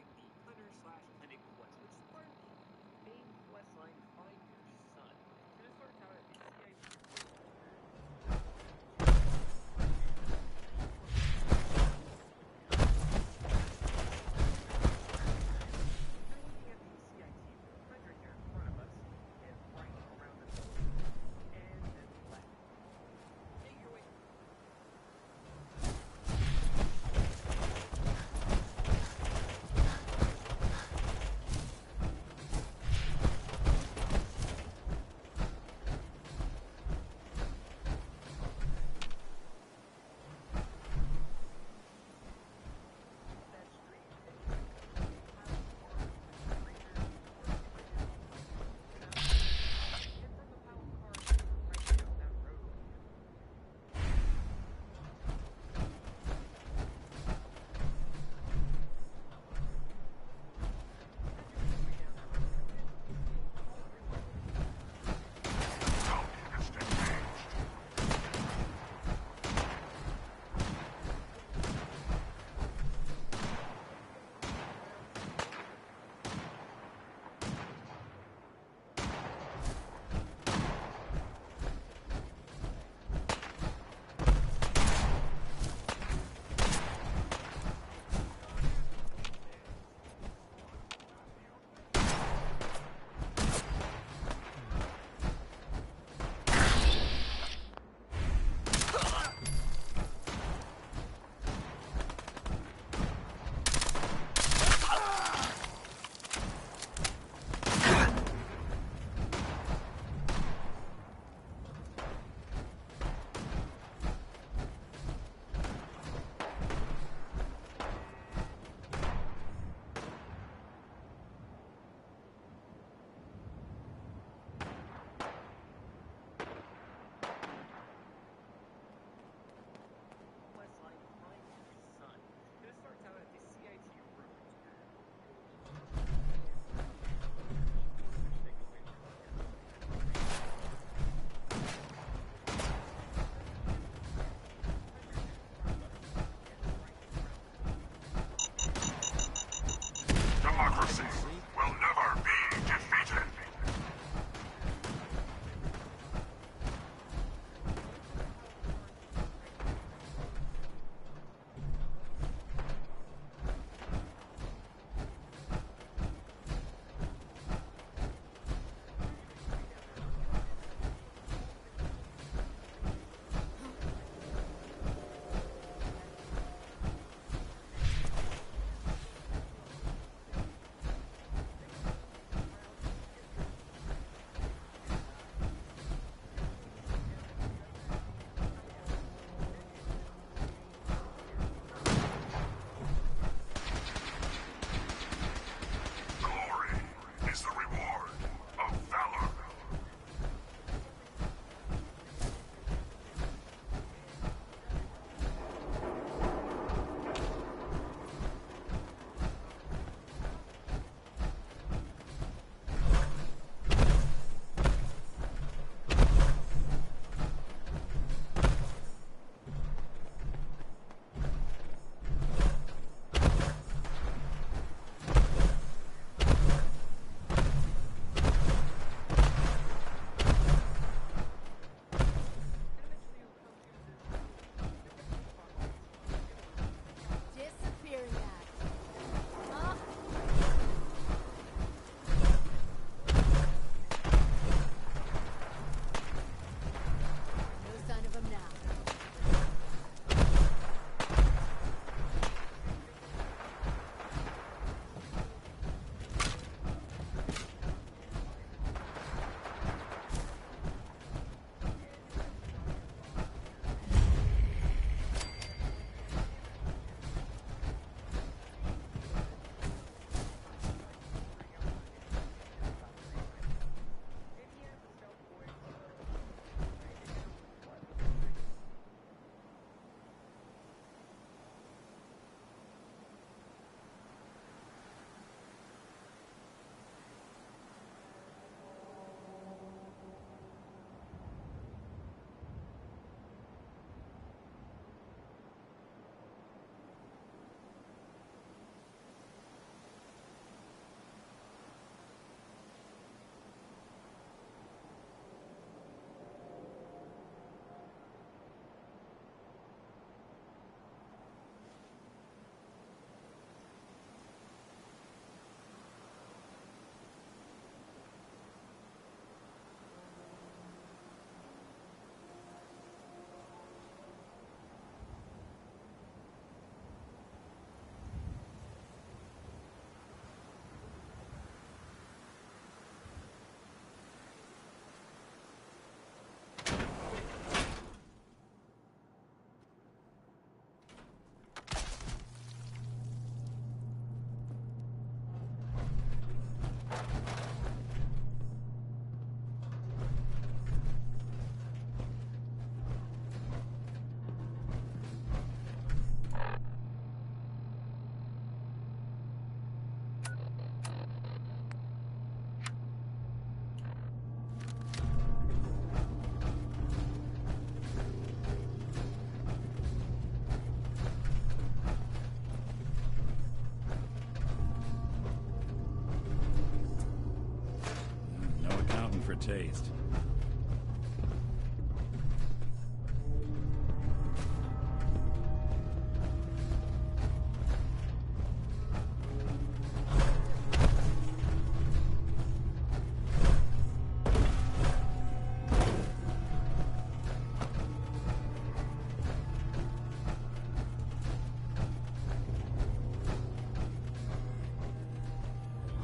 taste.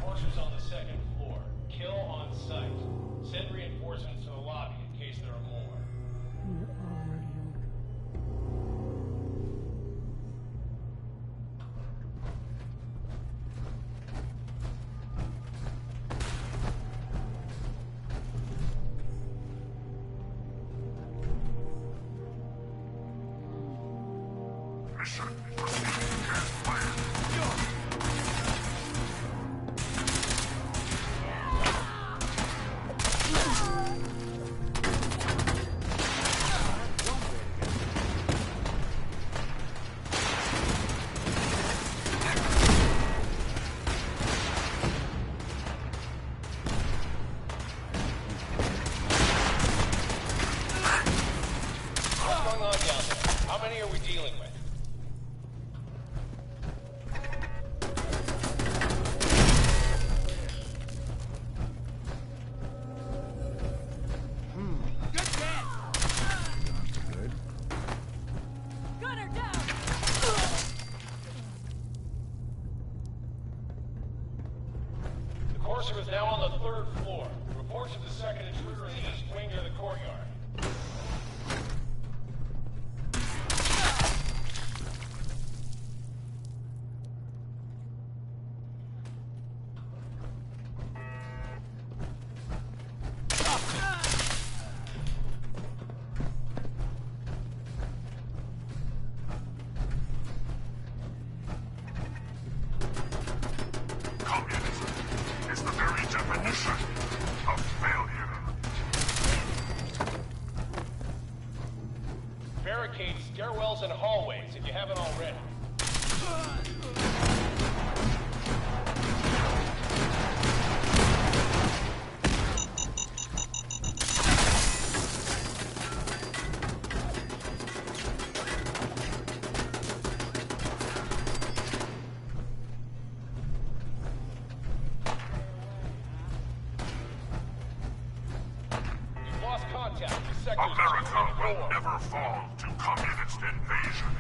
Horses on the second floor. Kill on sight. Send reinforcements to the lobby in case there are more. Mission proceeding as planned. What's going on down there? How many are we dealing with? Gunner down! The Courser is now on the third floor. Reports of the second intruder in the east wing near the courtyard. Communism is the very definition of failure. Barricade stairwells and hallways if you haven't already. You've lost contact with sectors 2 America and 4. will never fall to communist invasion.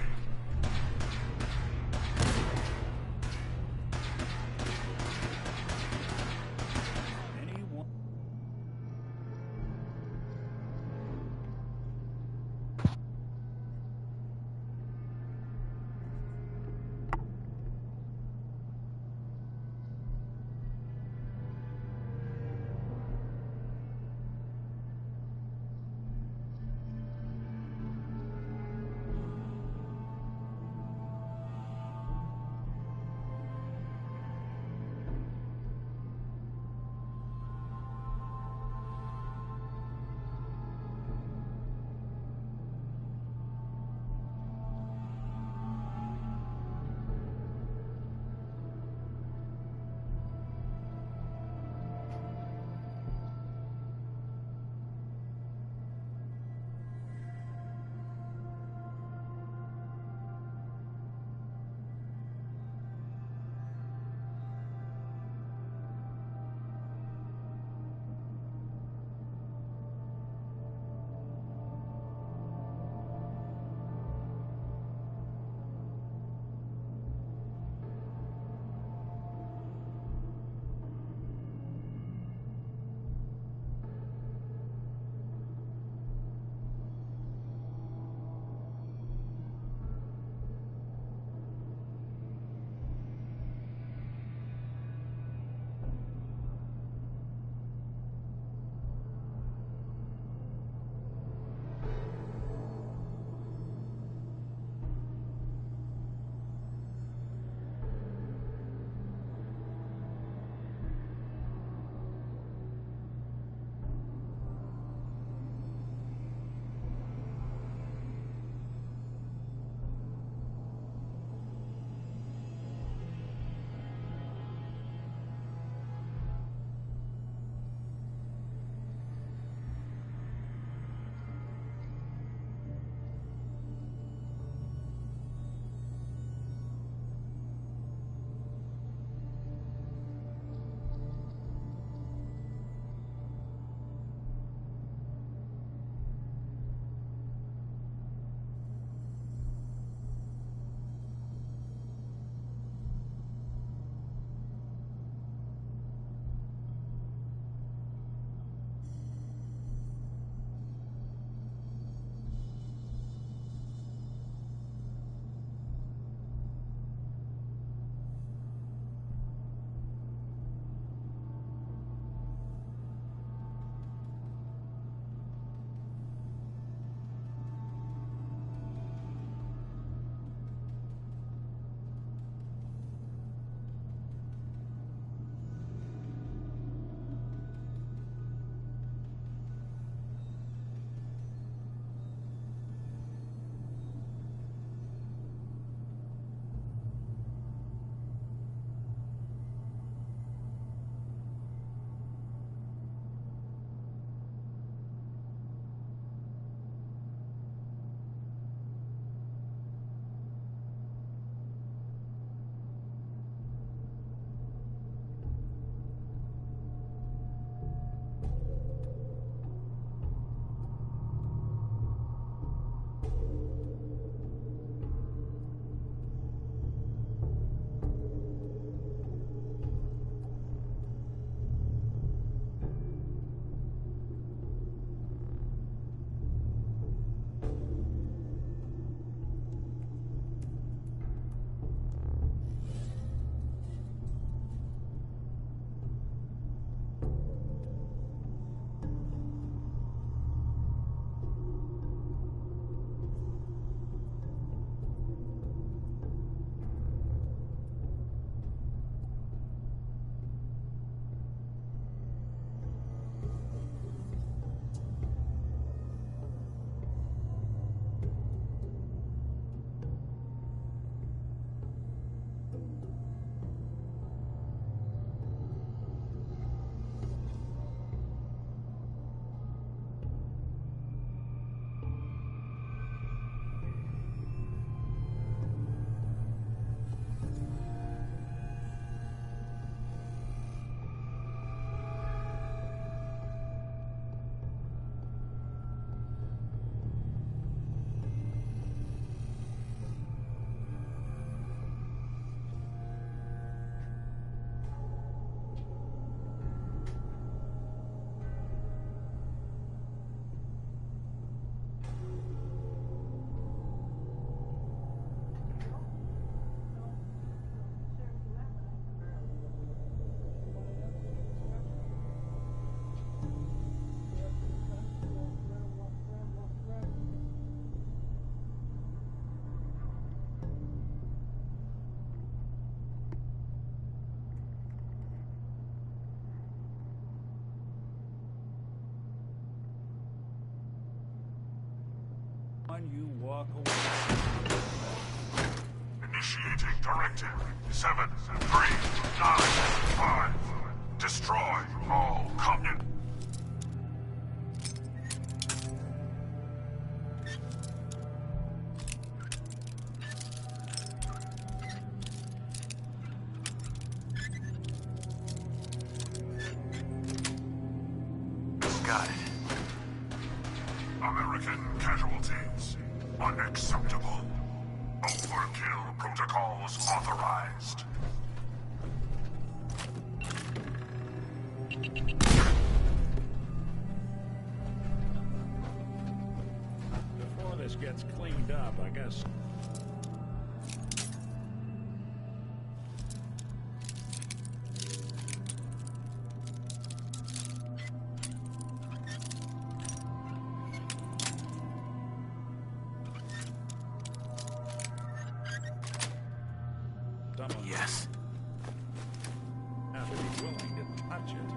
on, you walk away. Initiating directive 7, 3, 9, 5. Destroy all communist. Got it. American casualties. Unacceptable. Overkill protocols authorized. Before this gets cleaned up, I guess. Someone Yes. have to be willing to touch it.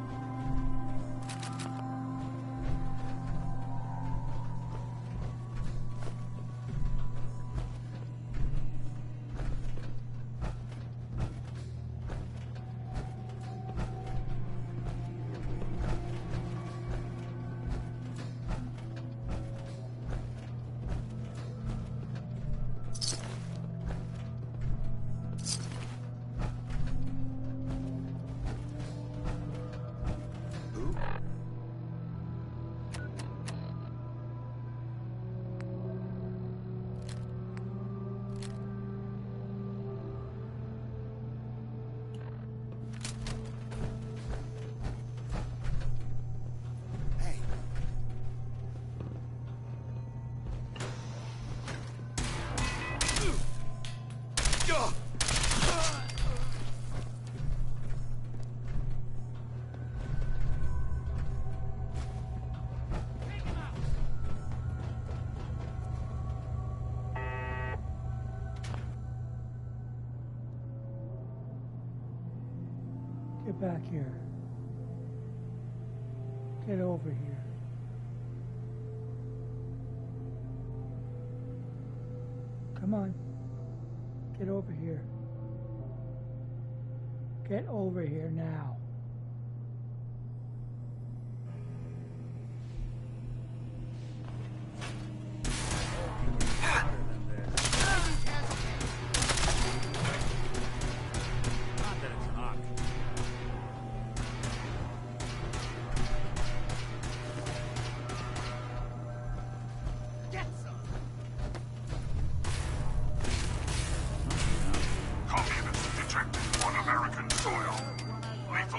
Get back here. Get over here. Come on. Get over here. Get over here now. Communists detected on American soil. Lethal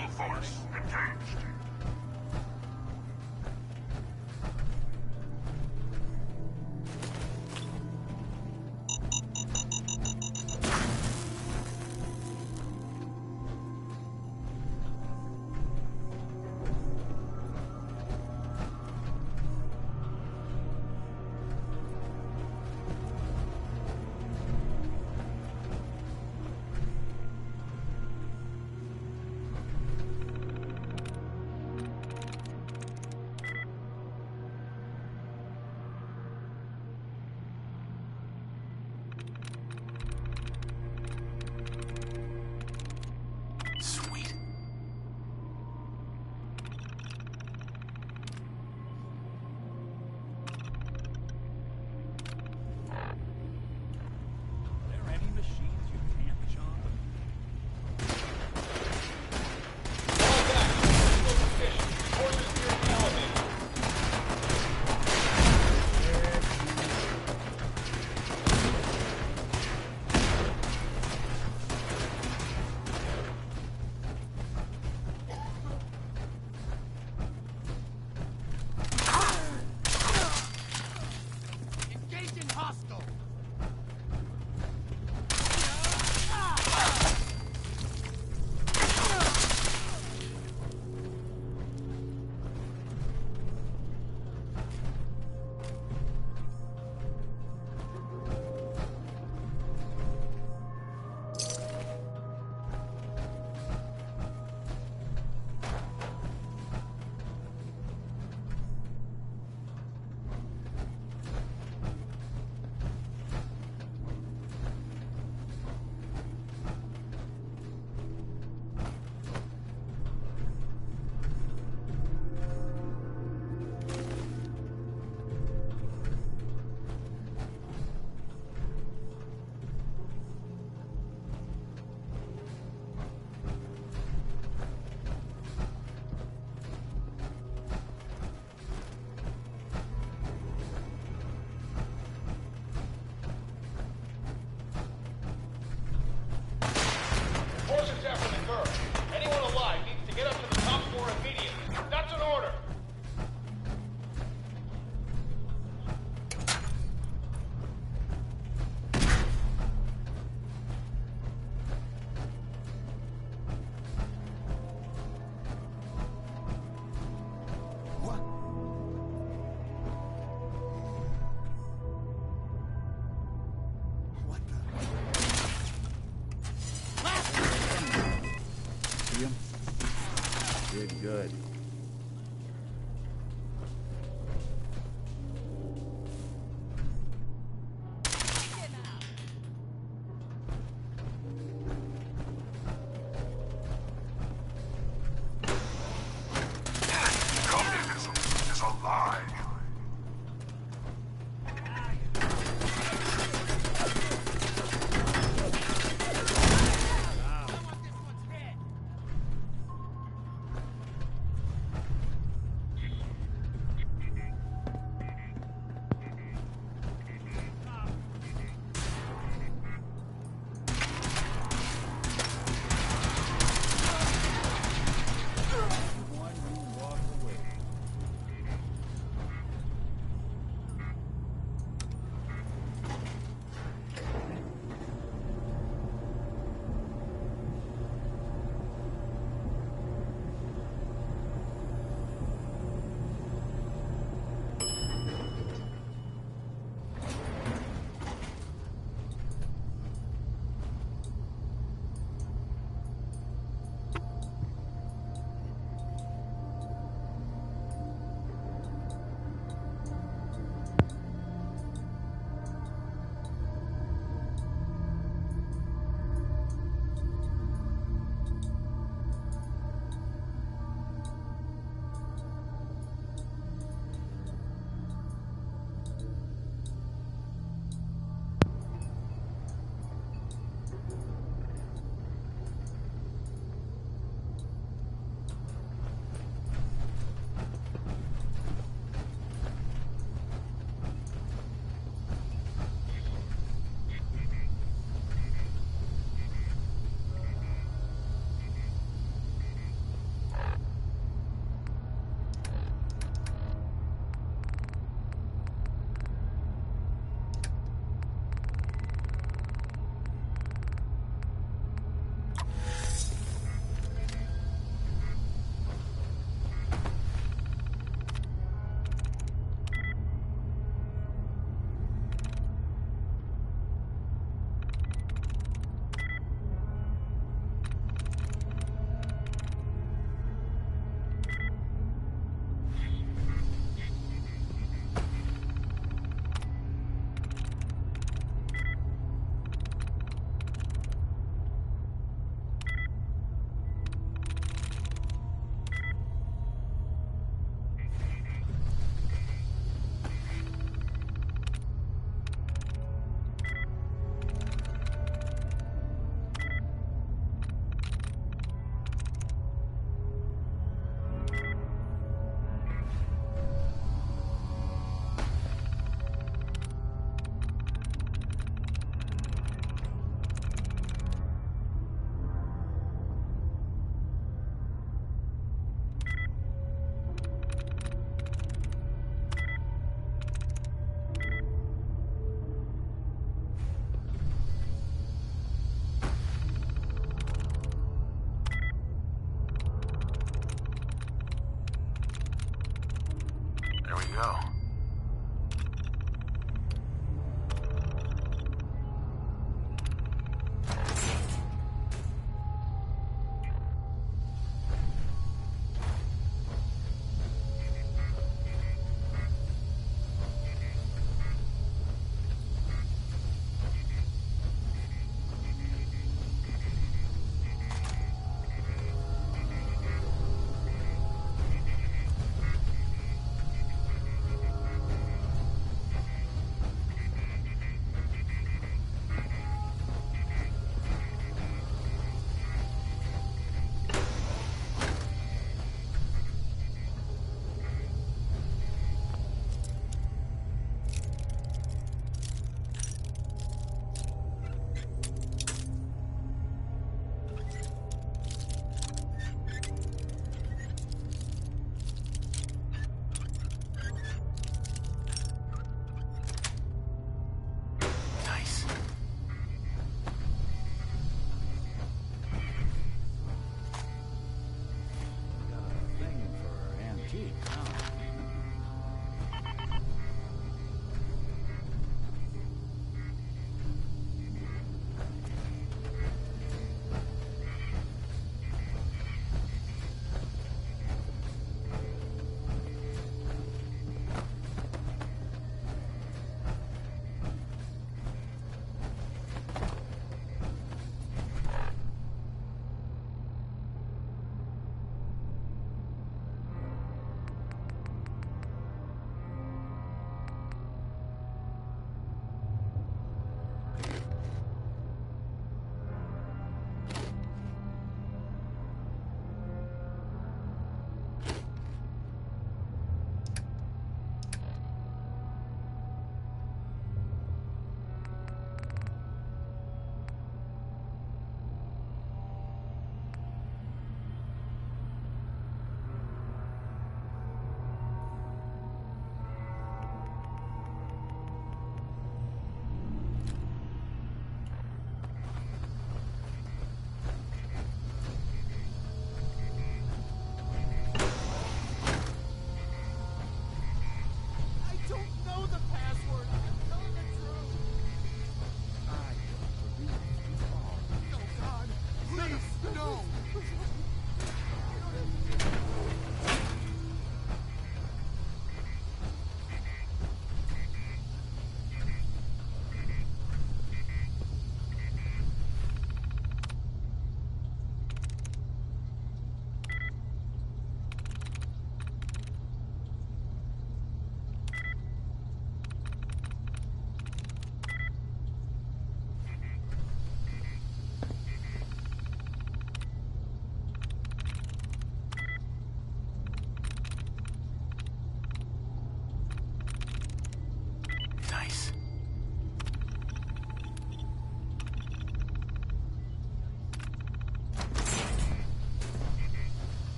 Did good. Communism is a lie. go.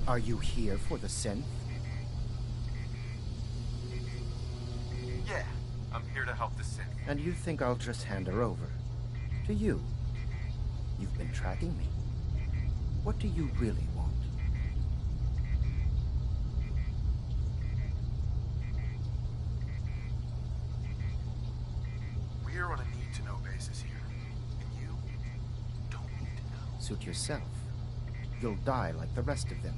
Are you here for the synth? Yeah, I'm here to help the synth. And you think I'll just hand her over? To you? You've been tracking me. What do you really want? We're on a need-to-know basis here. And you don't need to know. Suit yourself. You'll die like the rest of them.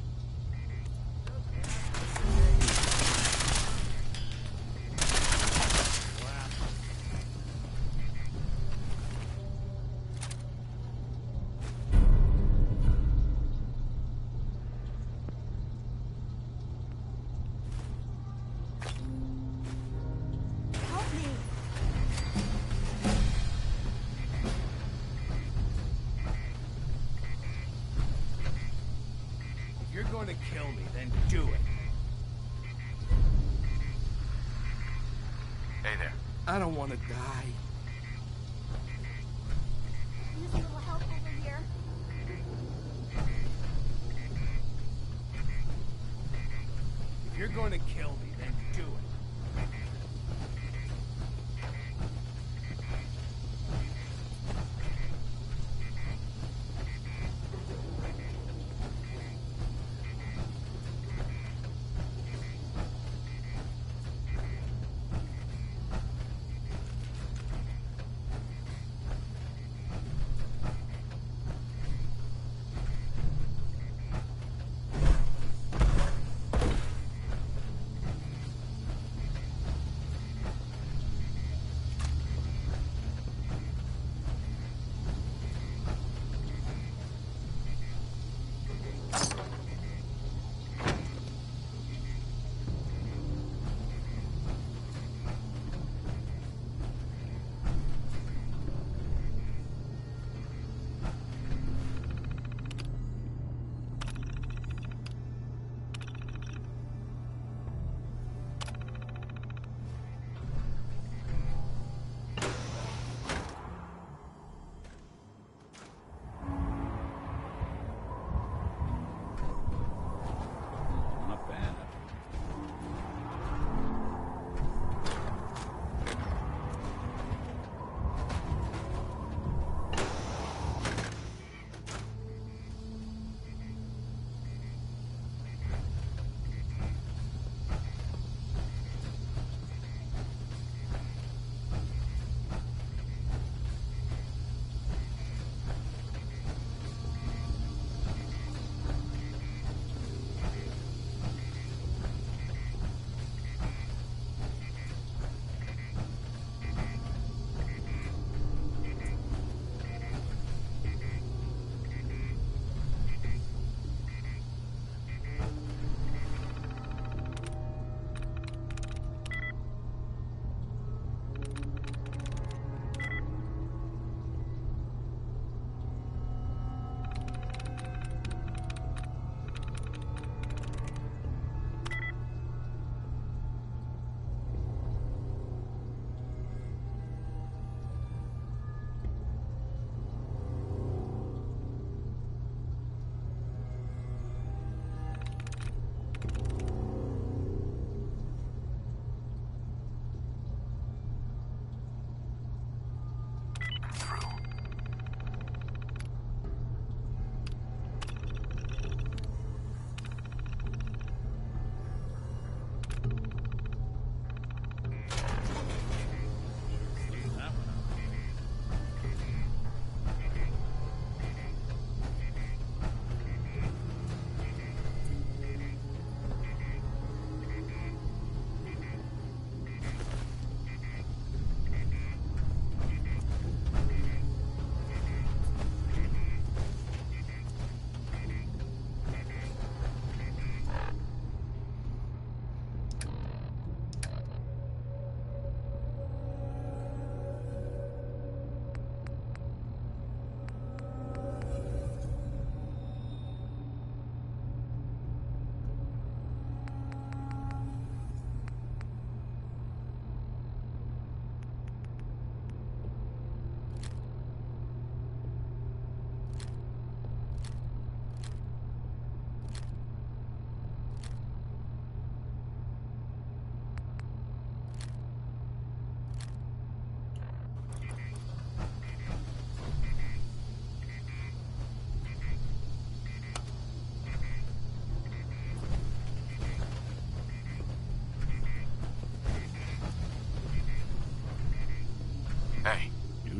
If you're going to kill me, then do it. Hey there. I don't want to die. Use a little help over here. If you're going to kill me, then do it.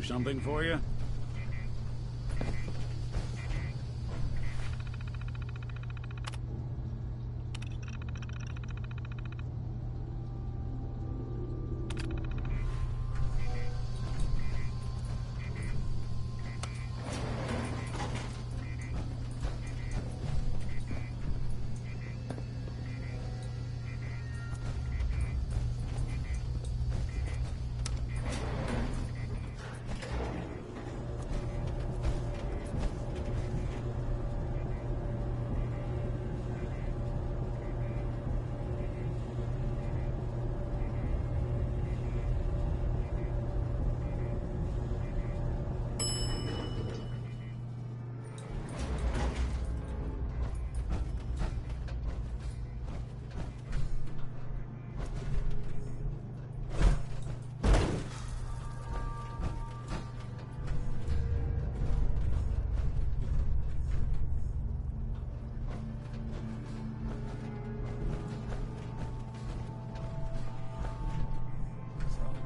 Do something for you?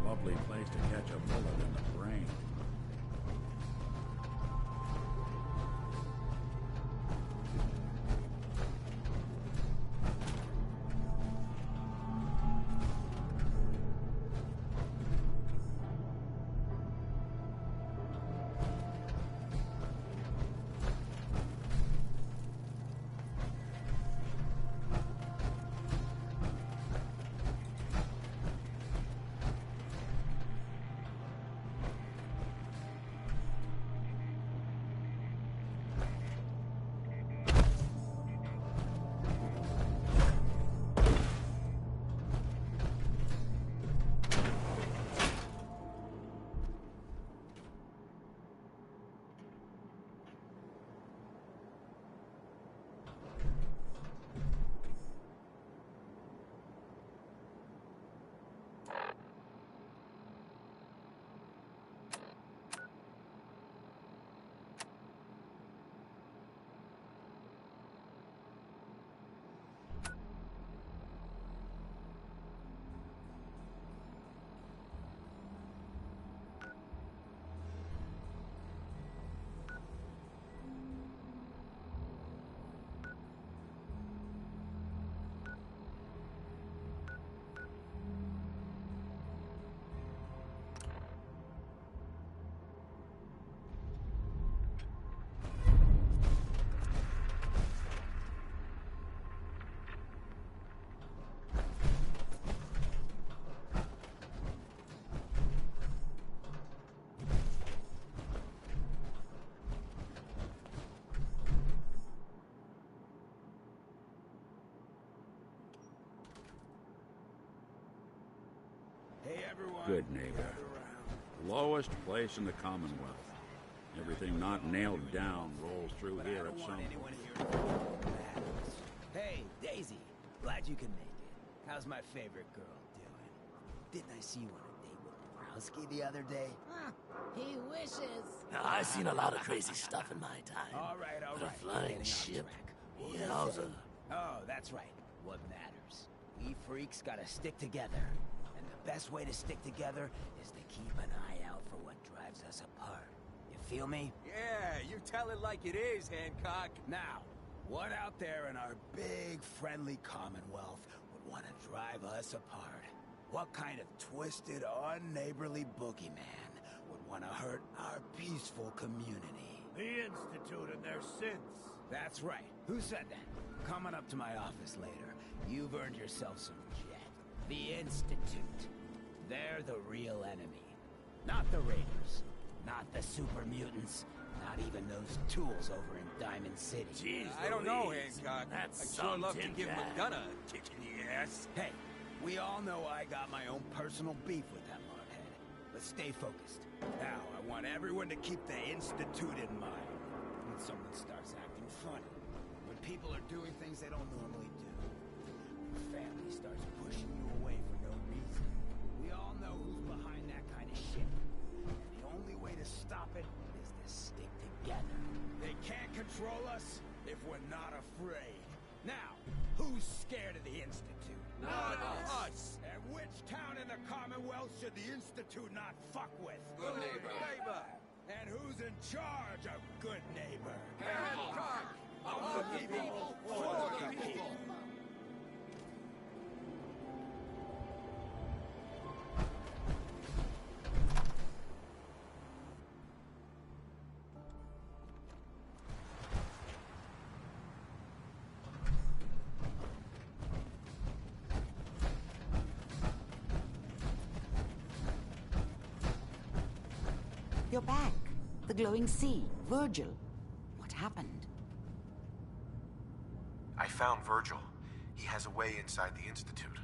Lovely place to catch a bullet in the brain. Good neighbor. Lowest place in the Commonwealth. Everything not nailed down rolls through here at some point. Hey, Daisy. Glad you could make it. How's my favorite girl doing? Didn't I see you on a date with Browski the other day? He wishes. I've seen a lot of crazy stuff in my time. All right. But a flying ship? Yowza. Oh, that's right. What matters? We freaks gotta stick together. And the best way to stick together is to keep an eye out for what drives us apart. You feel me? Yeah, you tell it like it is, Hancock. Now, what out there in our big, friendly Commonwealth would want to drive us apart? What kind of twisted, unneighborly boogeyman would want to hurt our peaceful community? The Institute and their synths. That's right. Who said that? Coming up to my office later, you've earned yourself some jet. The Institute. They're the real enemy. Not the Raiders. Not the super mutants. Not even those tools over in Diamond City. Jeez, I don't know, Hancock. I'd sure love to give McDonough a kick in the ass. Hey, we all know I got my own personal beef with that hardhead. But stay focused. Now, I want everyone to keep the Institute in mind. When someone starts acting funny. When people are doing things they don't normally do. When family starts pushing you away for no reason. We all know who's behind that kind of shit. And the only way to stop it is to stick together. They can't control us if we're not afraid. Now, who's scared of the Institute? Not us! And which town in the Commonwealth should the Institute not fuck with? Good neighbor. And who's in charge of good neighbor? Hancock! Of the people, for the people. You're back. The glowing sea. Virgil. What happened? I found Virgil. He has a way inside the Institute.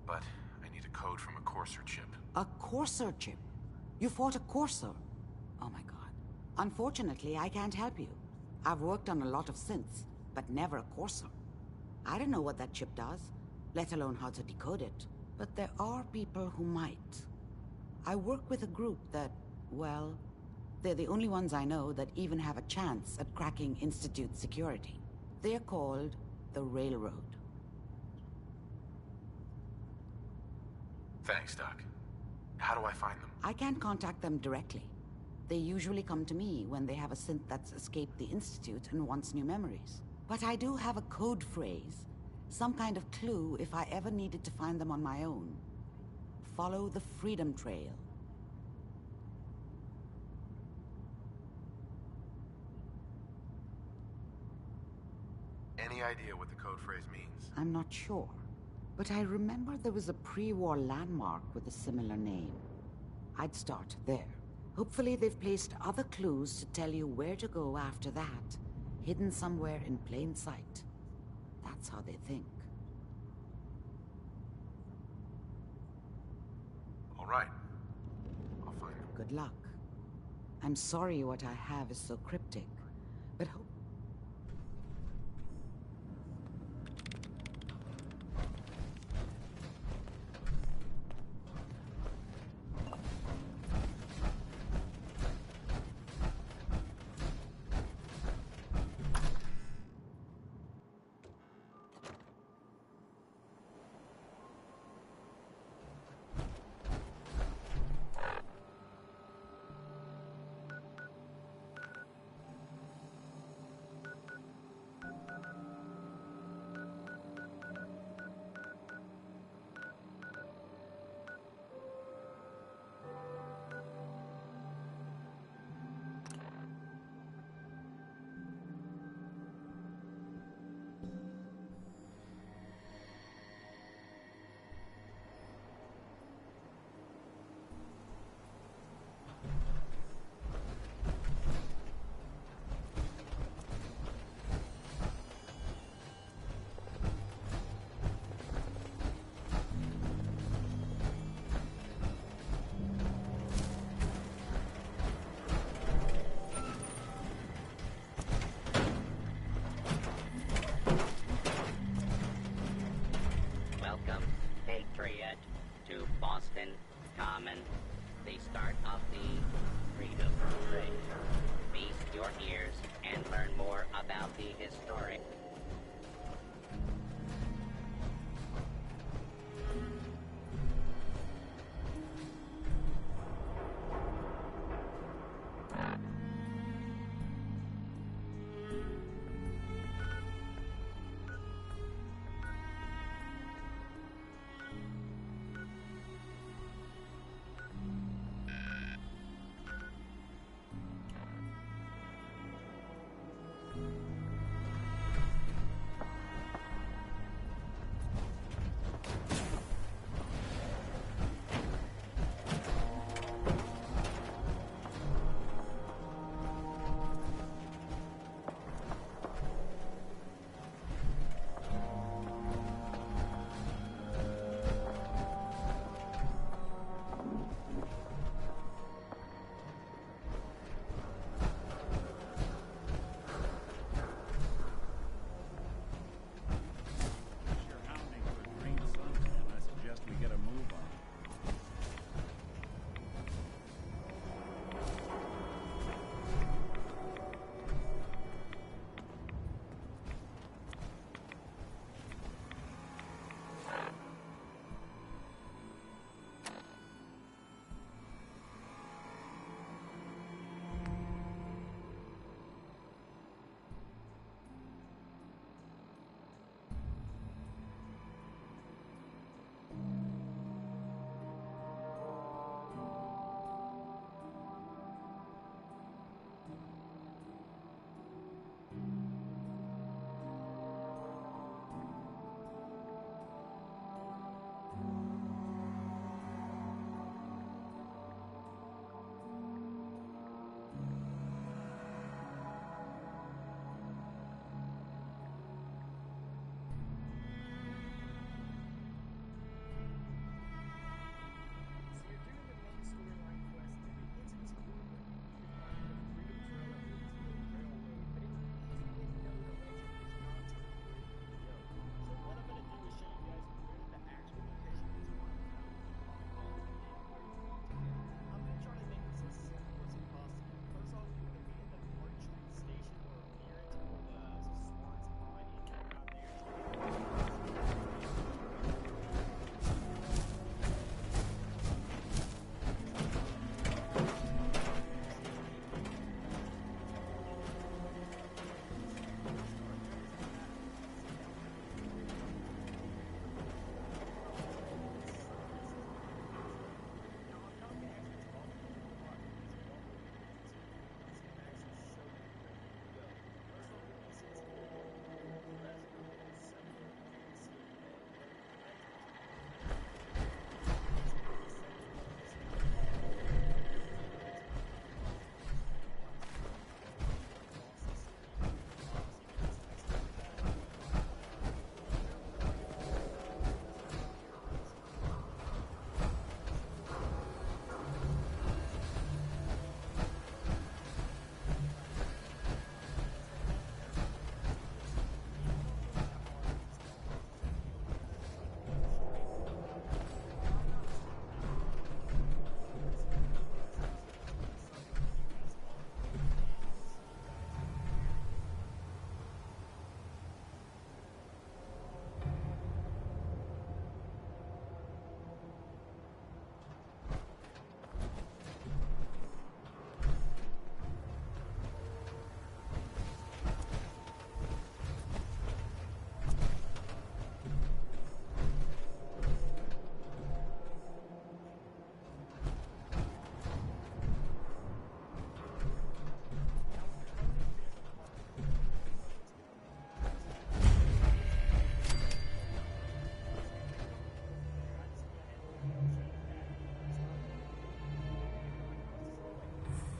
But I need a code from a Courser chip. A Courser chip? You fought a Courser? Oh my god. Unfortunately, I can't help you. I've worked on a lot of synths, but never a Courser. I don't know what that chip does, let alone how to decode it. But there are people who might. I work with a group that, well, they're the only ones I know that even have a chance at cracking Institute security. They're called the Railroad. Thanks, Doc. How do I find them? I can't contact them directly. They usually come to me when they have a synth that's escaped the Institute and wants new memories. But I do have a code phrase, some kind of clue if I ever needed to find them on my own. Follow the Freedom Trail. Any idea what the code phrase means? I'm not sure, but I remember there was a pre-war landmark with a similar name. I'd start there. Hopefully they've placed other clues to tell you where to go after that, hidden somewhere in plain sight. That's how they think. All right. I'll find them. Good luck. I'm sorry what I have is so cryptic, but hope...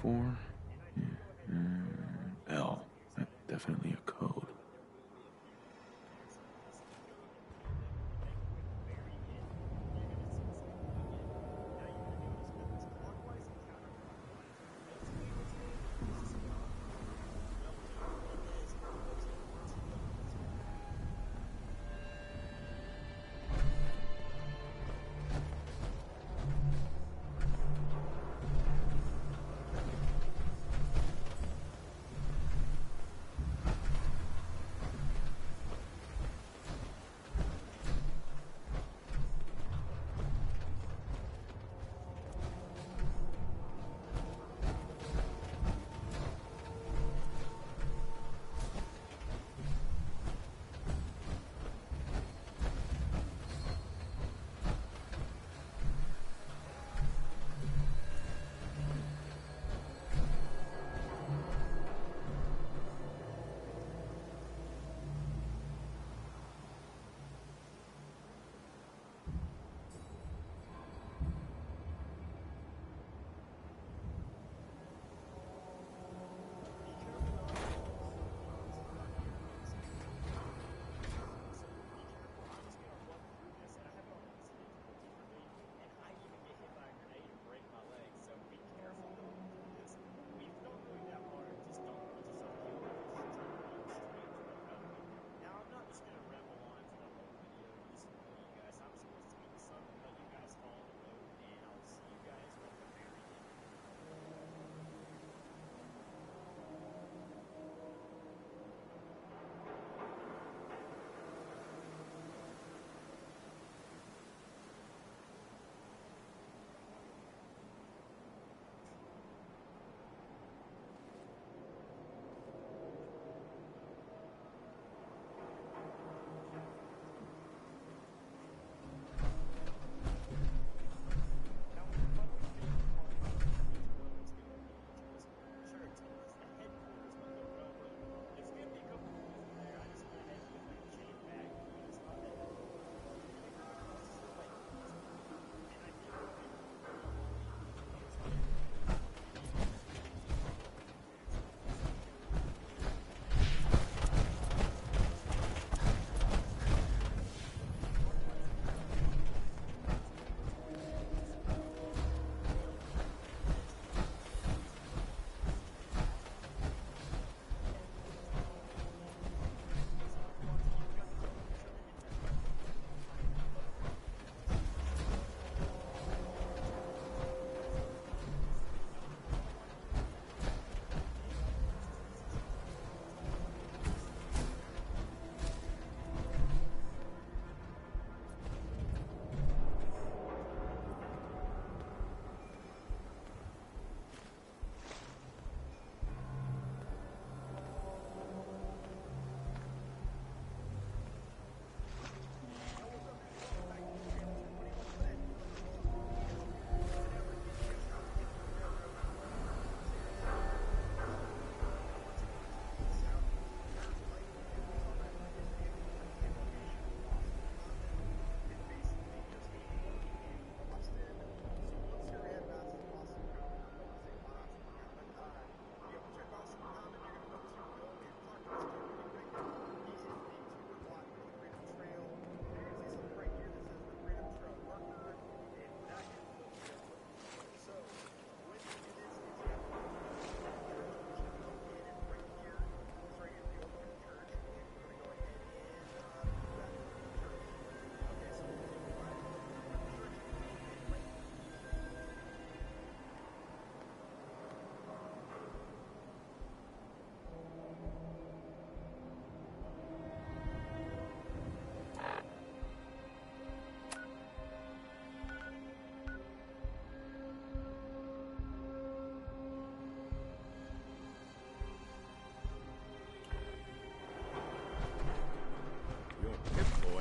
4? L. Definitely a code.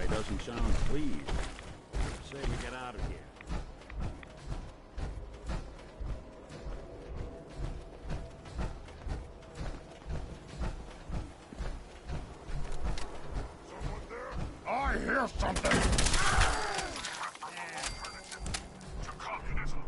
Doesn't sound pleased. Say we get out of here. I hear something! To communism.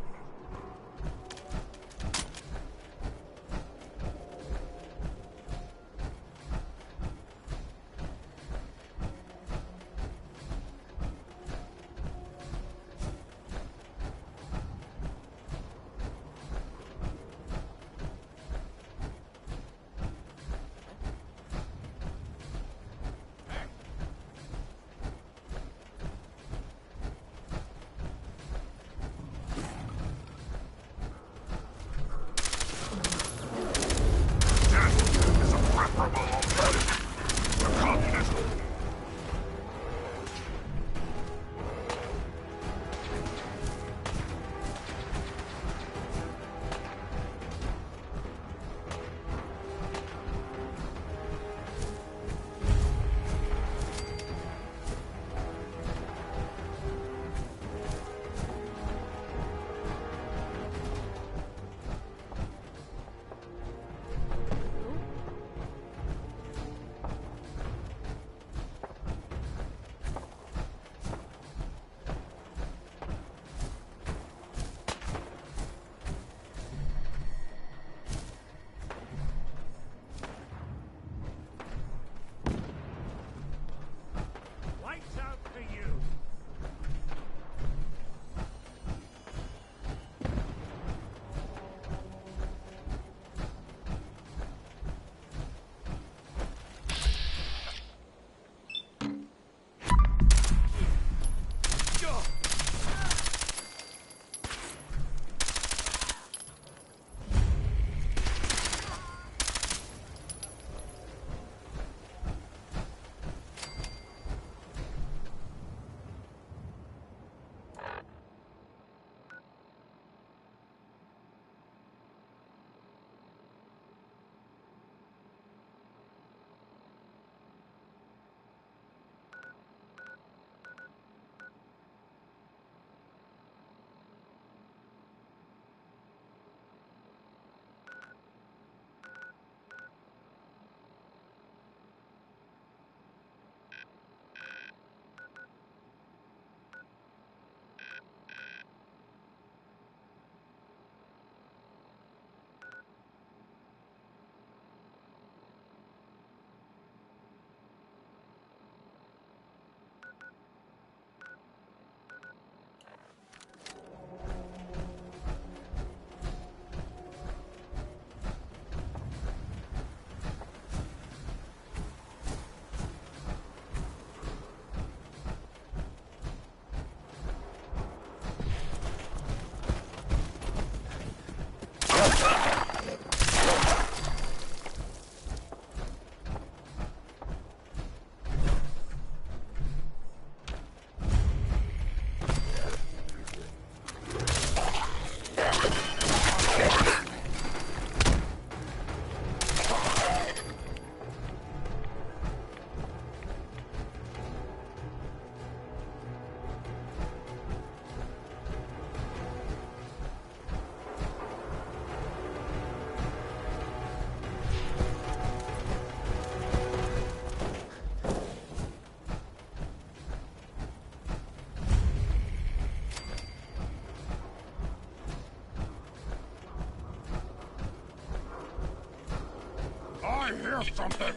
I hear something?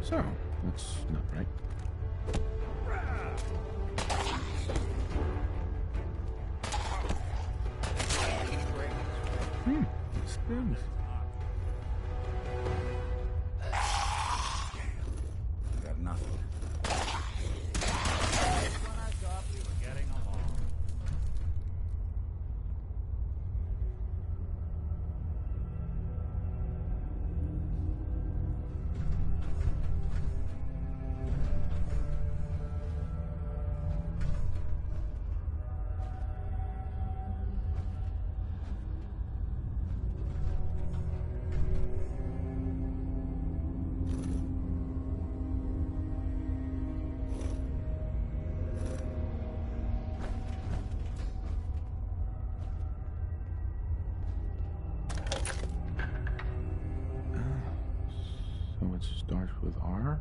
So, that's not right. That's good. I got nothing. So it starts with R?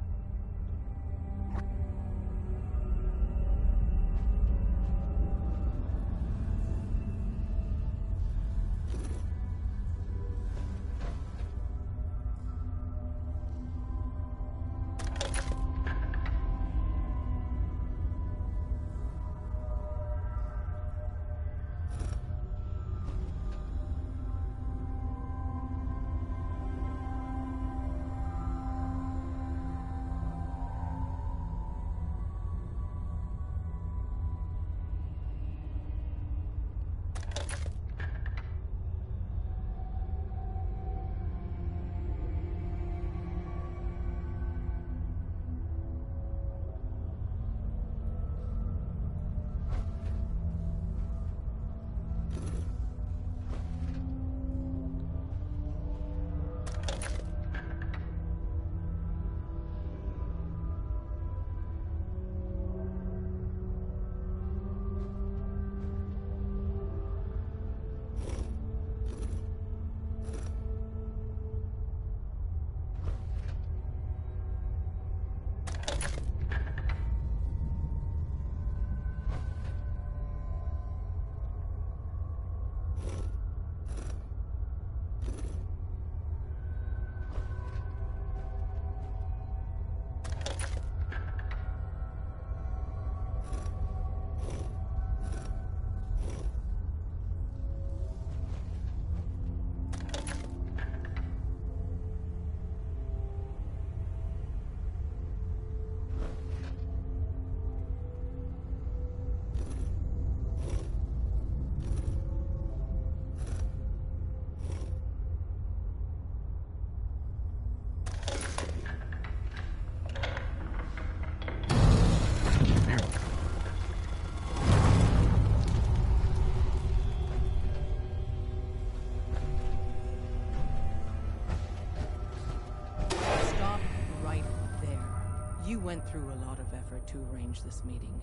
went through a lot of effort to arrange this meeting.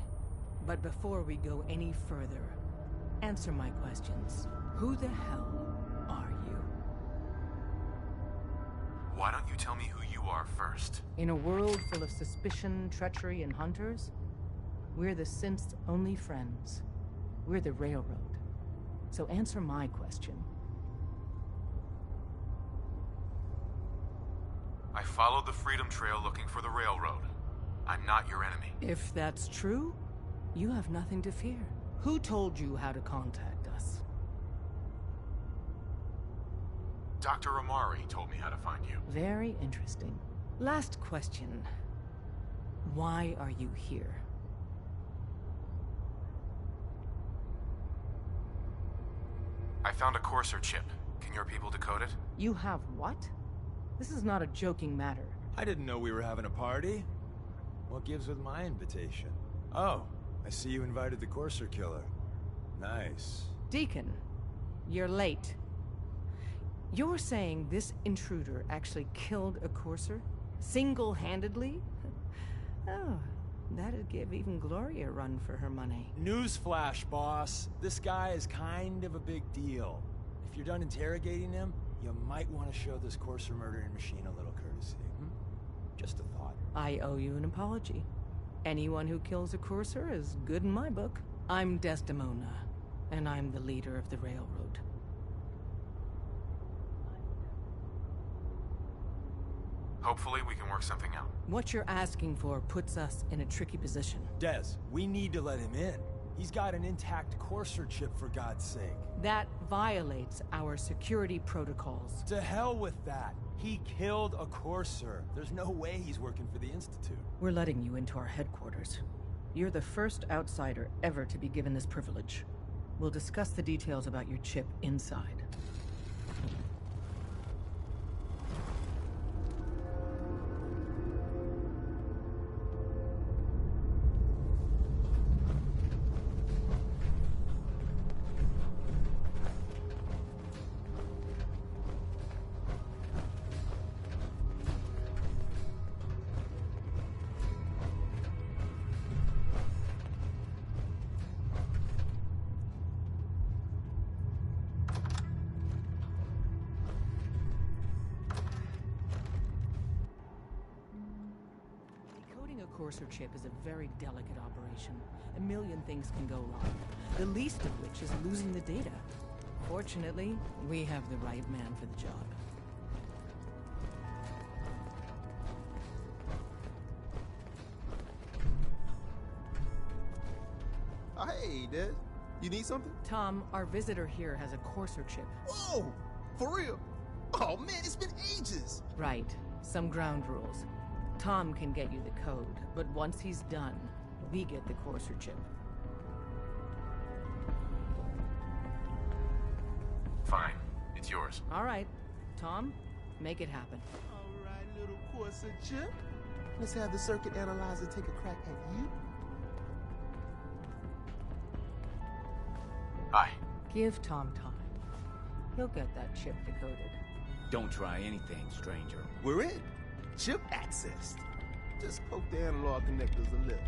But before we go any further, answer my questions. Who the hell are you? Why don't you tell me who you are first? In a world full of suspicion, treachery, and hunters, we're the synth's only friends. We're the Railroad. So answer my question. I followed the Freedom Trail looking for the Railroad. I'm not your enemy. If that's true, you have nothing to fear. Who told you how to contact us? Dr. Amari told me how to find you. Very interesting. Last question. Why are you here? I found a Courser chip. Can your people decode it? You have what? This is not a joking matter. I didn't know we were having a party. What gives with my invitation? Oh, I see you invited the Courser killer. Nice. Deacon, you're late. You're saying this intruder actually killed a Courser? Single-handedly? Oh, that'd give even Gloria a run for her money. Newsflash, boss. This guy is kind of a big deal. If you're done interrogating him, you might want to show this Courser murdering machine a little courtesy. Just a thought. I owe you an apology. Anyone who kills a Courser is good in my book. I'm Desdemona, and I'm the leader of the Railroad. Hopefully we can work something out. What you're asking for puts us in a tricky position. Des, we need to let him in. He's got an intact Courser chip, for God's sake. That violates our security protocols. To hell with that. He killed a Courser. There's no way he's working for the Institute. We're letting you into our headquarters. You're the first outsider ever to be given this privilege. We'll discuss the details about your chip inside. Courser chip is a very delicate operation. A million things can go wrong, the least of which is losing the data. Fortunately, we have the right man for the job. Hey, Des. You need something? Tom, our visitor here has a Courser chip. Whoa! For real? Oh man, it's been ages! Right. Some ground rules. Tom can get you the code, but once he's done, we get the Courser chip. Fine. It's yours. All right. Tom, make it happen. All right, little Courser chip. Let's have the circuit analyzer take a crack at you. Hi. Give Tom time. He'll get that chip decoded. Don't try anything, stranger. We're in. Chip accessed. Just poke the analog connectors a little.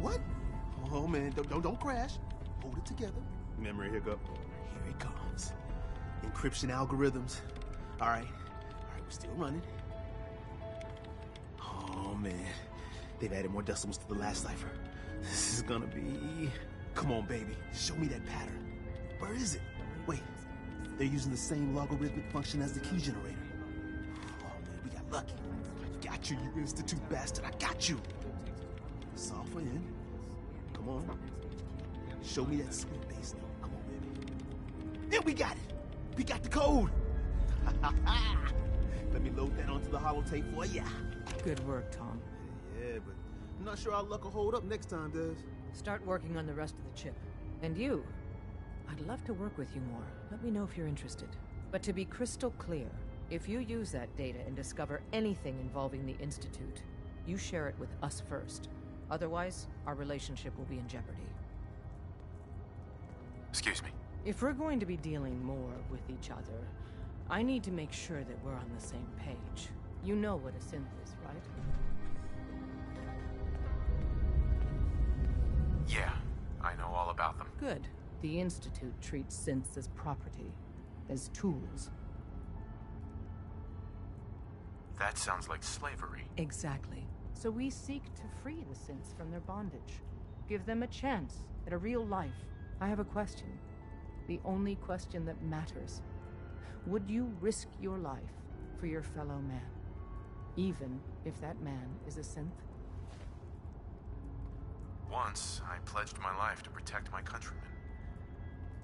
What? Oh man, don't crash. Hold it together. Memory hiccup. Here it comes. Encryption algorithms. All right, we're still running. Oh man, they've added more decimals to the last cipher. This is gonna be... Come on, baby. Show me that pattern. Where is it? Wait, they're using the same logarithmic function as the key generator. Lucky. Got you, you Institute bastard. I got you. Solve for N. Come on. Show me that sweet bass note. Come on, baby. Then we got it. We got the code. Let me load that onto the holotape for ya. Good work, Tom. Yeah, but I'm not sure our luck will hold up next time, Des. Start working on the rest of the chip. And you. I'd love to work with you more. Let me know if you're interested. But to be crystal clear, if you use that data and discover anything involving the Institute, you share it with us first. Otherwise, our relationship will be in jeopardy. Excuse me. If we're going to be dealing more with each other, I need to make sure that we're on the same page. You know what a synth is, right? Yeah, I know all about them. Good. The Institute treats synths as property, as tools. That sounds like slavery. Exactly. So we seek to free the synths from their bondage. Give them a chance at a real life. I have a question. The only question that matters. Would you risk your life for your fellow man? Even if that man is a synth? Once, I pledged my life to protect my countrymen.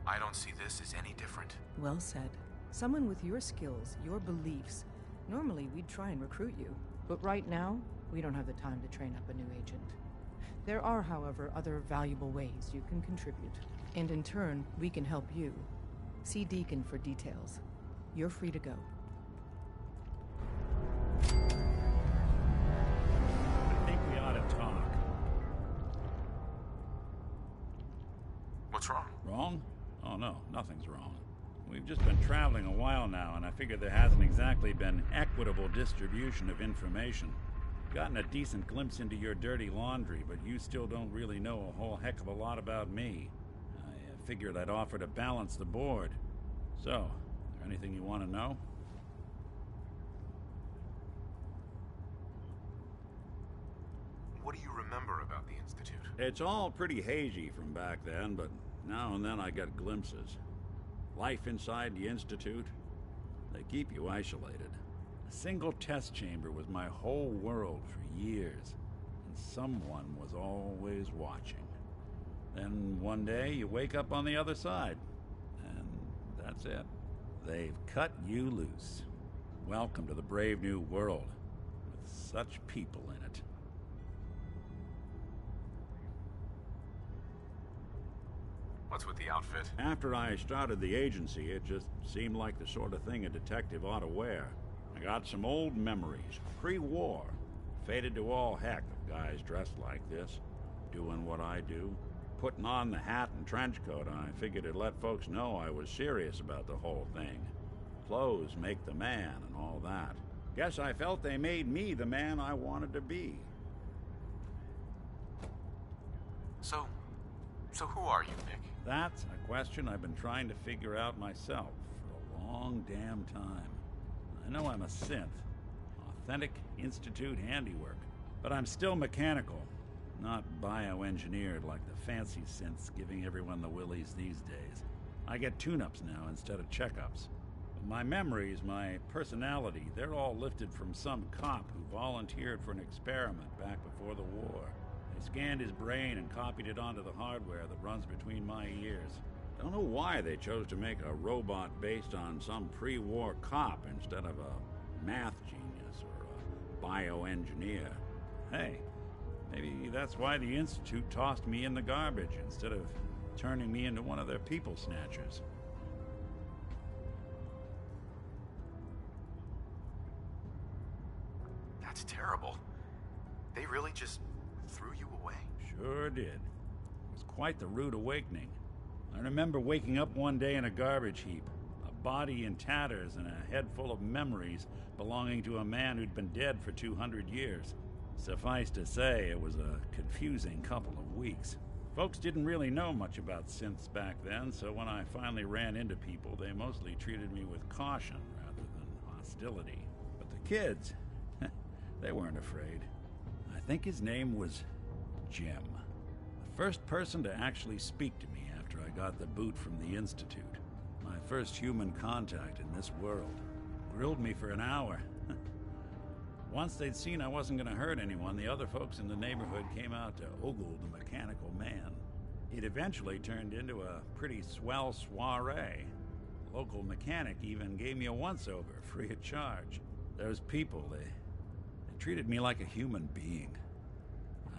I don't see this as any different. Well said. Someone with your skills, your beliefs. Normally, we'd try and recruit you. But right now, we don't have the time to train up a new agent. There are, however, other valuable ways you can contribute. And in turn, we can help you. See Deacon for details. You're free to go. I think we ought to talk. What's wrong? Wrong? Oh no, nothing's wrong. We've just been traveling a while now, and I figure there hasn't exactly been equitable distribution of information. Gotten a decent glimpse into your dirty laundry, but you still don't really know a whole heck of a lot about me. I figured I'd offer to balance the board. So, is there anything you want to know? What do you remember about the Institute? It's all pretty hazy from back then, but now and then I get glimpses. Life inside the Institute, they keep you isolated. A single test chamber was my whole world for years, and someone was always watching. Then one day you wake up on the other side, and that's it. They've cut you loose. Welcome to the brave new world, with such people in it. What's with the outfit? After I started the agency, it just seemed like the sort of thing a detective ought to wear. I got some old memories, pre-war. Faded to all heck of guys dressed like this, doing what I do. Putting on the hat and trench coat, I figured it'd let folks know I was serious about the whole thing. Clothes make the man and all that. Guess I felt they made me the man I wanted to be. So who are you, Nick? That's a question I've been trying to figure out myself for a long damn time. I know I'm a synth, authentic Institute handiwork, but I'm still mechanical, not bioengineered like the fancy synths giving everyone the willies these days. I get tune-ups now instead of checkups. My memories, my personality, they're all lifted from some cop who volunteered for an experiment back before the war. They scanned his brain and copied it onto the hardware that runs between my ears. Don't know why they chose to make a robot based on some pre-war cop instead of a math genius or a bioengineer. Hey, maybe that's why the Institute tossed me in the garbage instead of turning me into one of their people snatchers. That's terrible. They really just threw you away? Sure did. It was quite the rude awakening. I remember waking up one day in a garbage heap, a body in tatters and a head full of memories belonging to a man who'd been dead for 200 years. Suffice to say, it was a confusing couple of weeks. Folks didn't really know much about synths back then, so when I finally ran into people, they mostly treated me with caution rather than hostility. But the kids, they weren't afraid. I think his name was Jim. The first person to actually speak to me after I got the boot from the Institute. My first human contact in this world. Grilled me for an hour. Once they'd seen I wasn't going to hurt anyone, the other folks in the neighborhood came out to ogle the mechanical man. It eventually turned into a pretty swell soiree. The local mechanic even gave me a once-over, free of charge. Those people, they treated me like a human being.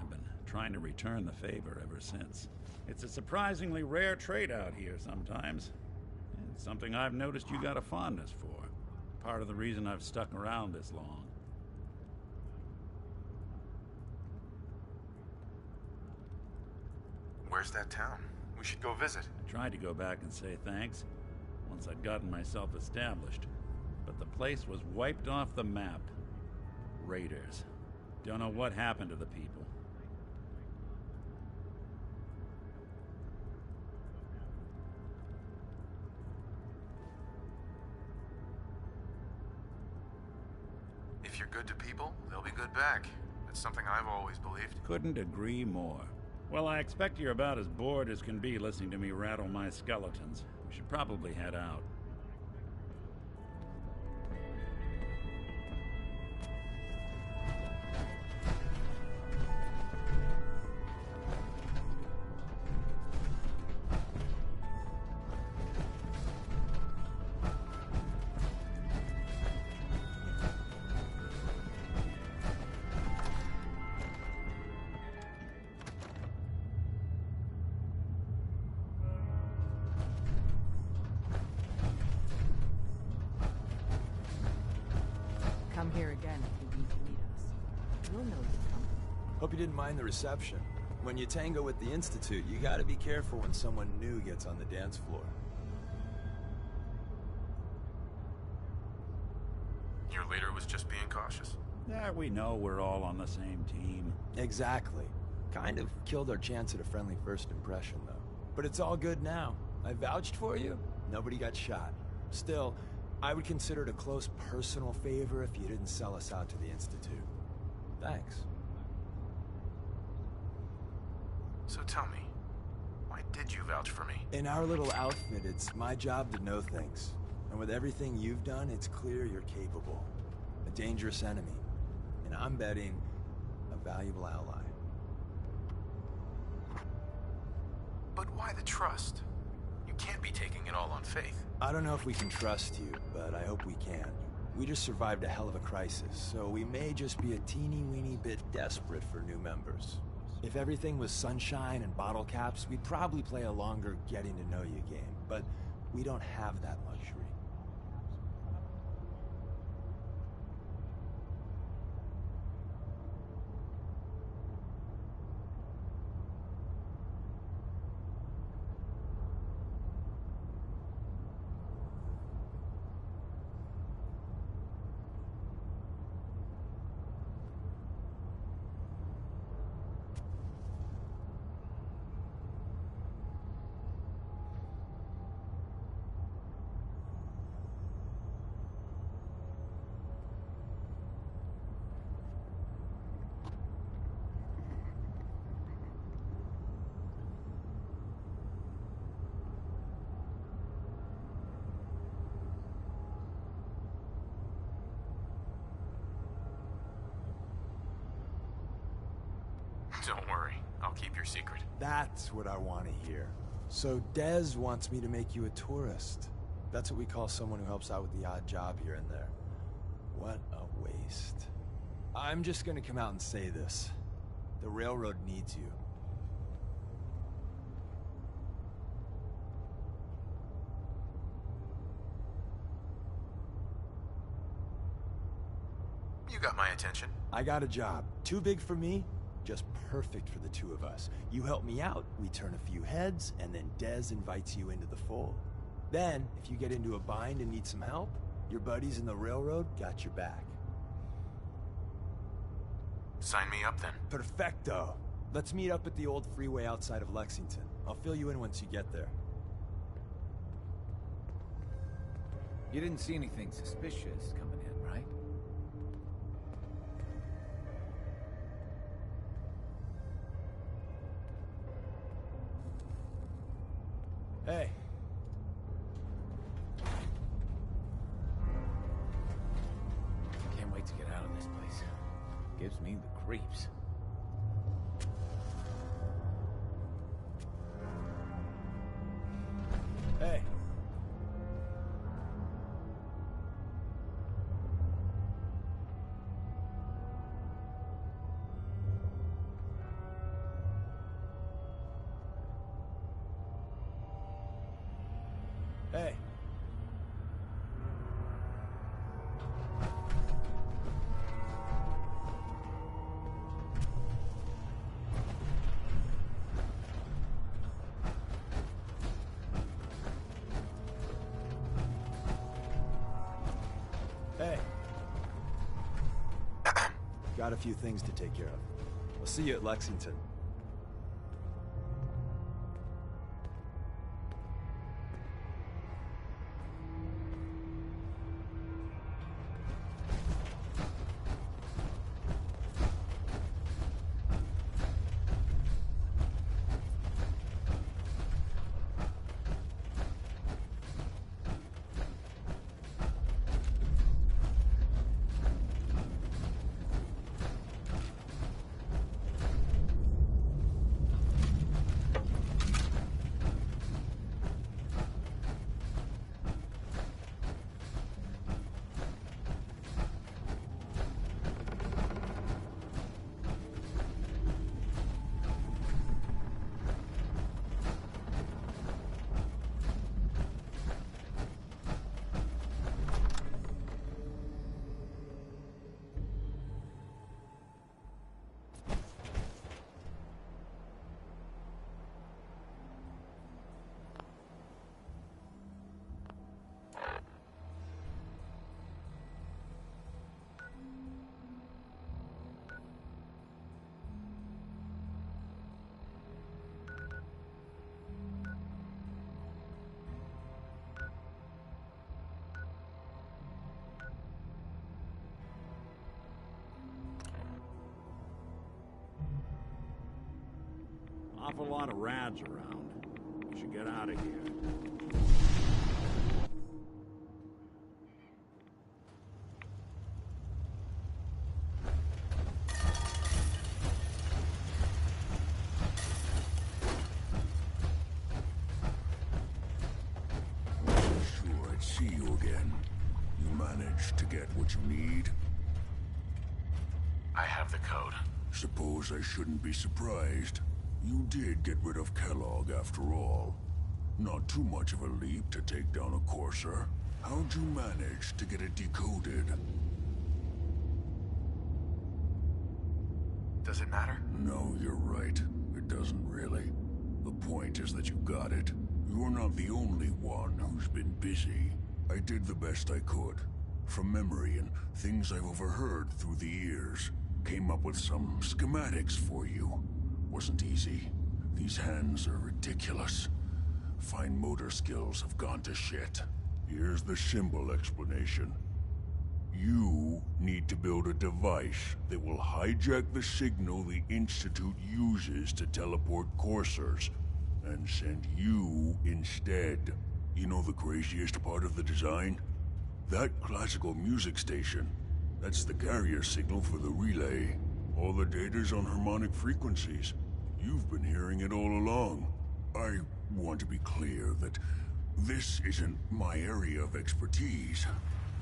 I've been trying to return the favor ever since. It's a surprisingly rare trait out here sometimes. It's something I've noticed you got a fondness for. Part of the reason I've stuck around this long. Where's that town? We should go visit. I tried to go back and say thanks once I'd gotten myself established, but the place was wiped off the map. Raiders. Don't know what happened to the people. If you're good to people, they'll be good back. That's something I've always believed. Couldn't agree more. Well, I expect you're about as bored as can be listening to me rattle my skeletons. We should probably head out. Come here again if you need to meet us. We'll know you come. Hope you didn't mind the reception. When you tango with the Institute, you gotta be careful when someone new gets on the dance floor. Your leader was just being cautious. Yeah, we know we're all on the same team. Exactly. Kind of killed our chance at a friendly first impression, though. But it's all good now. I vouched for you. Nobody got shot. Still, I would consider it a close personal favor if you didn't sell us out to the Institute. Thanks. So tell me, why did you vouch for me? In our little outfit, it's my job to know things. And with everything you've done, it's clear you're capable. A dangerous enemy. And I'm betting, a valuable ally. But why the trust? You can't be taking it all on faith. I don't know if we can trust you, but I hope we can. We just survived a hell of a crisis, so we may just be a teeny-weeny bit desperate for new members. If everything was sunshine and bottle caps, we'd probably play a longer getting-to-know-you game, but we don't have that luxury. Don't worry, I'll keep your secret. That's what I want to hear. So Dez wants me to make you a tourist. That's what we call someone who helps out with the odd job here and there. What a waste. I'm just gonna come out and say this. The railroad needs you. You got my attention. I got a job. Too big for me, just perfect for the two of us. You help me out, we turn a few heads, and then Dez invites you into the fold. Then, if you get into a bind and need some help, your buddies in the railroad got your back. Sign me up then. Perfecto. Let's meet up at the old freeway outside of Lexington. I'll fill you in once you get there. You didn't see anything suspicious coming in, right? Hey. Can't wait to get out of this place. Gives me the creeps. Hey. Hey. Hey. Got a few things to take care of. I'll see you at Lexington. Awful lot of rads around. You should get out of here. Sure, I'd see you again. You managed to get what you need? I have the code. Suppose I shouldn't be surprised. You did get rid of Kellogg after all. Not too much of a leap to take down a courser. How'd you manage to get it decoded? Does it matter? No, you're right. It doesn't really. The point is that you got it. You're not the only one who's been busy. I did the best I could. From memory and things I've overheard through the years. Came up with some schematics for you. Wasn't easy. These hands are ridiculous. Fine motor skills have gone to shit. Here's the simple explanation. You need to build a device that will hijack the signal the Institute uses to teleport coursers, and send you instead. You know the craziest part of the design? That classical music station. That's the carrier signal for the relay. All the data's on harmonic frequencies. You've been hearing it all along. I want to be clear that this isn't my area of expertise.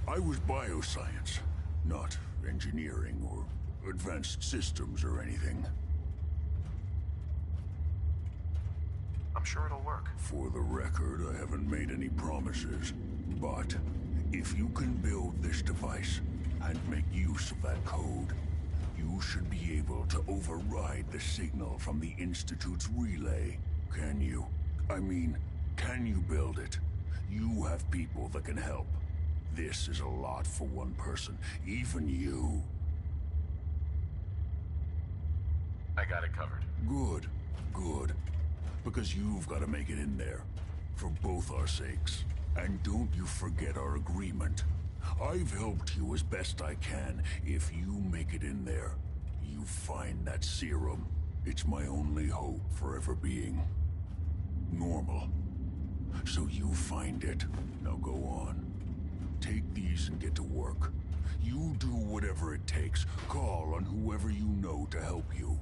I was bioscience, not engineering or advanced systems or anything. I'm sure it'll work. For the record, I haven't made any promises, but if you can build this device and make use of that code, you should be able to override the signal from the Institute's relay. Can you? I mean, can you build it? You have people that can help. This is a lot for one person, even you. I got it covered. Good, good. Because you've got to make it in there. For both our sakes. And don't you forget our agreement. I've helped you as best I can. If you make it in there, you find that serum. It's my only hope for ever being normal. So you find it. Now go on. Take these and get to work. You do whatever it takes. Call on whoever you know to help you.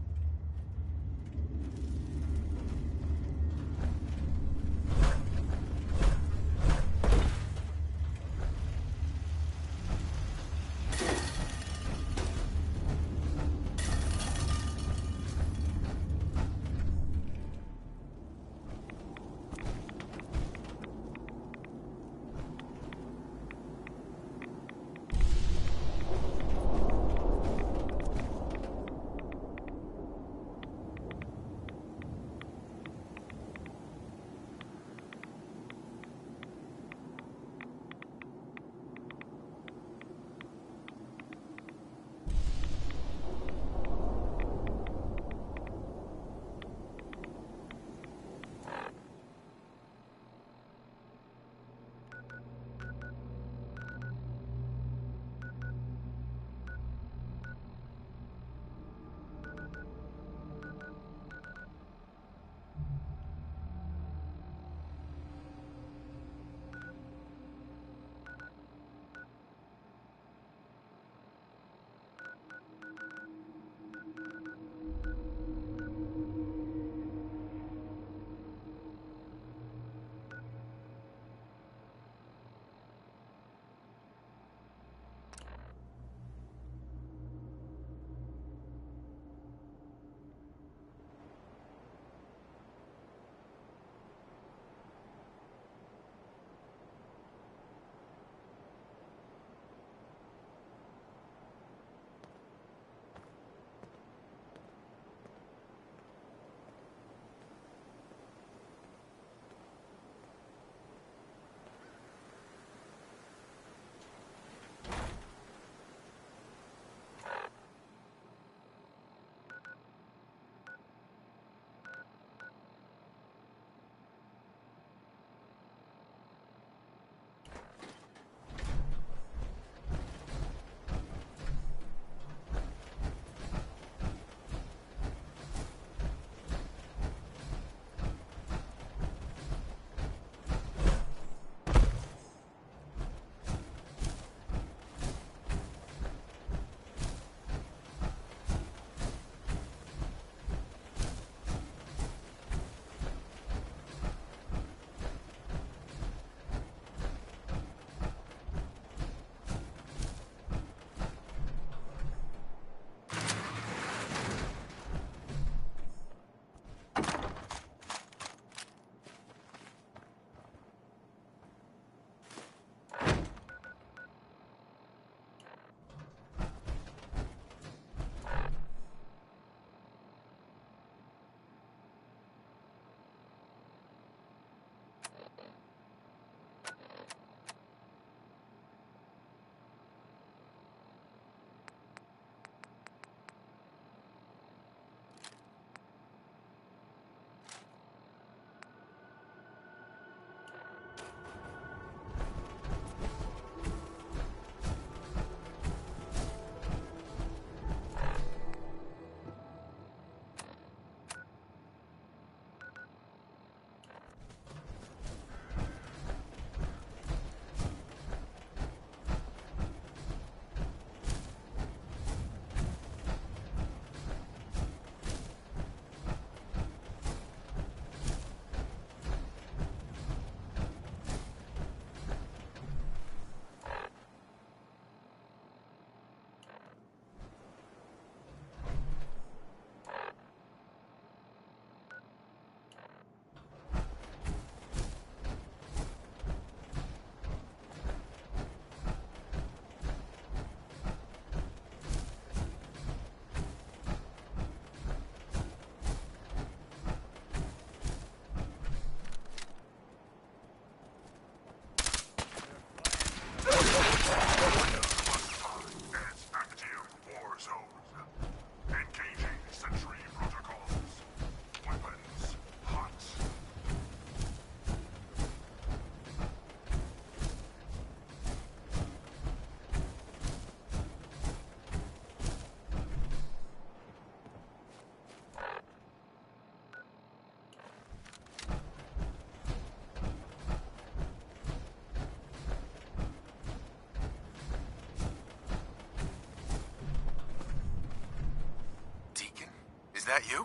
that you?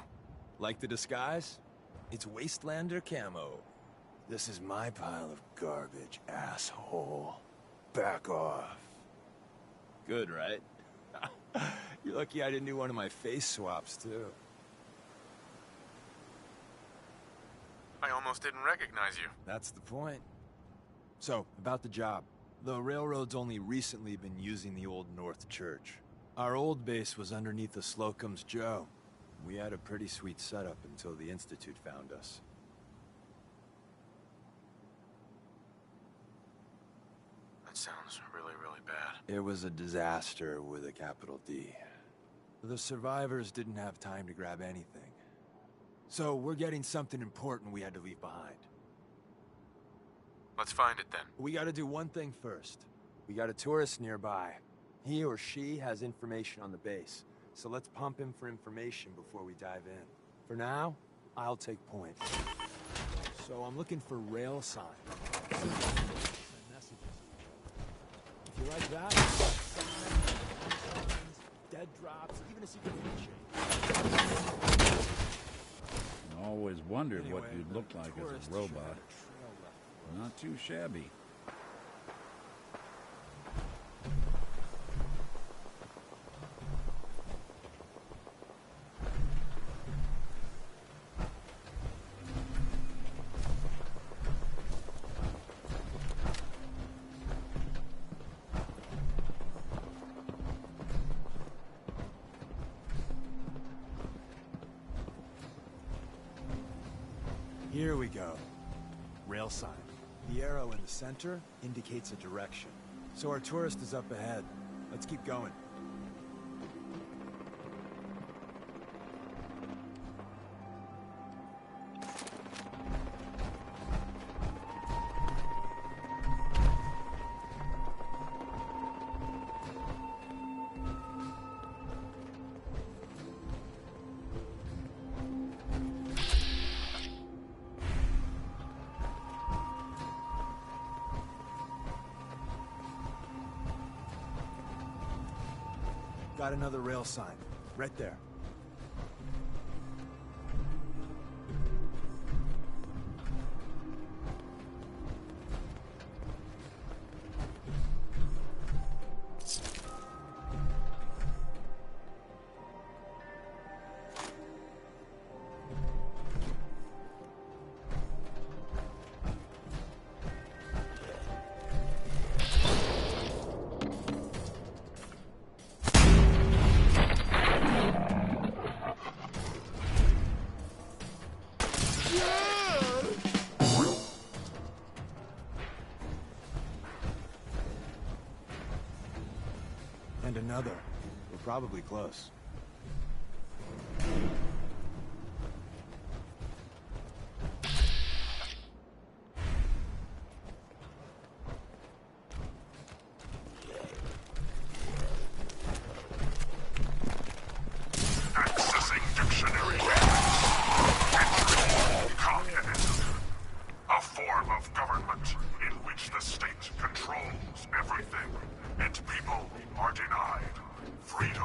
Like the disguise? It's Wastelander camo. This is my pile of garbage, asshole. Back off. Good, right? You're lucky I didn't do one of my face swaps, too. I almost didn't recognize you. That's the point. So, about the job. The railroad's only recently been using the Old North Church. Our old base was underneath the Slocum's Joe. We had a pretty sweet setup until the Institute found us. That sounds really, really bad. It was a disaster with a capital D. The survivors didn't have time to grab anything. So we're getting something important we had to leave behind. Let's find it then. We gotta do one thing first. We got a tourist nearby. He or she has information on the base. So let's pump him for information before we dive in. For now, I'll take point. So I'm looking for rail signs. If you like that, signs, dead drops, even a secret handshake. I always wondered what you'd look like as a robot. Not too shabby. Here we go. Rail sign. The arrow in the center indicates a direction. So our tourist is up ahead. Let's keep going. Got another rail sign. Right there. And another. We're probably close. Accessing dictionary. Entry. Communism. A form of government in which the state controls everything, and people are denied freedom.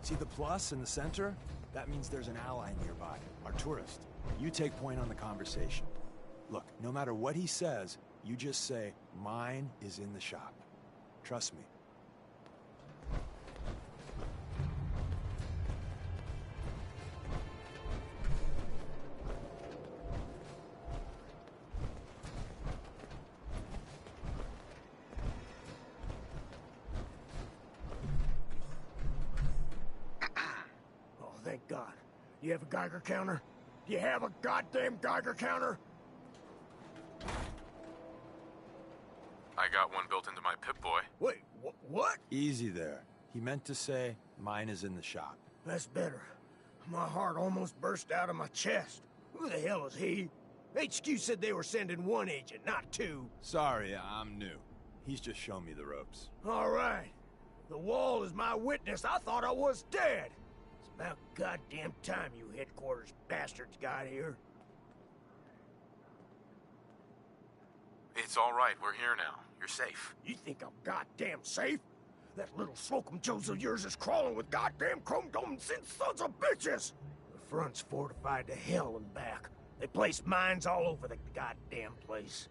See the plus in the center? That means there's an ally nearby, our tourist. You take point on the conversation. Look, no matter what he says, you just say, "Mine is in the shop." Trust me. Thank God. You have a Geiger counter? Do you have a goddamn Geiger counter? I got one built into my Pip-Boy. Wait, what? Easy there. He meant to say, "Mine is in the shop." That's better. My heart almost burst out of my chest. Who the hell is he? HQ said they were sending one agent, not two. Sorry, I'm new. He's just shown me the ropes. All right. The wall is my witness. I thought I was dead. It's about goddamn time you headquarters bastards got here. It's all right. We're here now. You're safe. You think I'm goddamn safe? That little slocum Joes of yours is crawling with goddamn chrome-domed sons of bitches! The front's fortified to hell and back. They placed mines all over the goddamn place.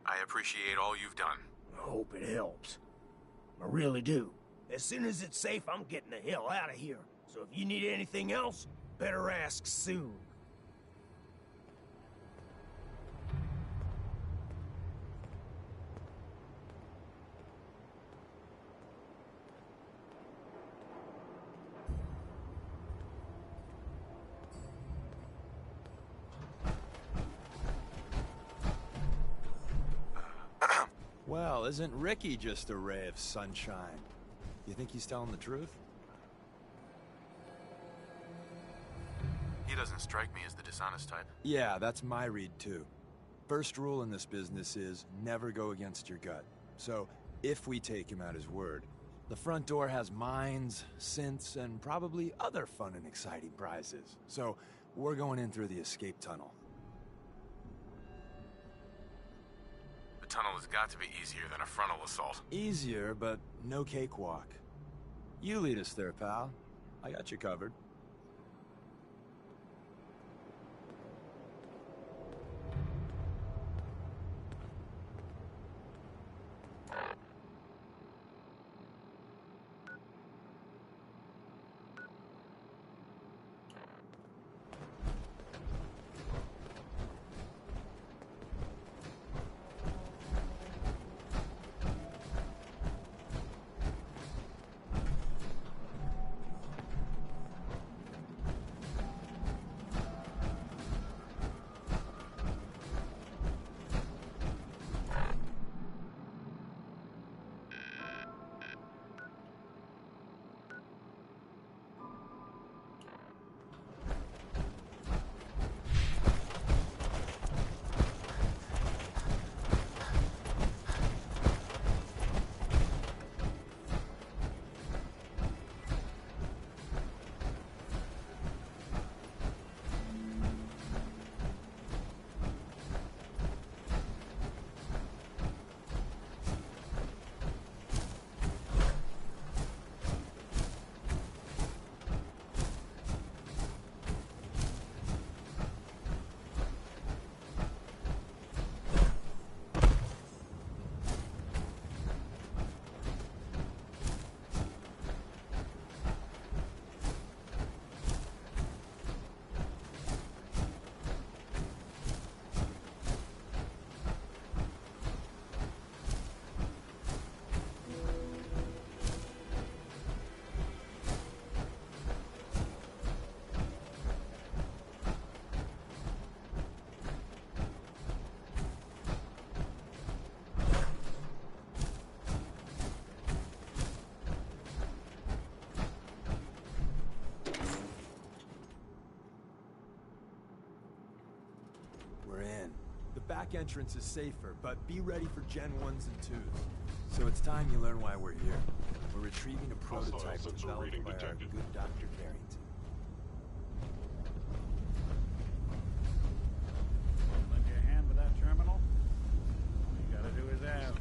I appreciate all you've done. I hope it helps. I really do. As soon as it's safe, I'm getting the hell out of here. So if you need anything else, better ask soon. Well, isn't Ricky just a ray of sunshine? You think he's telling the truth? He doesn't strike me as the dishonest type. Yeah, that's my read too. First rule in this business is never go against your gut. So, if we take him at his word, the front door has mines, synths, and probably other fun and exciting prizes. So, we're going in through the escape tunnel. The tunnel has got to be easier than a frontal assault. Easier, but no cakewalk. You lead us there, pal. I got you covered. Back entrance is safer, but be ready for Gen 1s and 2s. So it's time you learn why we're here. We're retrieving a prototype developed by our good Dr. Carrington. Lend you a hand with that terminal? All you gotta do is ask.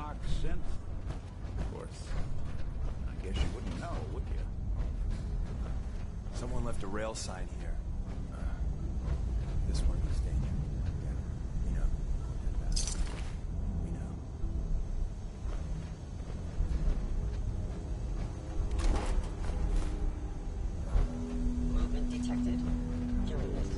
pox synth? Of course. I guess you wouldn't know, would you? Someone left a rail sign here. This one was danger. Yeah, we know. We know. Movement detected. Doing this.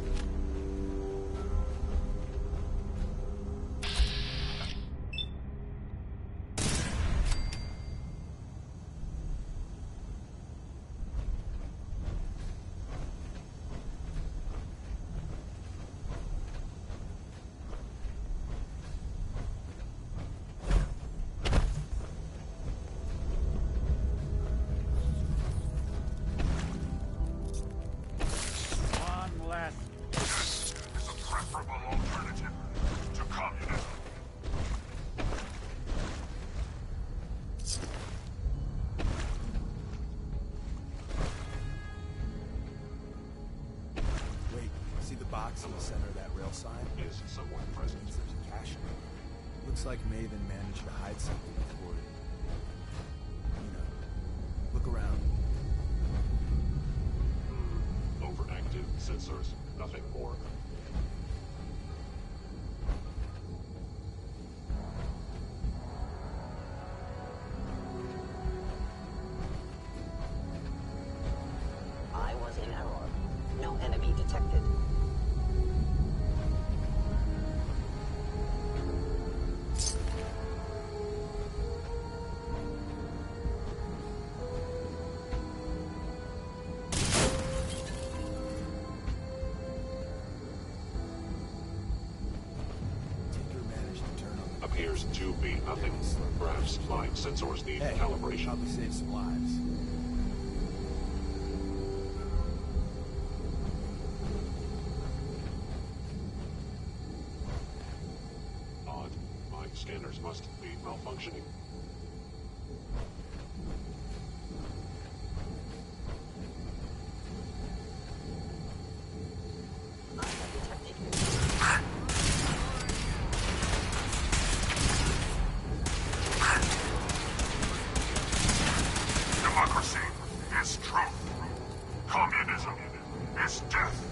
One less. This is a preferable alternative to communism. Wait, see the box in the center of that rail sign? Is someone present? There's a cache in it. Looks like Maven managed to hide something before it. Look around. Overactive sensors, nothing more. I was in error. No enemy detected. Appears to be nothing. Perhaps my sensors need calibration. Probably save some lives. Odd. My scanners must be malfunctioning. Democracy is truth. Communism is death.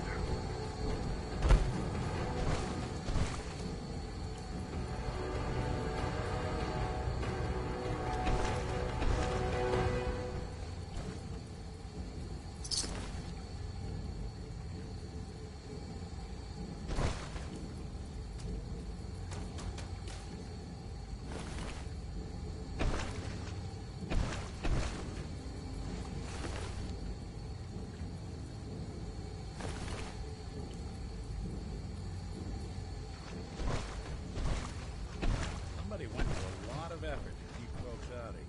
Somebody went to a lot of effort to keep folks out of here.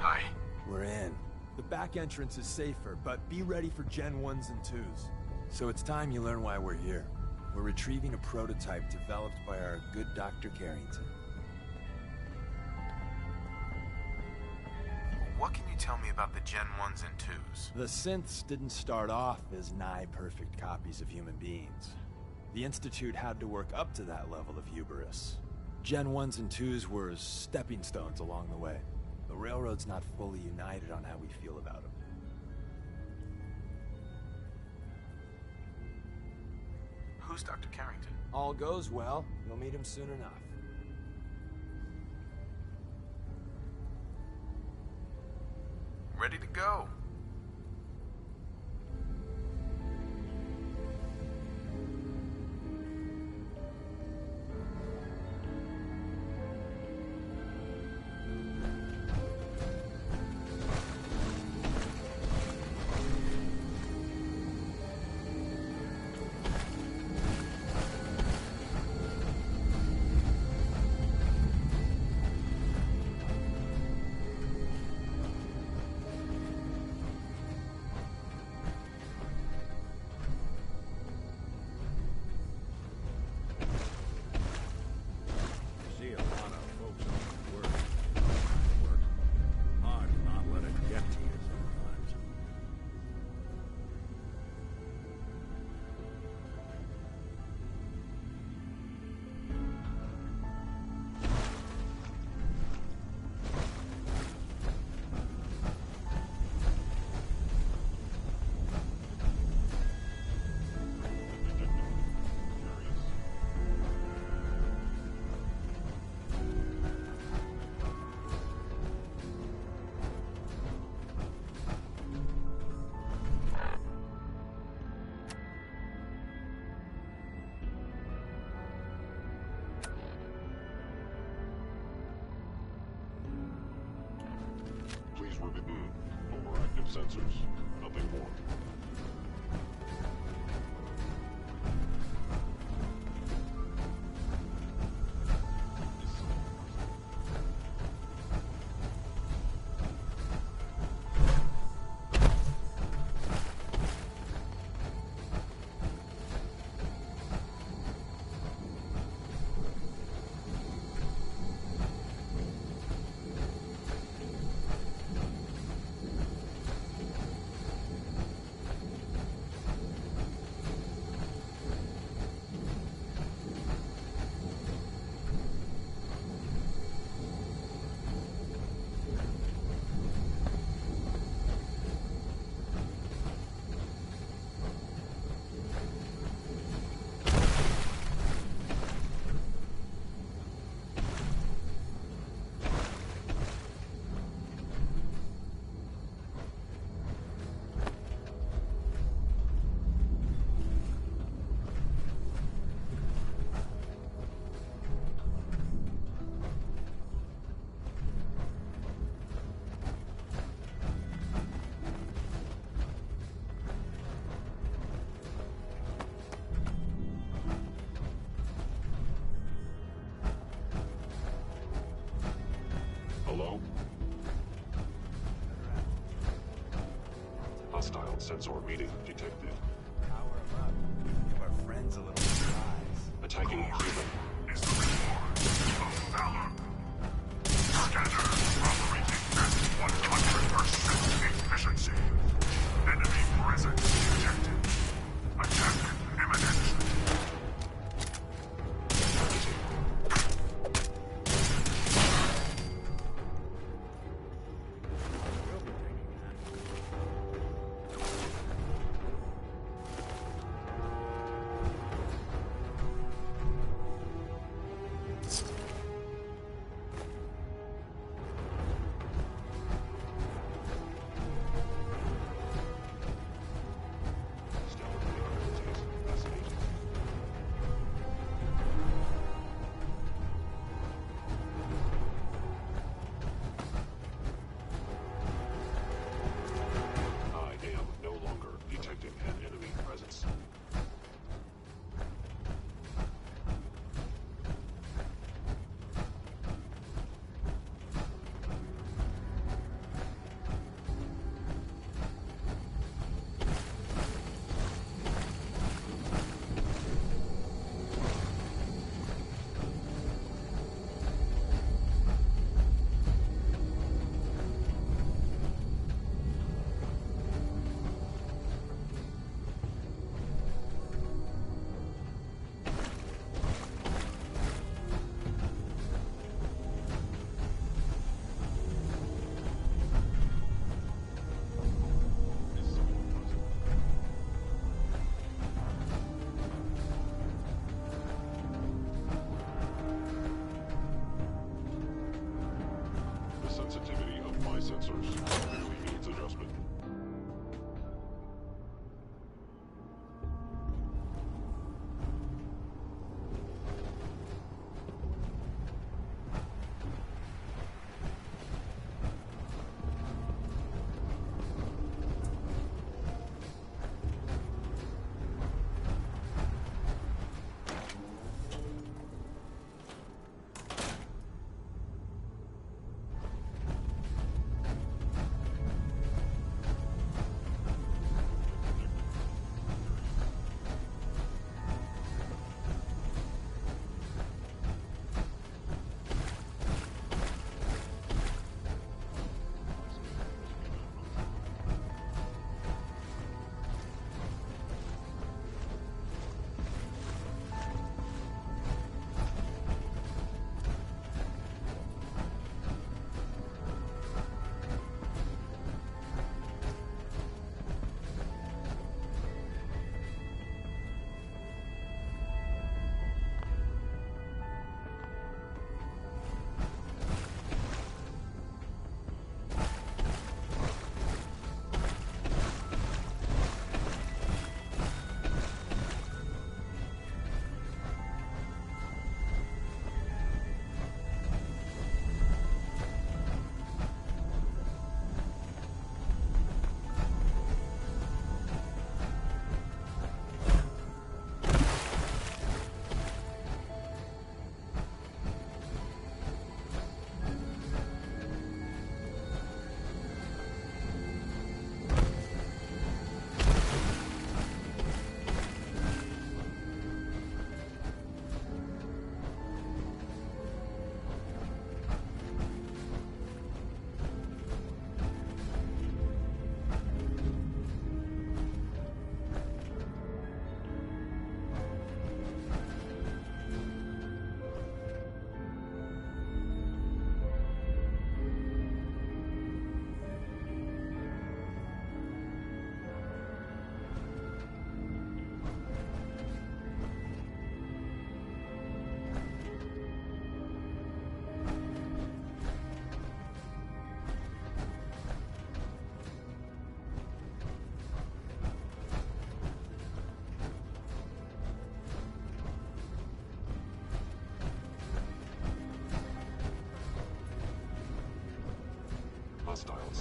Hi. We're in. The back entrance is safer, but be ready for Gen 1s and 2s. So it's time you learn why we're here. We're retrieving a prototype developed by our good Dr. Carrington. What can you tell me about the Gen 1s and 2s? The synths didn't start off as nigh-perfect copies of human beings. The Institute had to work up to that level of hubris. Gen 1s and 2s were stepping stones along the way. The Railroad's not fully united on how we feel about them. Who's Dr. Carrington? All goes well, you'll meet him soon enough. Ready to go. sensors. Nothing more. Hello? Hostile sensor reading detected. Power 'em up. Give our friends a little surprise. Attacking human. Is the reward of valor. Scanner operating at 100% efficiency. Enemy presence detected. Attack imminent.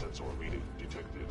sensor reading detected.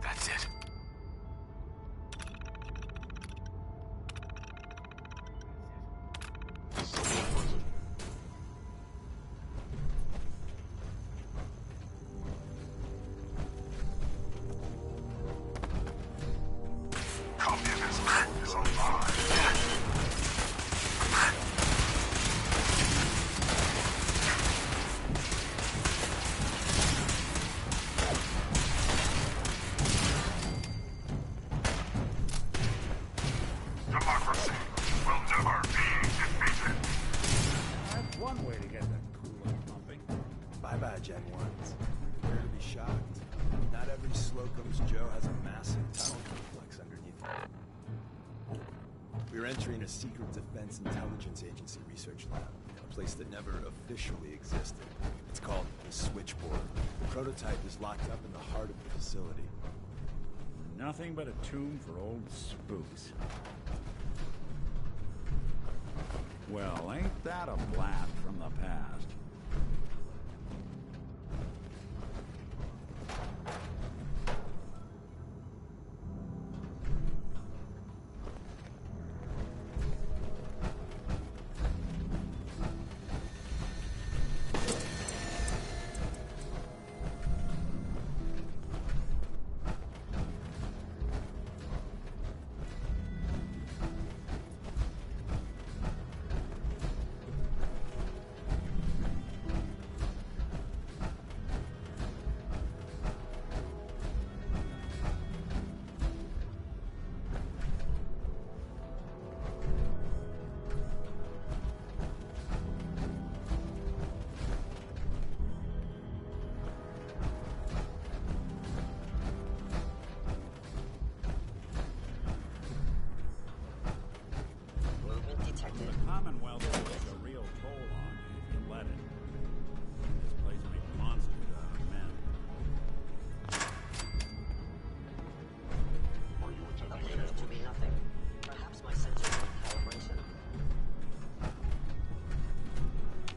That's it. Communism is alive. Democracy will never be defeated. That's one way to get that cooler pumping. Bye-bye, Gen 1s. Prepare to be shocked. Not every Slocum's Joe has a massive tunnel complex underneath it. We're entering a secret Defense Intelligence Agency research lab, a place that never officially existed. It's called the Switchboard. The prototype is locked up in the heart of the facility. Nothing but a tomb for old spooks. Well, ain't that a blast from the past?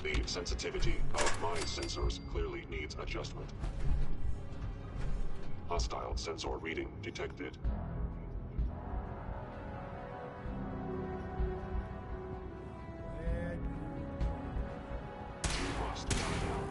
The sensitivity of my sensors clearly needs adjustment. Hostile sensor reading detected. You must die now.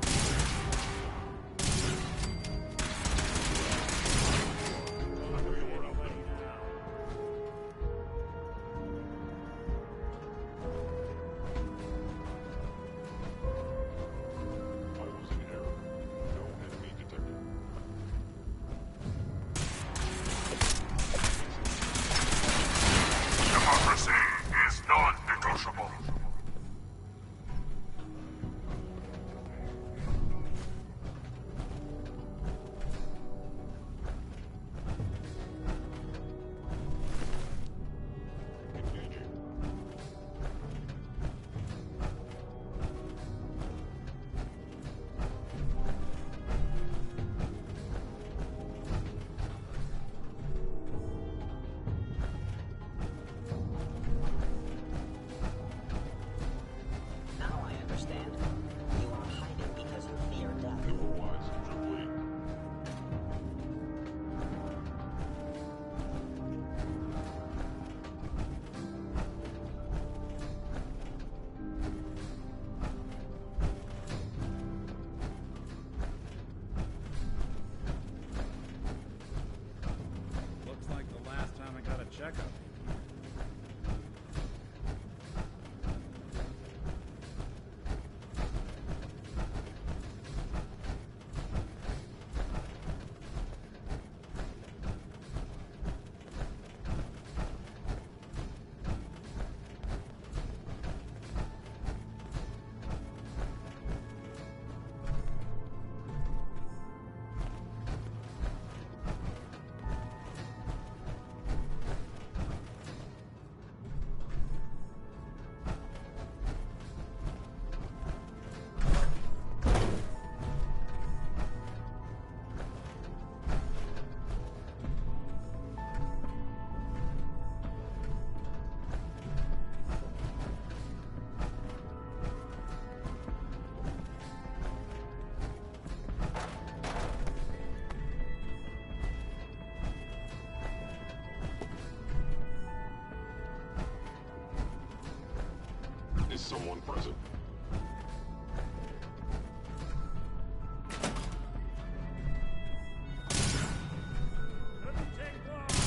someone present.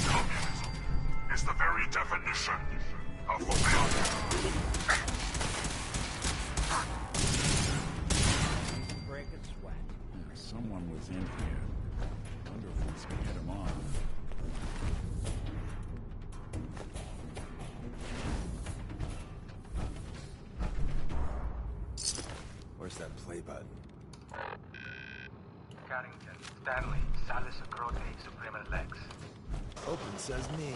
Communism is the very definition of failure. Breaking sweat. Someone was in here. Wonder if we scared him off. Where's that play button? Carrington, Stanley, Salis Acrote, Suprema Lex. Open says me.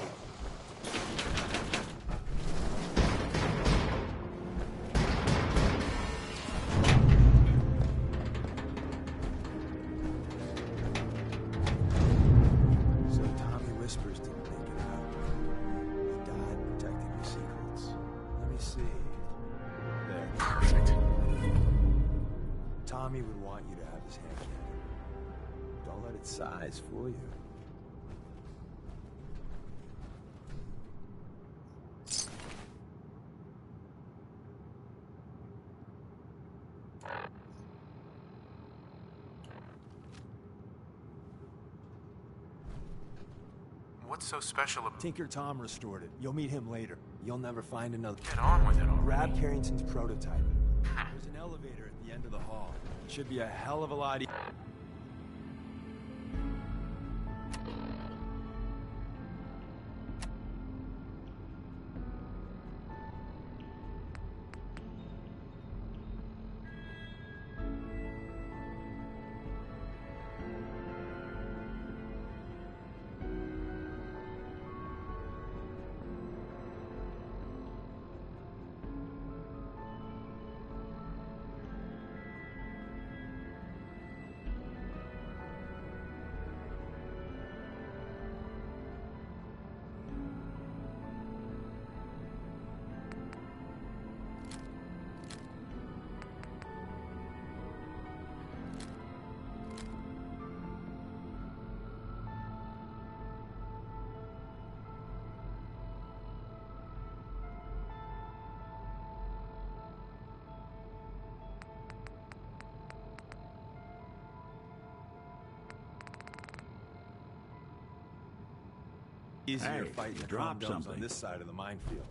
So Tommy Whispers didn't make it out. He died protecting your secrets. Let me see. There. Perfect. Tommy would want you to have his hand cannon. Don't let its size fool you. What's so special about... Tinker Tom restored it. You'll meet him later. You'll never find another. Get on with it already. Grab Carrington's prototype. There's an elevator at the end of the hall. It should be a hell of a lot easier. Easier Hey, fighting the drop condoms something. on this side of the minefield.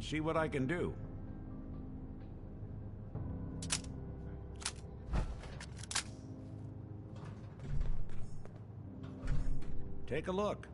see what I can do. Take a look.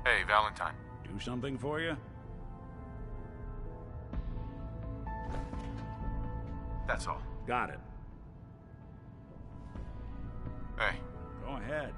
Hey, Valentine. Do something for you? That's all. Got it. Hey. Go ahead.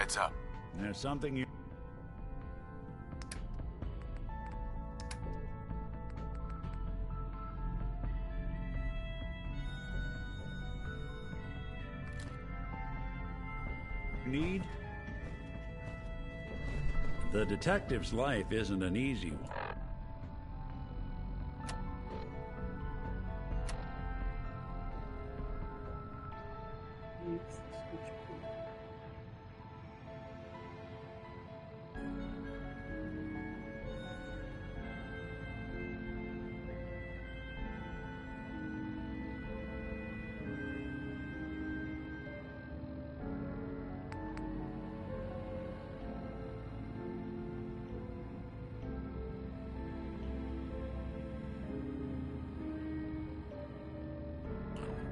Heads up. There's something you... need? The detective's life isn't an easy one.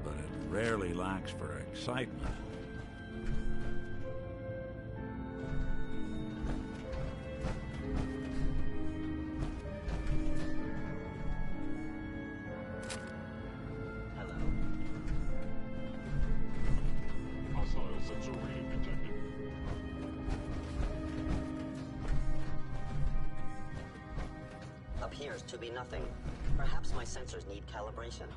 But it rarely lacks for excitement. Hostile sensor reading detected. Appears to be nothing. Perhaps my sensors need calibration.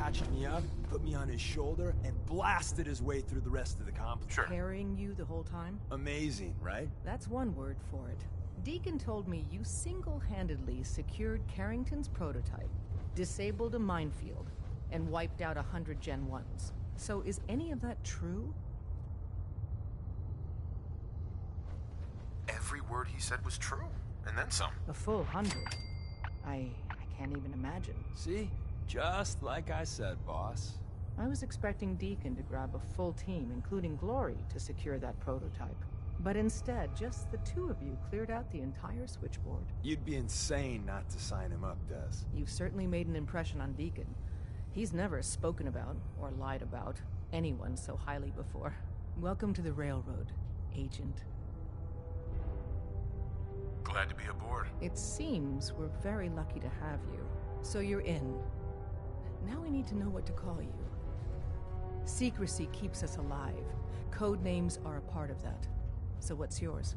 patched me up, put me on his shoulder, and blasted his way through the rest of the complex. Carrying you the whole time? Amazing, right? That's one word for it. Deacon told me you single-handedly secured Carrington's prototype, disabled a minefield, and wiped out 100 Gen 1s. So is any of that true? Every word he said was true, and then some. A full 100. I can't even imagine. See? Just like I said, boss. I was expecting Deacon to grab a full team, including Glory, to secure that prototype. But instead, just the two of you cleared out the entire switchboard. You'd be insane not to sign him up, Des. You've certainly made an impression on Deacon. He's never spoken about, or lied about, anyone so highly before. Welcome to the Railroad, Agent. Glad to be aboard. It seems we're very lucky to have you. So you're in. Now we need to know what to call you. Secrecy keeps us alive. Code names are a part of that. So what's yours?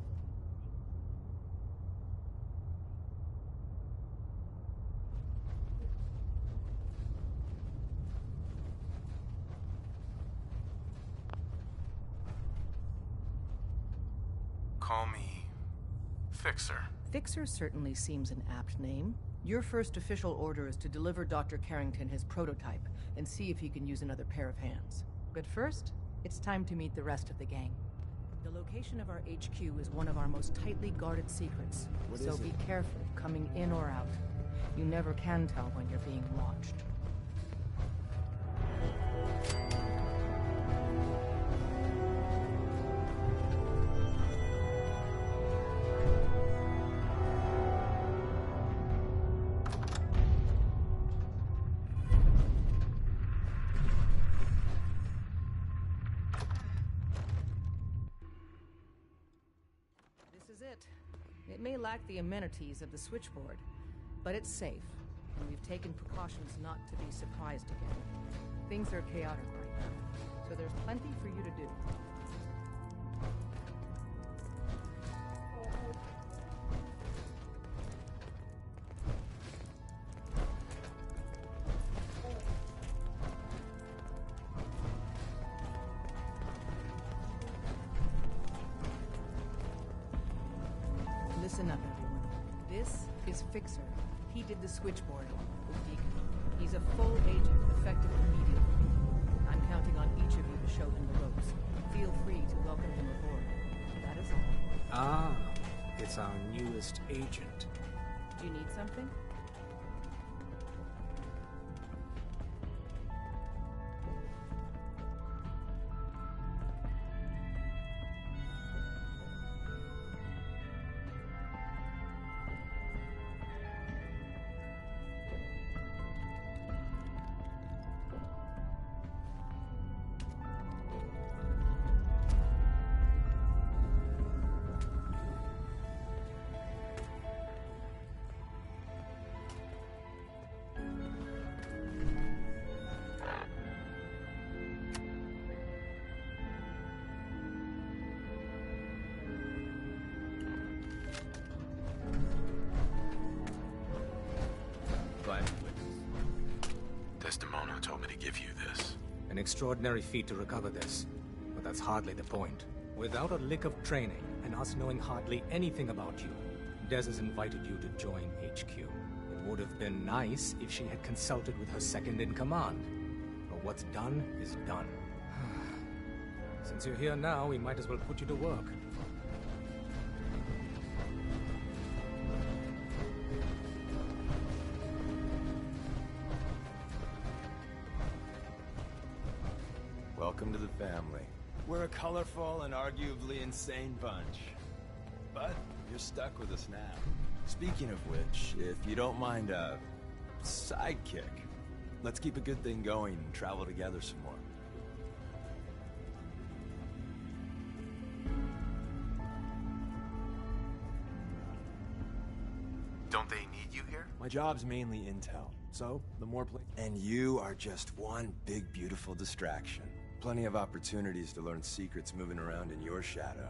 Call me Fixer. Fixer certainly seems an apt name. Your first official order is to deliver Dr. Carrington his prototype and see if he can use another pair of hands. But first, it's time to meet the rest of the gang. The location of our HQ is one of our most tightly guarded secrets, so be careful coming in or out. You never can tell when you're being watched. It may lack the amenities of the switchboard, but it's safe, and we've taken precautions not to be surprised again. Things are chaotic right now, so there's plenty for you to do. Listen up, everyone. This is Fixer. He did the switchboard with Deacon. He's a full agent, effective immediately. I'm counting on each of you to show him the ropes. Feel free to welcome him aboard. That is all. Ah, it's our newest agent. Do you need something? Desdemona told me to give you this. An extraordinary feat to recover this, but that's hardly the point. Without a lick of training, and us knowing hardly anything about you, Des has invited you to join HQ. It would have been nice if she had consulted with her second-in-command. But what's done is done. Since you're here now, we might as well put you to work. Welcome to the family. We're a colorful and arguably insane bunch. But you're stuck with us now. Speaking of which, if you don't mind a sidekick, let's keep a good thing going and travel together some more. Don't they need you here? My job's mainly intel, so the more play. And you are just one big, beautiful distraction. Plenty of opportunities to learn secrets moving around in your shadow.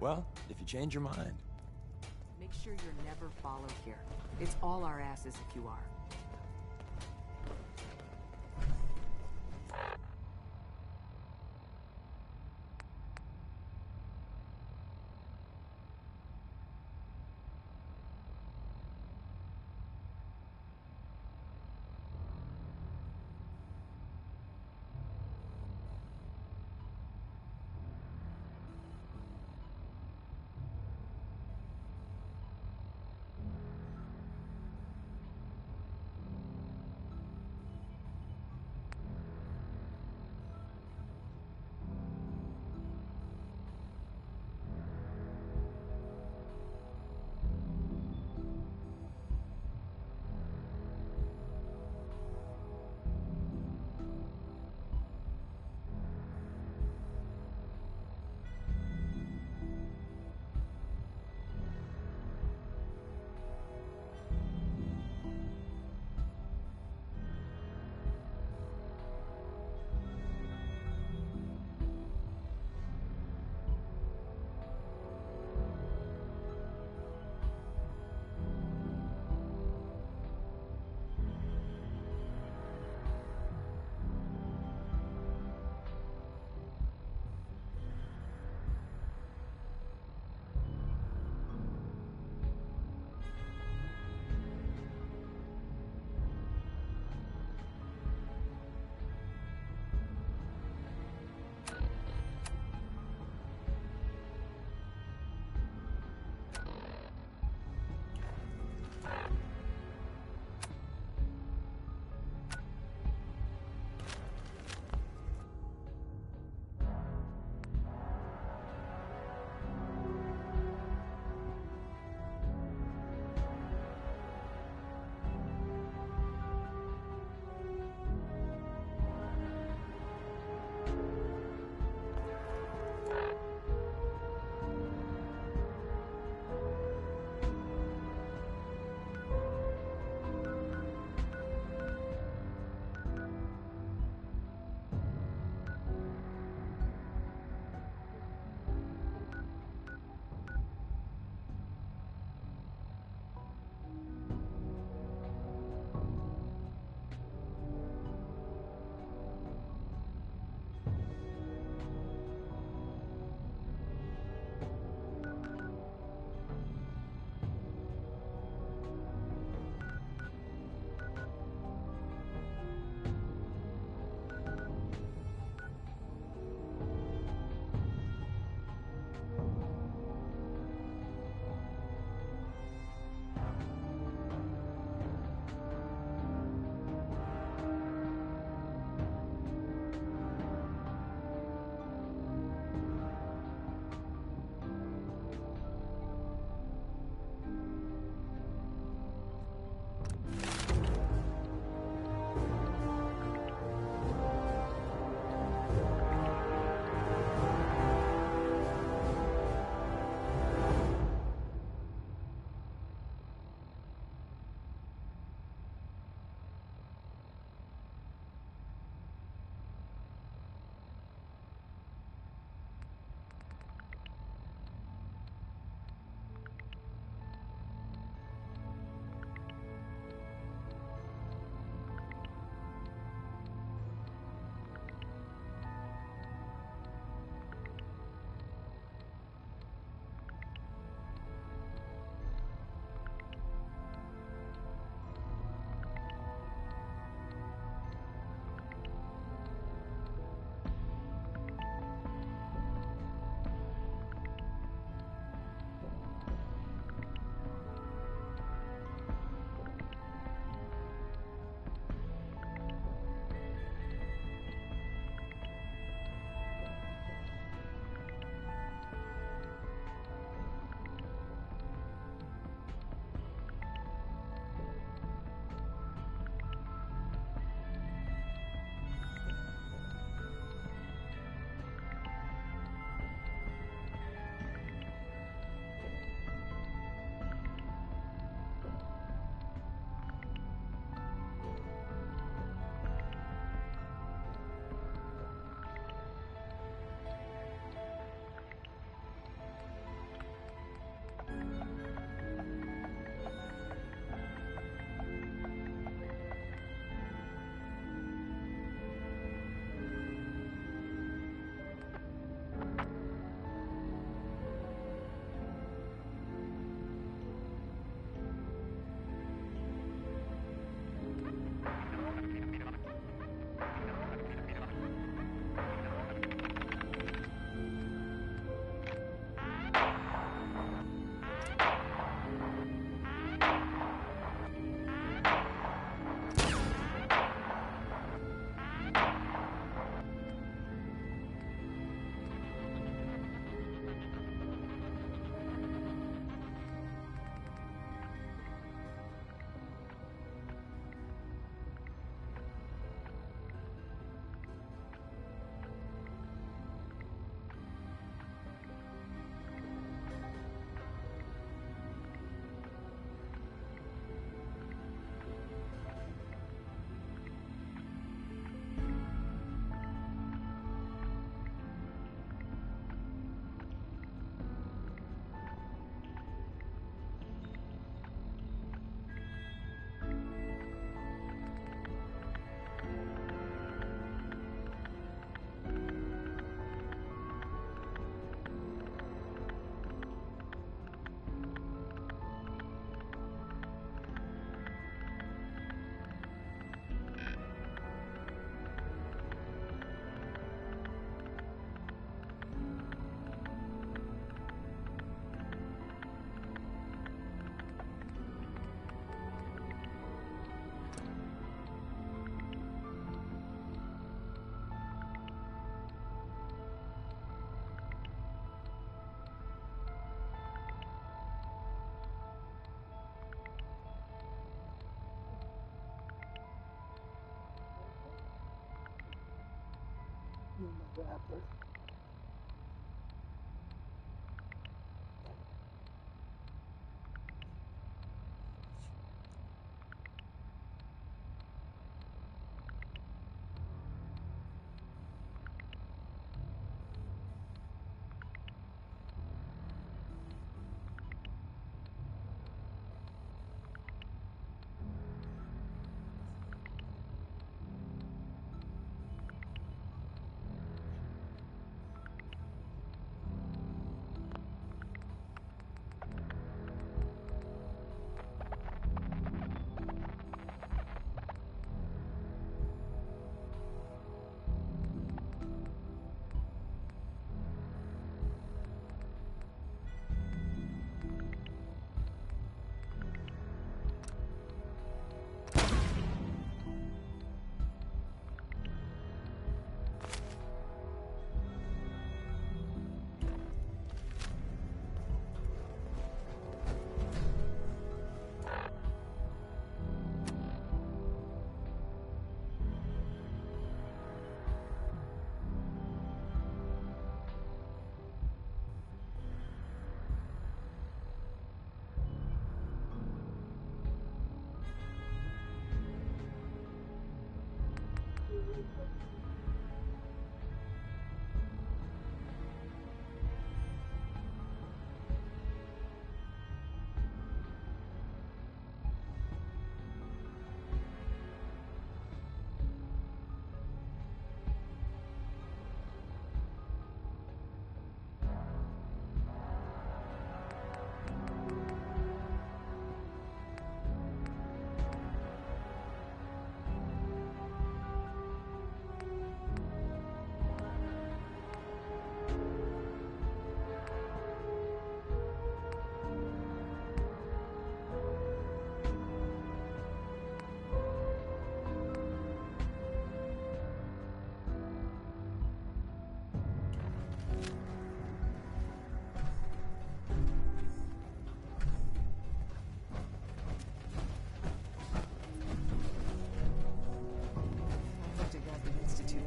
Well, if you change your mind. Make sure you're never followed here. It's all our asses if you are.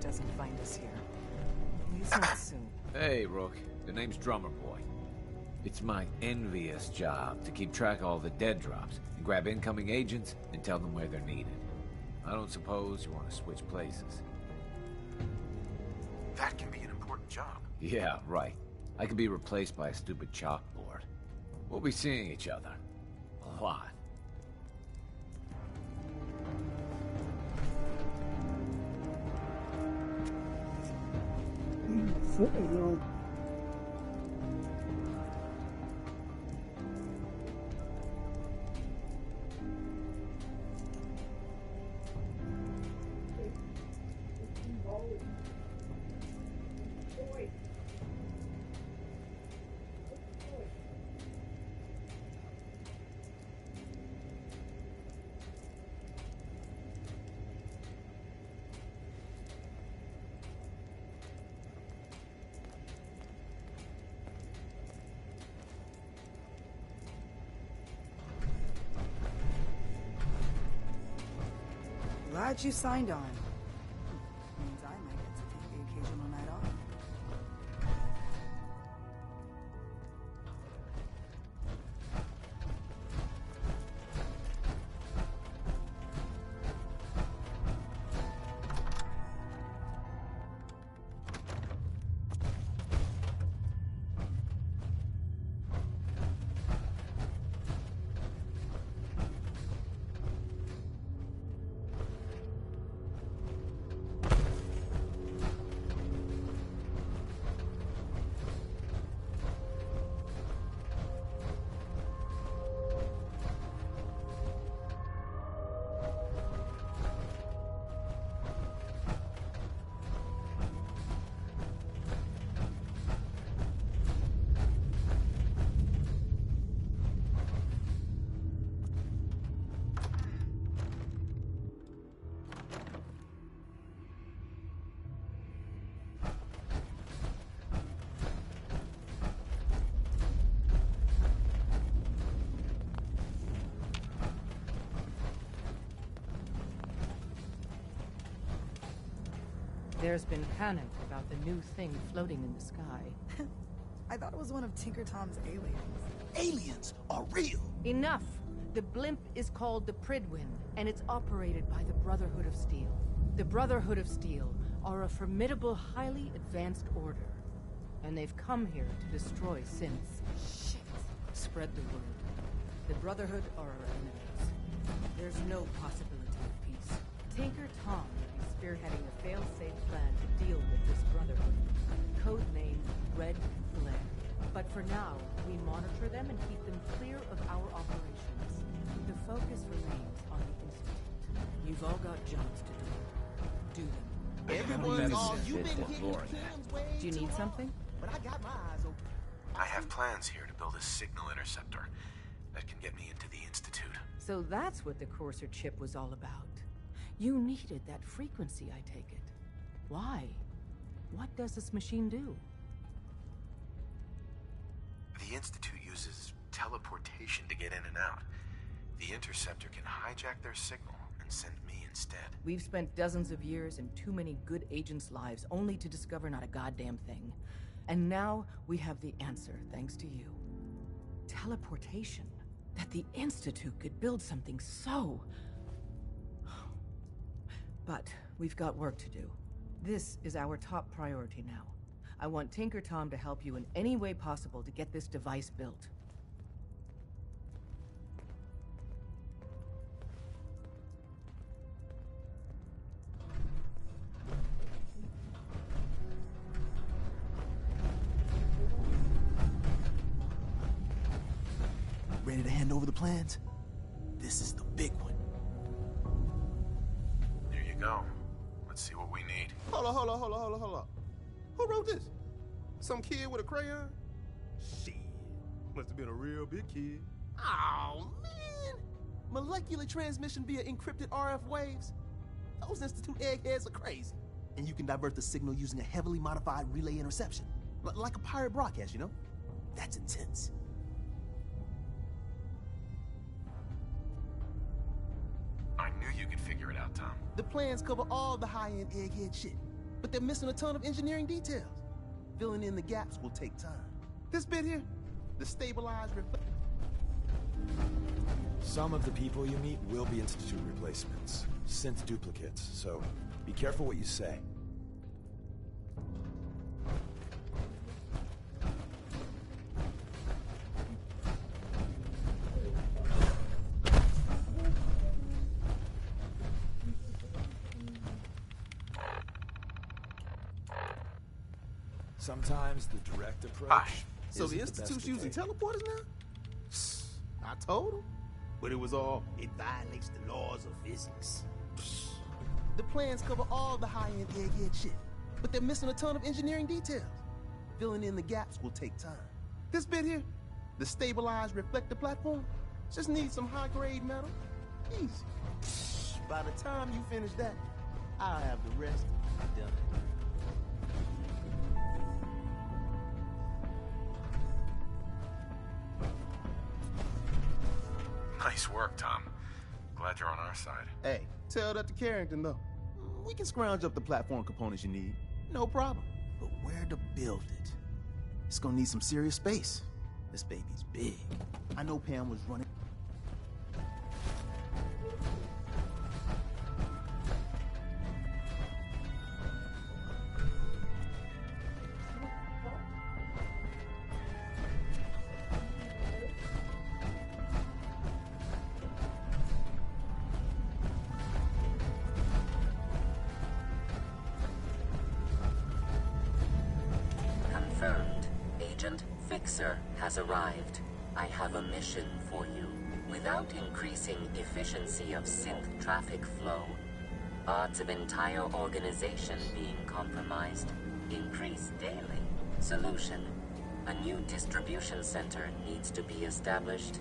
Doesn't find us here. At least not soon. Hey, Rook. The name's Drummer Boy. It's my envious job to keep track of all the dead drops and grab incoming agents and tell them where they're needed. I don't suppose you want to switch places. That can be an important job. Yeah, right. I could be replaced by a stupid chalkboard. We'll be seeing each other. A lot. Glad you signed on. Means I might get to take the occasional night off. There's been panic about the new thing floating in the sky. I thought it was one of Tinker Tom's aliens. Aliens are real! Enough! The blimp is called the Pridwin, and it's operated by the Brotherhood of Steel. The Brotherhood of Steel are a formidable, highly advanced order. And they've come here to destroy synths. Shit. Spread the word. The Brotherhood are our enemies. There's no possibility of peace. Tinker Tom will be spearheading a fail-safe plan to deal with this Brotherhood. Codenamed Red Flare. But for now, we monitor them and keep them clear of our operations. The focus remains on the Institute. You've all got jobs to do. Do them. Everyone's all you've been hitting Kim's way. Do you need something? But I got my eyes open. I have plans here to build a signal interceptor that can get me into the Institute. So that's what the Courser chip was all about. You needed that frequency, I take it. Why? What does this machine do? The Institute uses teleportation to get in and out. The interceptor can hijack their signal and send me instead. We've spent dozens of years and too many good agents' lives only to discover not a goddamn thing. And now we have the answer, thanks to you. Teleportation. That the Institute could build something so... But we've got work to do. This is our top priority now. I want Tinker Tom to help you in any way possible to get this device built. Ready to hand over the plans? This is the big one. There you go. Let's see what we need. Hold on. Who wrote this? Some kid with a crayon? Shit. Must have been a real big kid. Oh, man! Molecular transmission via encrypted RF waves? Those Institute eggheads are crazy. And you can divert the signal using a heavily modified relay interception. Like a pirate broadcast, you know? That's intense. I knew you could figure it out, Tom. The plans cover all the high-end egghead shit, but they're missing a ton of engineering details. Filling in the gaps will take time. This bit here, the stabilized Some of the people you meet will be Institute replacements, synth duplicates, so be careful what you say. Sometimes the direct approach. So the Institute's using teleporters now? I told him. But it was all, it violates the laws of physics. The plans cover all the high-end egghead shit, but they're missing a ton of engineering details. Filling in the gaps will take time. This bit here, the stabilized reflector platform, just needs some high-grade metal. Easy. By the time you finish that, I'll have the rest done. Nice work, Tom. Glad you're on our side. Hey, tell that to Carrington, though. We can scrounge up the platform components you need. No problem. But where to build it? It's gonna need some serious space. This baby's big. I know Pam was running... Has arrived. I have a mission for you. Without increasing efficiency of synth traffic flow, odds of entire organization being compromised increase daily. Solution: a new distribution center needs to be established.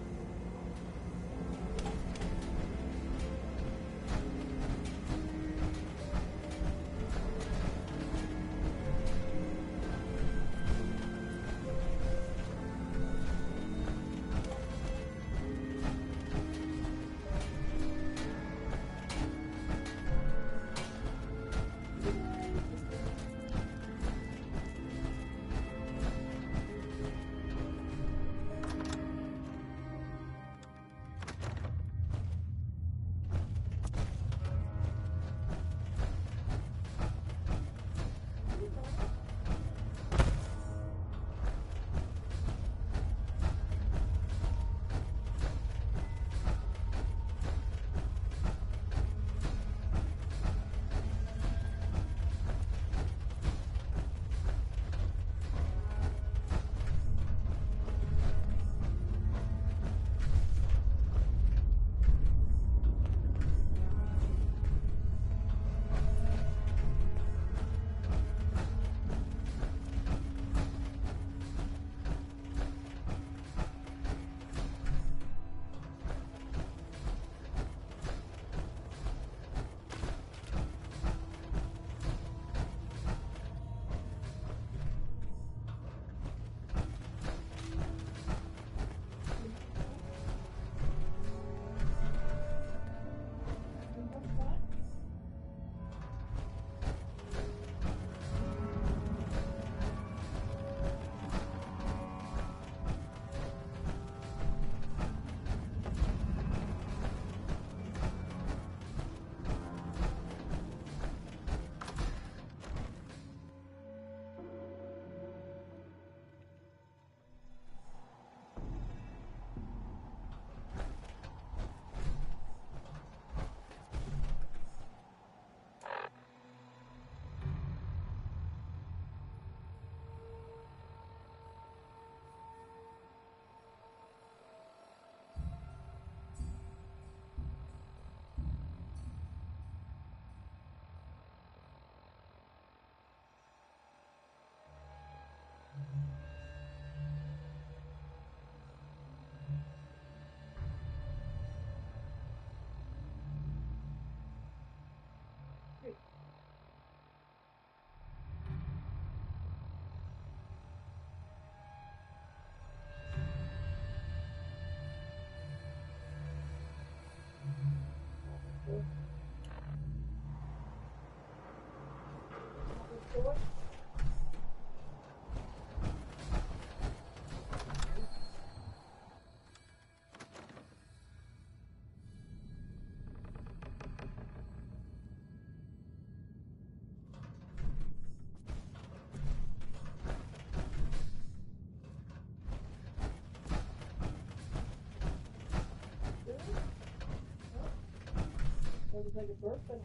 Like a burp, but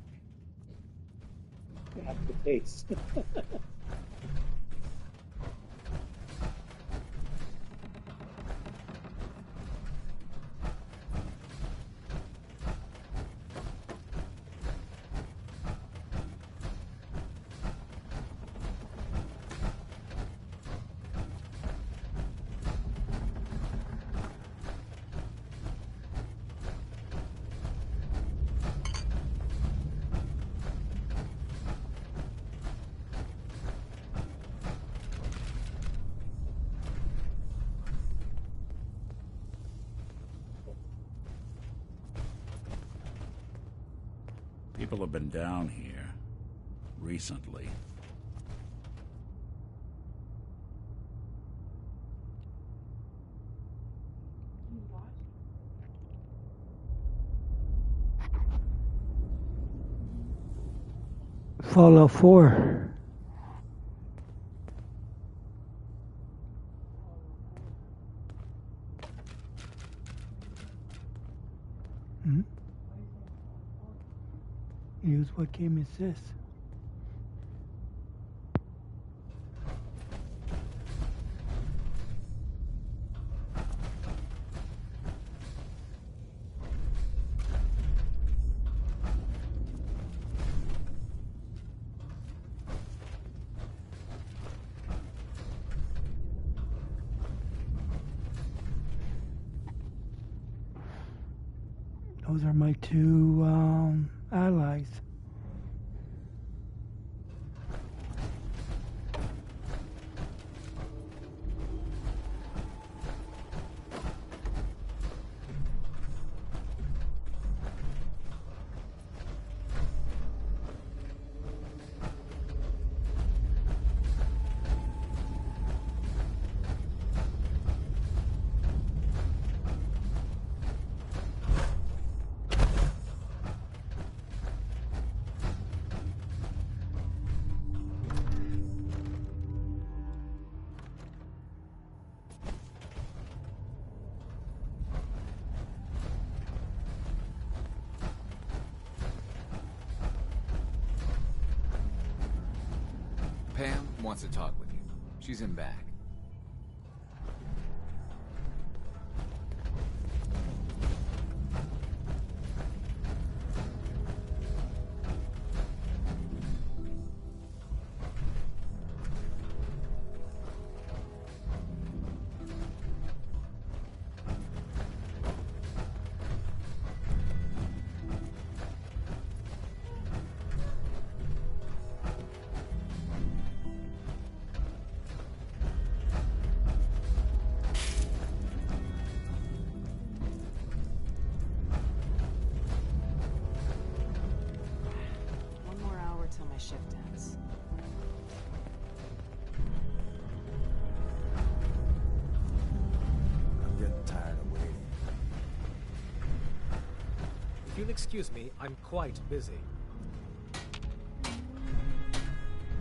that's the case. People have been down here recently. Fallout 4. Use what game is this? Those are my two allies. Pam wants to talk with you. She's in back. shift ends. I'm getting tired of waiting. If you'll excuse me, I'm quite busy.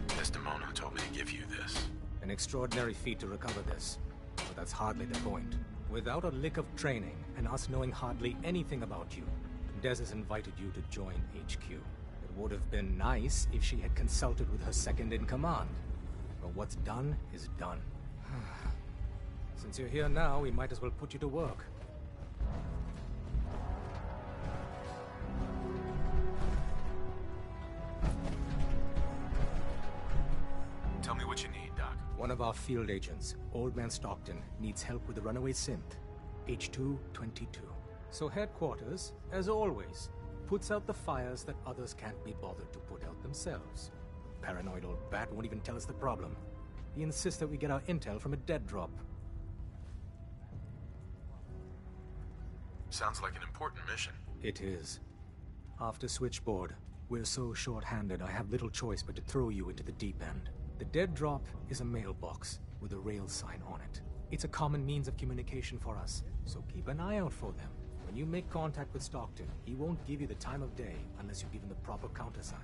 Desdemona told me to give you this. An extraordinary feat to recover this. But that's hardly the point. Without a lick of training, and us knowing hardly anything about you, Des has invited you to join HQ. It would have been nice if she had consulted with her second-in-command. But what's done is done. Since you're here now, we might as well put you to work. Tell me what you need, Doc. One of our field agents, Old Man Stockton, needs help with the runaway synth, H222. So headquarters, as always, puts out the fires that others can't be bothered to put out themselves. Paranoid old bat won't even tell us the problem. He insists that we get our intel from a dead drop. Sounds like an important mission. It is. After Switchboard, We're so short-handed, I have little choice but to throw you into the deep end. The dead drop is a mailbox with a rail sign on it. It's a common means of communication for us, so keep an eye out for them. When you make contact with Stockton, he won't give you the time of day unless you give him the proper countersign.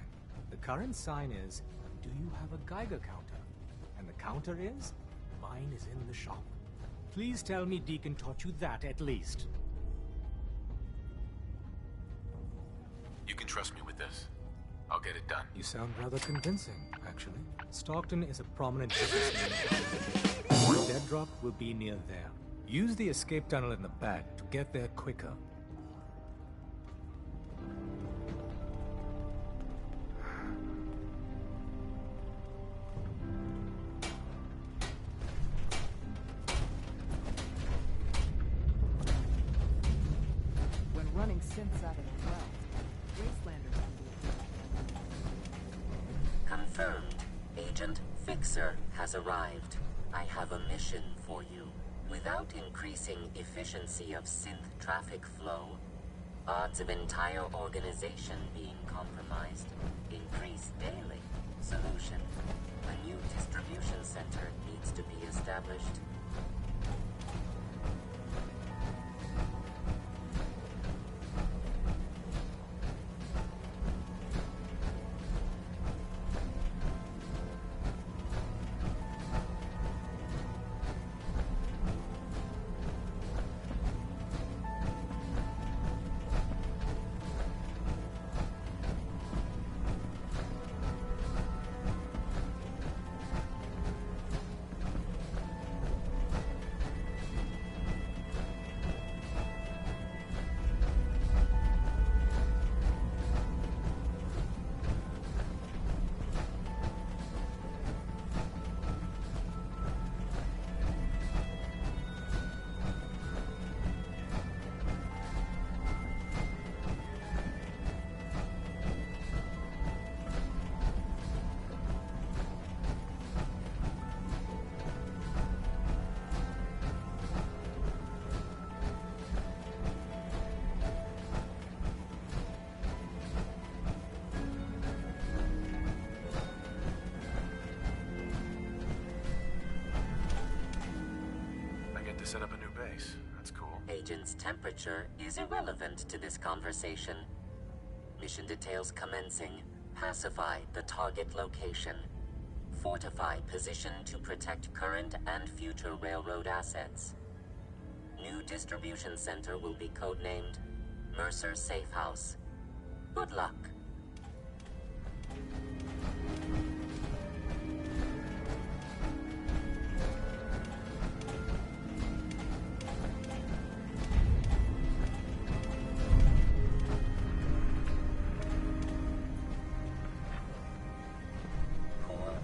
The current sign is, do you have a Geiger counter? And the counter is, mine is in the shop. Please tell me Deacon taught you that at least. You can trust me with this. I'll get it done. You sound rather convincing, actually. Stockton is a prominent businessman. The dead drop will be near there. Use the escape tunnel in the back to get there quicker. When running synths out of the well, Wastelanders Confirmed. Agent Fixer has arrived. I have a mission for you. Without increasing efficiency of synth traffic flow, odds of entire organization being compromised increase daily. Solution. A new distribution center needs to be established. Set up a new base. That's cool. Agent's temperature is irrelevant to this conversation. Mission details commencing. Pacify the target location. Fortify position to protect current and future railroad assets. New distribution center will be codenamed Mercer Safe House. Good luck.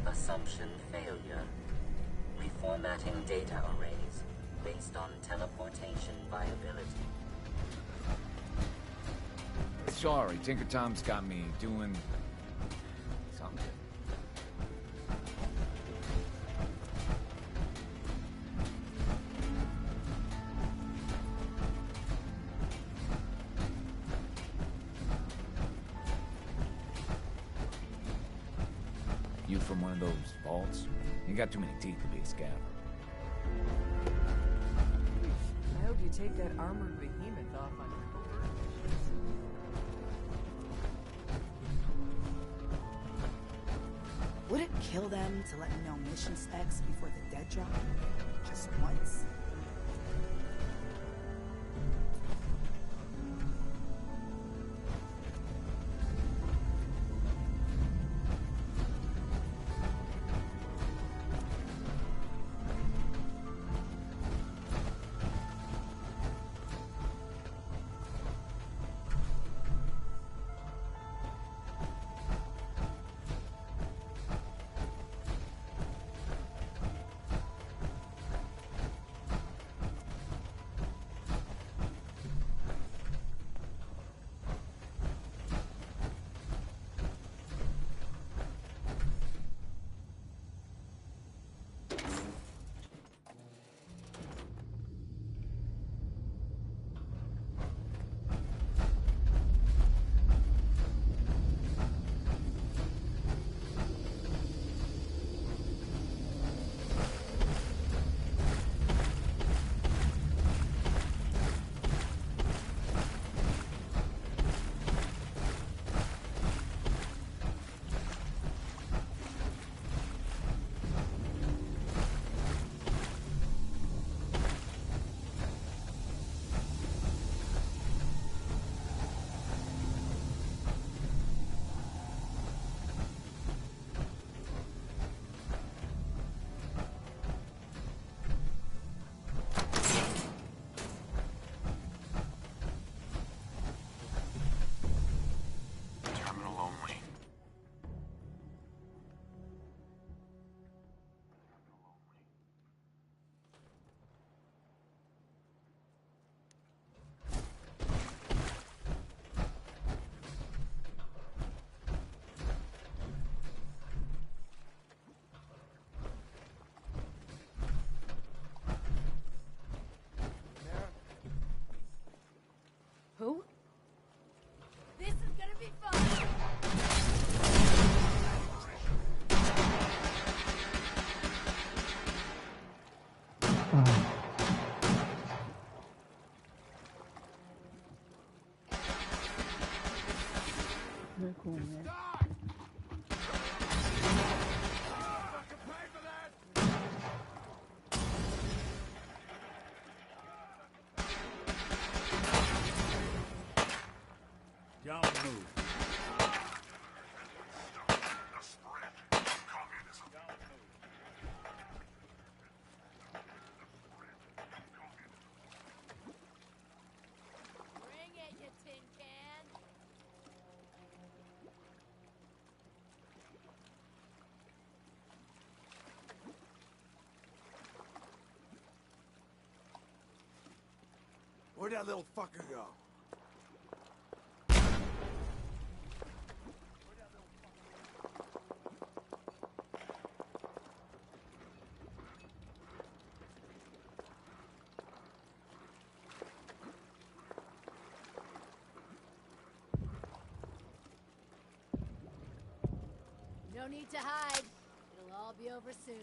Assumption failure. Reformatting data arrays based on teleportation viability. Sorry, Tinker Tom's got me doing something. You from one of those vaults? You got too many teeth to be a scabber. I hope you take that armored behemoth off on your covert missions. Would it kill them to let me know mission specs before the dead drop? Just once. Where'd that little fucker go? No need to hide. It'll all be over soon.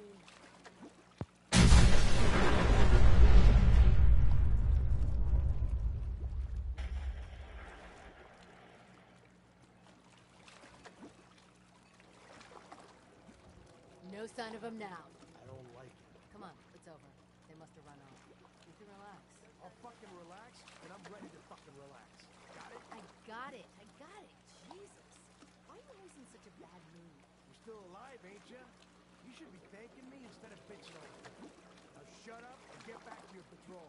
No sign of him now. I don't like it. Come on, it's over. They must have run off. You can relax. I'll fucking relax, and I'm ready to fucking relax. Got it? I got it. I got it. Jesus. Why are you always in such a bad mood? You're still alive, ain't ya? You should be thanking me instead of bitching on me. Now shut up and get back to your patrol.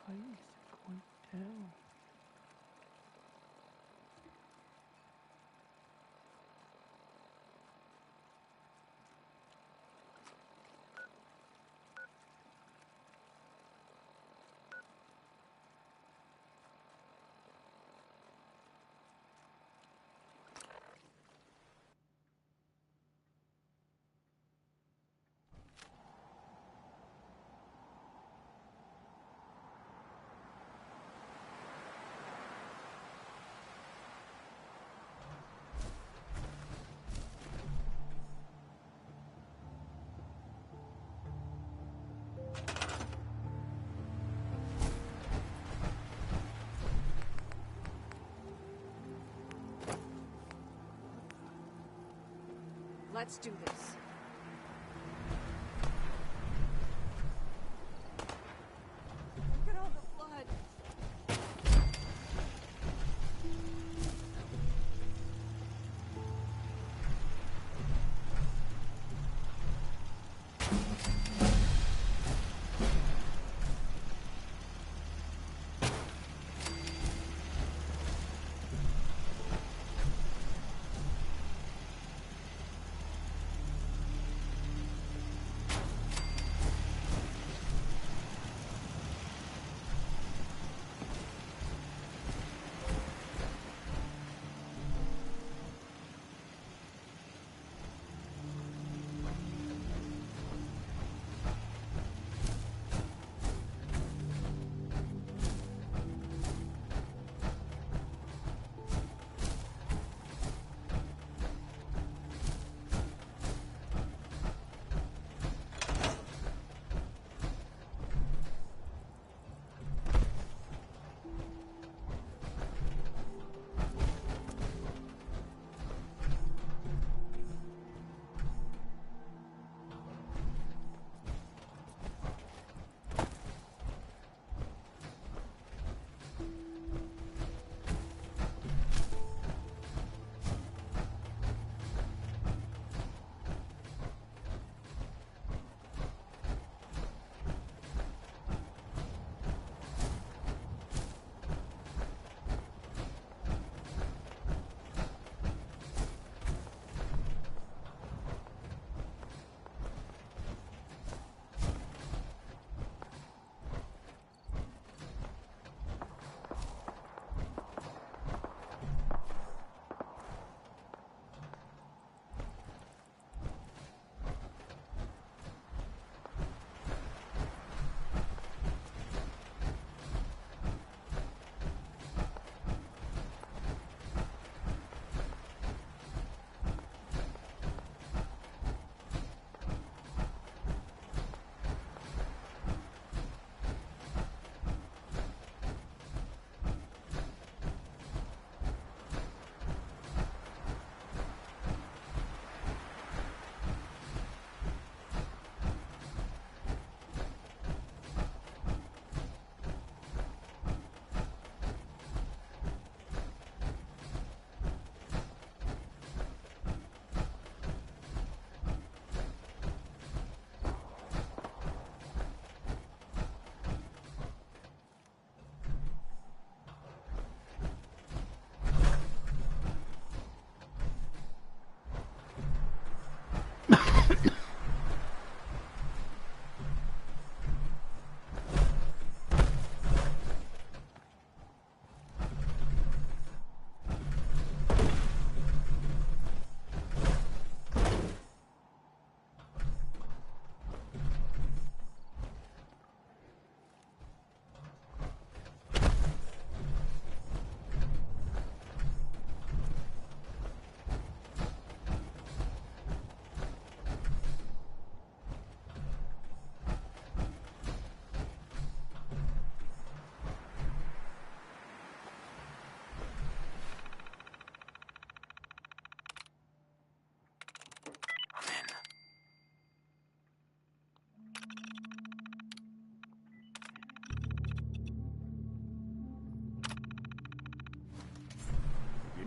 Why is it going down? Let's do this. Look at all the blood.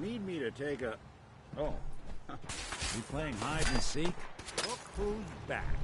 need me to take a... Oh. You playing hide and seek? Look who's back.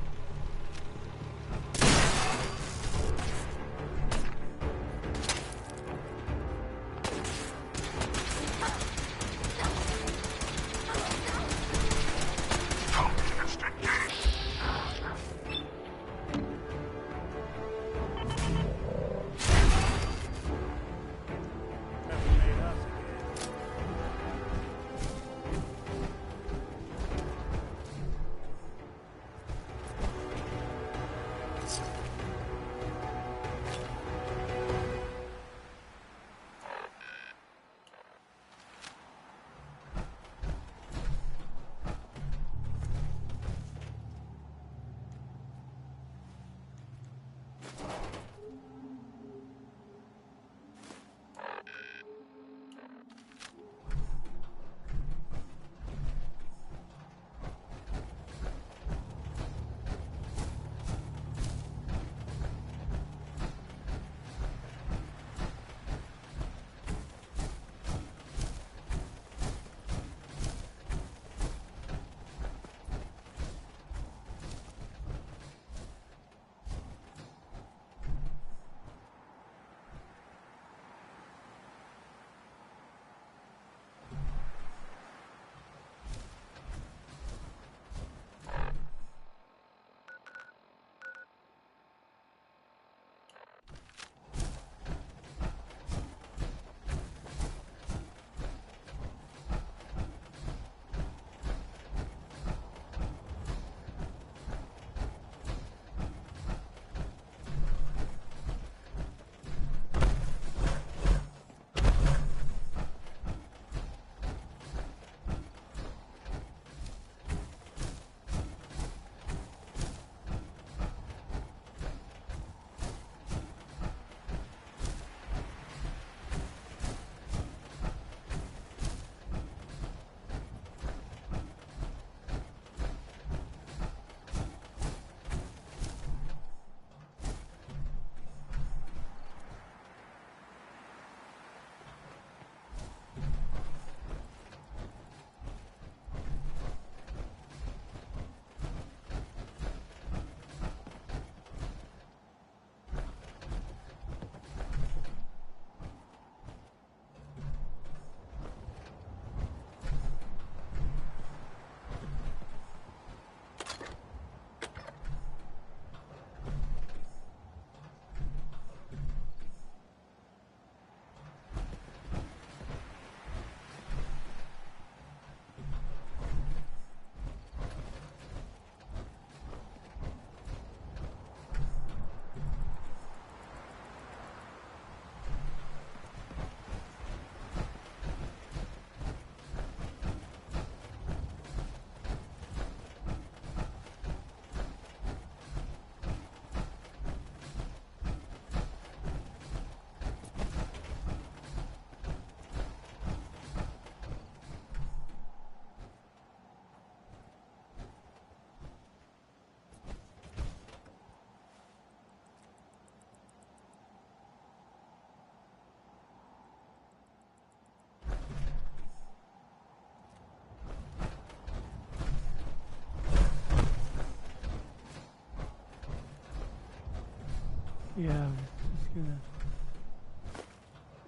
Yeah, I was just gonna.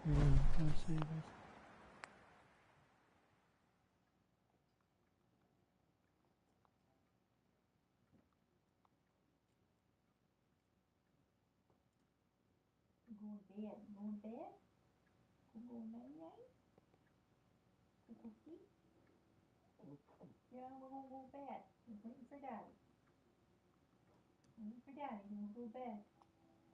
Yeah, let's see. Go to bed. Go night night. Go sleep. Yeah, we're gonna go to bed. We're waiting for Daddy. Waiting for Daddy. We're gonna go to bed.